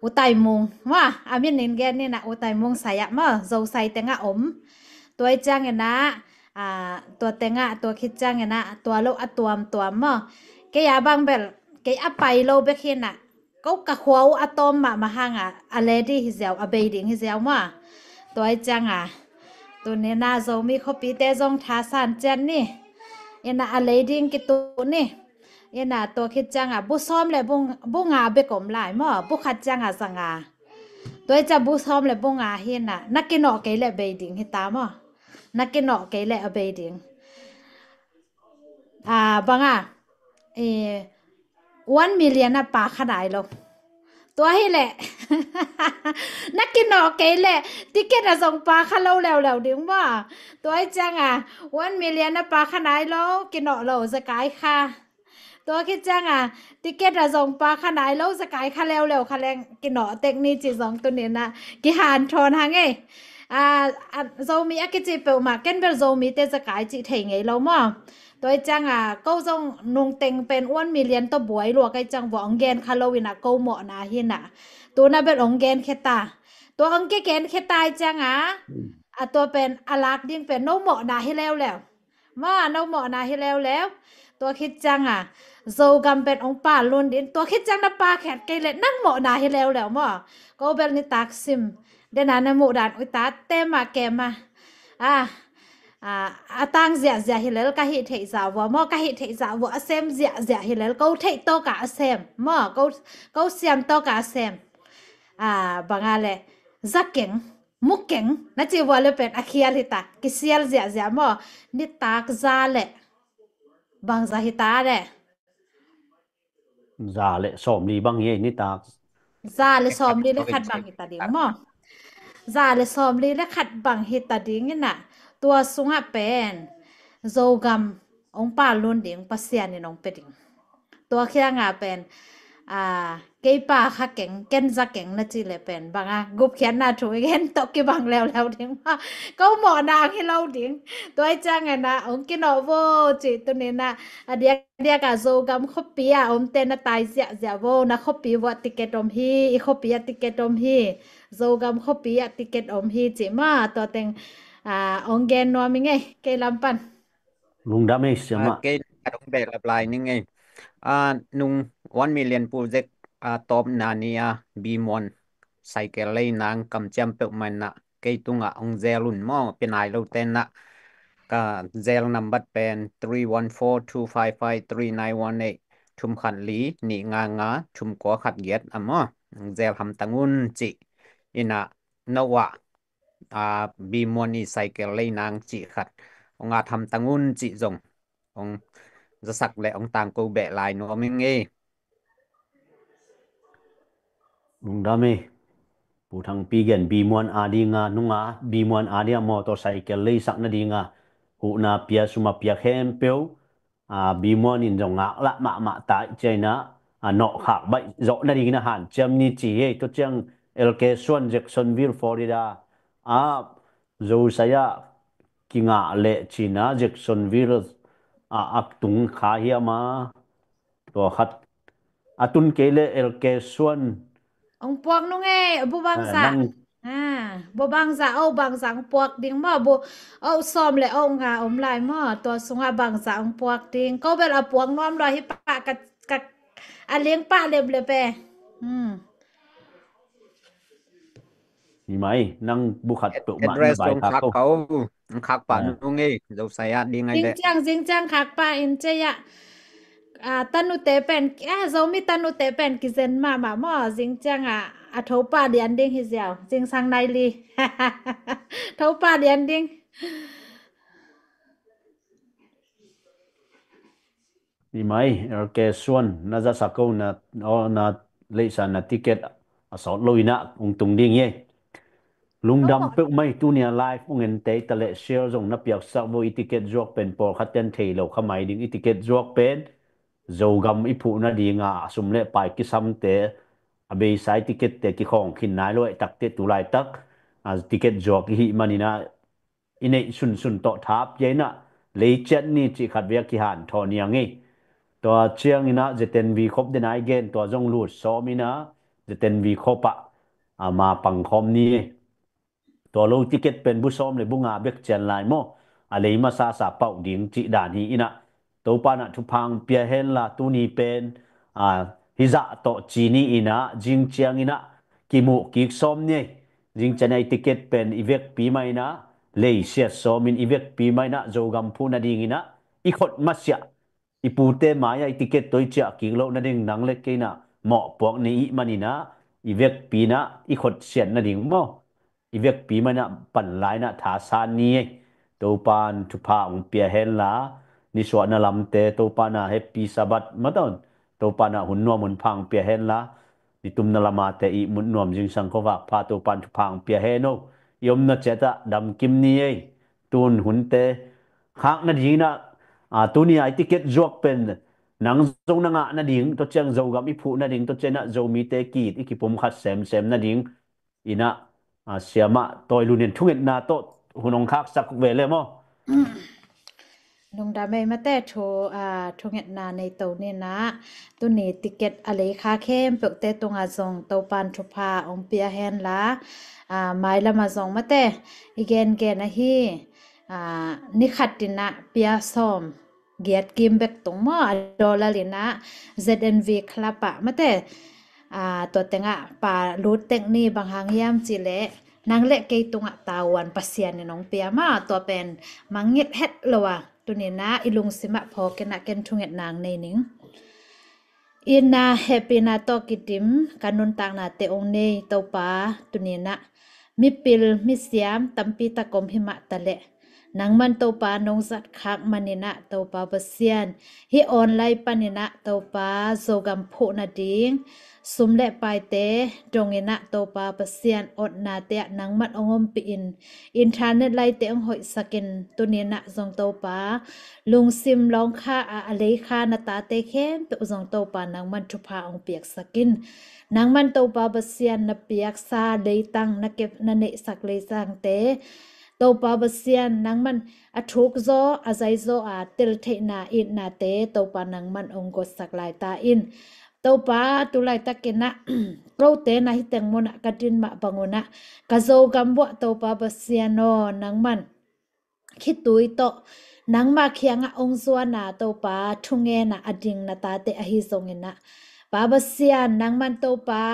Speaker 3: อุตัยมุงมาอามินนินแกนี่นะอุตัยมุงใส่มาโซใส่เต็งอมตัวจ้างนะตัวเต็งตัวคิดจ้างนะตัวโลอัตัวมาแกยาบางเบลแกอไปโลเบคินก็กะขวาวอะตอมมาห่างอะไรดีฮิเซลอเบดิงฮิเซลมาตัวจังตัวนี้น่าจะมีคอปีเตจงทาสานเจนนี่เอ็นอะไรดิ้งกิตัวนี่ ina to khit changa bu som le bu nga be kom lai mo bu khat changa sanga tôi cha bu som le bu nga hi na nakino ke le be ding hi ta mo nakino ke le be ding banga 1 million นะปาขนาดลงตัวให้แหละ นักกินนอกเกลแหละติเกตอะส่งปลาข้าเล่าแล้วดึงว่าตัวไอ้จัง1 million นะปาขนาดแล้วกินนอกเราสกายค่ะตัวคิดจังติเกตอะส่งปลาขนาดแล้วสกายค่ะแล้วค่ะแรงกินนอกเทคนิคจีสองตัวนี้นะกิหานทอนหางไงโซมีอากิจิเปิลมาเก็นเบลโซมีเตสกายจิเทงไงเรามั่งตัวจังก็ต้องนงเต็งเป็นอ้วนมีเลียนตัวบวยหลวกไอจังวองแกนคาโลวินะก็เหมาะนะฮินะตัวน่ะเป็นองแกนเคตาตัวองแกนเคตาจังตัวเป็นอลักยิ่งเป็นโนเหมาะนะให้แล้วว่าโนเหมาะนะให้แล้วตัวคิดจังโซกัมเป็นองป่าลุนดินตัวคิดจังนะปาแขกเกลนั่งเหมาะนะให้แล้วมั่งก็เป็นนิตักซิมเดนานหมู่ด่านอุตาเต็มมาแกมาตั้งเสียฮิเลลก็ฮิเทสาวมอก็ฮิเทสาวเซมเสียฮิเลลก็เทโตกะเซมมอก็เสียมโตกะเซมบางอะไรจักเก่งมุกเก่งนั่นจีว่าเลยเป็นอาคียลิตากิเซียลเสียมอนิตากซาเลบางซาฮิตาเล
Speaker 2: ซาเลสอมลีบางเย่นิตาก
Speaker 3: ซาเลสอมลีเลขัดบางฮิตาดิมอซาเลสอมลีเลขัดบางฮิตาดิงน่ะตัวสุงเป็นโจกัมองป้าลุนดิงปัสยานินองเป็ดิงตัวเคียงเป็นเกยป้าขักเก่งเก่นจักเก่งนั่นจีเลยเป็นบางกุบเขียนน่าช่วยเห็นตกกี่บางแล้วดิงว่าก็หมอนางให้เราดิงตัวไอ้จังนะองกินเอาโวจีตัวนี้นะเดียกับโจกัมขบปีอมเตนตายเสียโวนะขบปีวัดติเกตอมฮีขบปีติเกตอมฮีโจกัมขบปีติเกตอมฮีจีมาตัวเต็งองเกนนัวมิงไงเกลัมปัน
Speaker 2: ลุงดำไม่เสียมา
Speaker 6: เกณฑ์ต้องเบรลายนี่ไงนุ่ง1 million โปรเจกต์ตอบนานีบีมอนไซเคิลเลยนางกำจำเปิดมันนะเกยตุงองเซลุนมอเป็นไอเราเต้นนะก็เซลนัมบัดเป็น314-255-3918ชุมขันลีนี่งาชุมกัวขัดเกียดมอเซลทำตังุนจิอินะนวะบีมอนนี่ไซเคิลเลยนางจิขัดองทำตังุนจิจงองจะสักและองต่างกูแบะลายนัวมึงเอ
Speaker 2: ลุงดำไม่ผู้ทางปีเกนบีมวนอาดีงานุงบีมวนอาดีมอเตอร์ไซค์เลยสักนาดีงาหูนาเปียสุมาเปียเข้มเปียวบีมวนอินจงละมาตายใจนะนอกหักใบโจนาดีนะหันจำนี่จีเอตัวเจียงเอลเคส่วนแจ็กสันวิลฟลอริดาโจสายกิงเลจีน่าแจ็กสันวิลอักตุงขาเฮียมาตัวขัดตุนเกลเอลเคส่วน
Speaker 3: องปวกนุ่งไงบุบังสะบุบังสะเอาบังสังปวกดิ่งมาบุเอาซ้อมเลยองค่ะอมลายมาตัวสุงบังสะองปวกดิ่งก็เป็นเอาปวกน้อมรอยให้ปะกับเลี้ยงป้าเล็บเลยเป
Speaker 2: นี่ไหมนั่งบุขัดเปิดมา
Speaker 6: ในใบคักเขาคักป่านุ่งเอเราใส่ดีไง
Speaker 3: จริงจังคักป่าอินเจียตันุเตเป็นเรามีตันุเตเป็นกิเซนมาหม้อจริงจังทบป่าเดียนดิ้งฮิเซียวจริงสังไนลีทบป่าเดียนดิ้ง
Speaker 2: นี่ไหมแกส่วนน่าจะสักคนน่าเลยสันน่ะติเกตสอนลุยนะองตุงดิ้งเย่ลุงดำเปิดไม่ตัวเนี่ยไลฟ์เงินเตะตะเลเชียร์จงนับอยากสักว่าอิติเกตจวกเป็นปอขัดเต็นเทเราขมายดิ้งอิติเกตจวกเป็นโจกำอิผูน่าดีงาสมเล่ไปกิซ้ำเตะเบย์สายติเกตเตะกิของขินนายเลยตักเตะตุไลตักติเกตจวกหิมันนี่นะอินเนสุนโตทับยัยนะเลยเจ็ดนี่จิขัดเวียกิหันทอนียงงี้ตัวเชียงนี่นะจะเต็นวีครบเดนไอเกนตัวจงลูดซ้อมินะจะเต็นวีครบมาปังคอมนี่ตัวโลติเกตเป็นบุซ้อมเลยบุงาเบกเจนไลโมอะไรมาซาเป่าดิ่งจิดานฮีนะตัวปานะทุพังเปียเฮนละตัวนี้เป็นฮิจะโตจีนี่อินะจิงเชียงอินะกิมุกิกซ้อมเนี่ยจิงจะในติเกตเป็นอีเวกปีใหม่นะเลยเสียซ้อมินอีเวกปีใหม่นะโจกัมพูนาดิ่งอินะอีกคนมาเสีย อีปูเตมาอีติเกตตัวเจ้ากิโลนั่นเองนังเล็กกินะเหมาะปวกนี้มันนี่นะอีเวกปีนะอีขดเสียนนั่นเองมั้งอีเวกปีมันนะปั่นหลายนะถาสานีตัวปานทุพาองเปียเฮลลานิสวนาลำเตตัวปานะเฮปปี้สับัดมาตอนตัวปานะหุ่นนวมหุ่นพังเปียเฮลลาดิตุมนาลามาเตอีมุนนวมจึงสังขวากพาตัวปานทุพังเปียเฮโนยมนัดเจตะดำกิมนี้ตูนหุ่นเตหากนั่นยิงนะตัวนี้ไอติเกตจวกเป็นนังทรงนังนั่นยิงตัวเจ้าเจ้ากับอีผู้นั่นยิงตัวเจ้าน่ะเจ้ามีเตกีดอีกผมขัดเซมนั่นยิงอีน่ะเสียมาตัวลุนินทุ่งเงินนาโตหุ่นองคักสักเวเลยมั้ง
Speaker 3: ลงดาไม่มาแต่โชทุงเงนาในตัวนี่นะตัวนี้ติเกตอะไรค่าเข้มเปิกแต่ตรงอาซองตัวปันทุพาองเปียแฮนละไม้ละมาซองมาแต่อีเกนนะฮีนี่ขัดตินะเปียซอมเกียดกิมเบกตรงมอดอลลาร์เลยนะ ZNV คลับมาแต่ตัวเต็งป่ารูดเต็งนี่บางหางยามจีเละนางเละเกยตุงตาวันปัสเซียนในน้องเปียมาตัวเป็นมังเงียบเฮ็ดละวะตัวนี้นะอิลุงสิมะพอกันนะกันทุงเงนางในนิงอินาเฮปินาโตกิติมกันนุนต่างนาเตองเนยตัวป่าตัวนี้นะมิปิลมิเสียมตัมปีตะกมหิมะตะเละนางมันตัวปานงสัตคักมันนี่นะตัวปาเปเซียนฮิออนไลน์ปันนี่นะตัวปาโซกัมโพนาดิงสุมเละไปเตตรงนี้นะตัวปาเปเซียนอดนาเตะนางมันองมปีอินทาเน็ตไลน์เตองหอยสกินตัวนี้นะทรงตัวปาลุงซิมลองค่าอะไรค่านาตาเตเข้มตัวทรงตัวปานางมันทุพาองเปียกสกินนางมันตัวปาเปเซียนนับเปียกซาเลยตังนักเก็บนันเนสักเลยสังเตตัวปาเปเซียนนังมันทุกโซอาใจโซติลเทนาอินนาเตตัวปานังมันองกสักลายตาอินตัวปาตุลายตะกินะโปรเตนะฮิเตงมนะกัดินมาบังนะกะโซกัมบวตัวปาเปเซียนโนนังมันคิดตุยโตนังมาเคียงองส่วนนาตัวปาทุงเงนะอดิงนาตาเตอหิซงเงนะปาเปเซียนนังมันตัวปา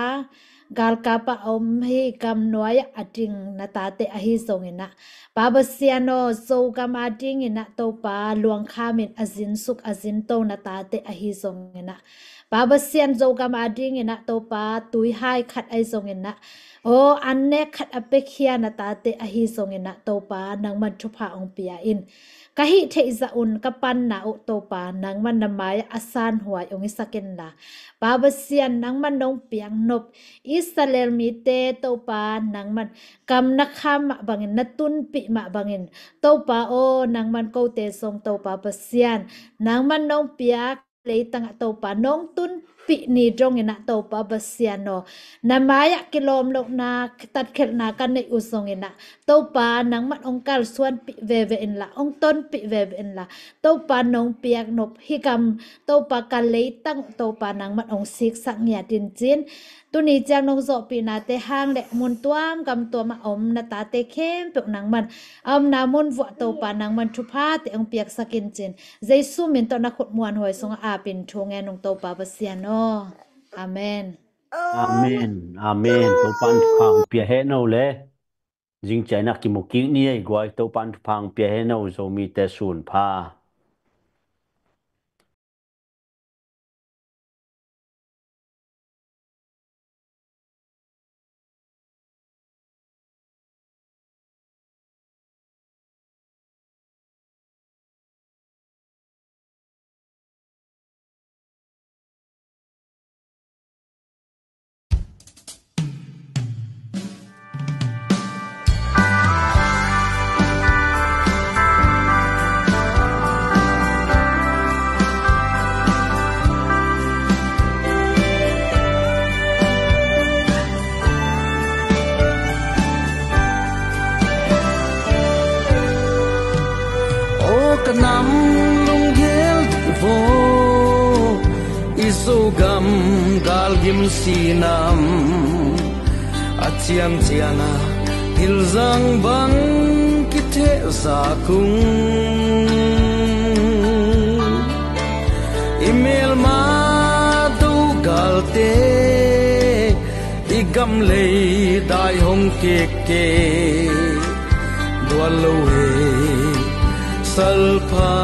Speaker 3: กาลกาปะอมให้กำนวยอดิงนาตาเตอหิซงเงนะปาเปเซียโนโซกัมอดิงเงนะตัวปาลวงคามินอจินสุกอจินโตนาตาเตอหิซงเงนะปาเปเซียนโซกัมอดิงเงนะตัวปาตุยให้ขัดไอซงเงนะโออันเนขัดอเปคียนาตาเตอหิซงเงนะตัวปานังมันทุพาองเปียอินกะฮิเทอิซาอุนกะปันนาอุโตปานังมันนามายอาซานหัวองอิสกินลาปาเบเซียนนังมันนงเปียงนบอิสราเอลมีเตโตปานังมันกำนักขามะบังอินนัตุนปิมะบังอินโตปาโอนังมันโกเตทรงโตปาเบเซียนนังมันนงเปียกเลยตั้งโตปานงตุนปินีจงอินะโตปาเบเซียโนนามายะกิโลมลกนาตัดเขลนากันในอุสงอินะโตปานังมันองกาลส่วนปิเวเวอินละองต้นปิเวเวอินละโตปานงเปียกนบฮิกำโตปากันเลยตั้งโตปานังมันองซิกสักเงียดินจินตุนี้จางนงโซปีนาเตห้างเละมุนตัวมกำตัวมาอมนาตาเตเข้มเปียกนังมันนามุนวัวโตปานังมันทุพาเตองเปียกสกินจินเจสุมินตอนักขุดมวนหอยสงอาปินทงแงนงโตปาเปเซียโนอาเมน
Speaker 2: อาเมนอาเมนตัวปันพังเปียเฮโนเลยจิงใจนักกิมุกินี่ไอ้กวยตัวปันพังเปียเฮโนโซมีแต่ศูนย์พา
Speaker 7: นำลงเยลโฟอิสุกัมกาลกิมสีนำอาเจียงเจียนาทิลซังบังกิเทสาคุงอิเมลมาดูกาลเตอิกัมเลยได้หงเกเกดัวโลเฮสัลพา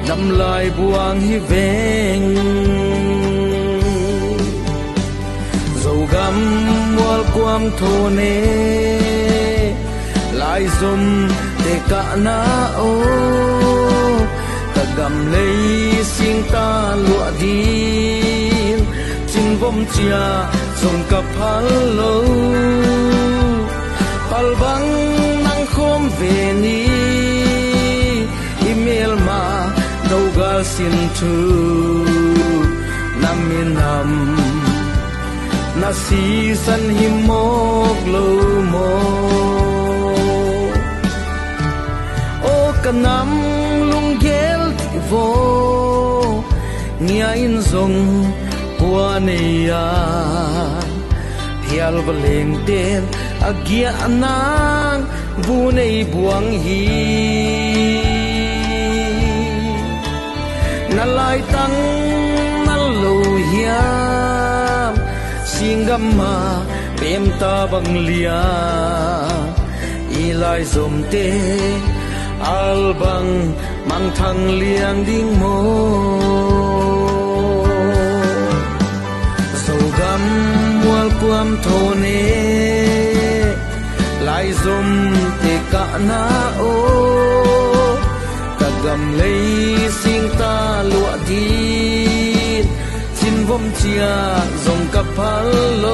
Speaker 7: นำลายบวงให้เวงโจกำวัลความโทเนลายสมเดกะนาโอกะกำเลยสิงตาลัวดีจินวมเจียสมกับพัลโลพัลบังนังคมเวนีอีเมลมาดาวกาสินทูนามินำนาสีสันหิมกโลโมโอกะนำลุงเกลที่โวเงียอินซงกัวเนียเพียลบเลงเตนอาเกียนางบูในบวงฮีนาลายตังนาโลเฮียสิงกัมมาเต็มตาบังเลียอีลายสมเตอัลบังมังทังเลียงดิ่งโมโซกัมวัลความโทเนลายสมเตกะนาโอกะกำเลยสิงตาลัวดีจินวมเจียสมกับพัลโล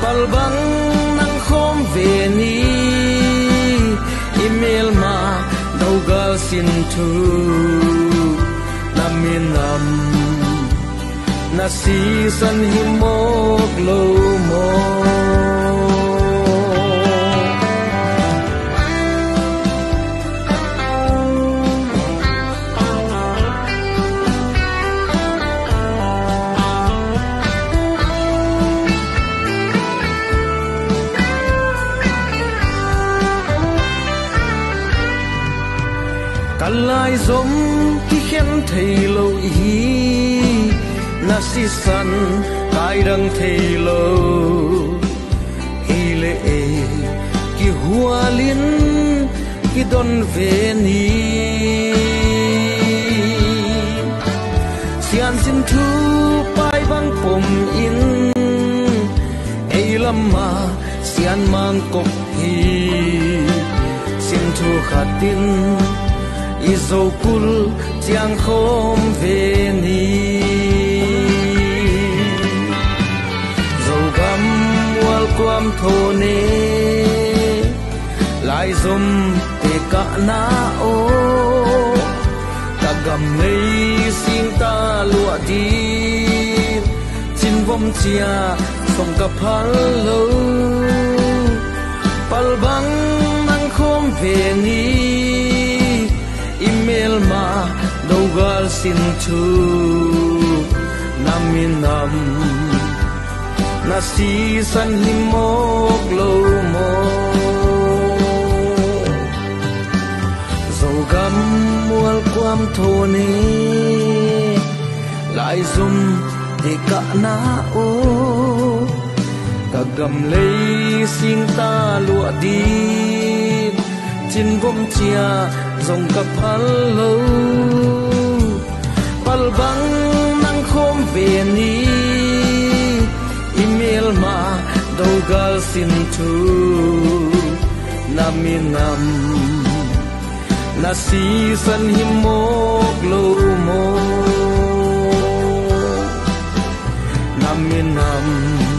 Speaker 7: พัลบังนังคมเวนีอีเมลมาดาวกาสินทูนามินำนาสีสันหิมกโลโมกันลายสมที่เข้มเทโลอีนาสิสันกายดังเทโลฮีเลเอกิหัวลินกิดอนเวนีเสียนสินทูไปบังปมอินเอลมาเสียนมังกบฮีสินทูขัดดินอีโซกุลเจียงคมเวนีโจกำวัลความโทเนลายสมเตกะนาโอกะกำเลยสิงตาลัวดีจินวมเจียสมกับพัลโลปัลบังนังคมเวนีอีเมลมาดาวกาสินทูนามินำนาสีสันหิมกโลโมโจกำวัลความโทเนลายซุมเดกะนาโอกะกำเลยสิงตาลัวดีจินวมเจียสงกับพัลโลปัลบังนังคมเวนีอีเมลมาดาวกาสินทูนามินำนาสีสันหิมกโลโมนามิน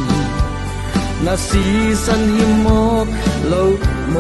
Speaker 7: ำนาสีสันหิมกโลโม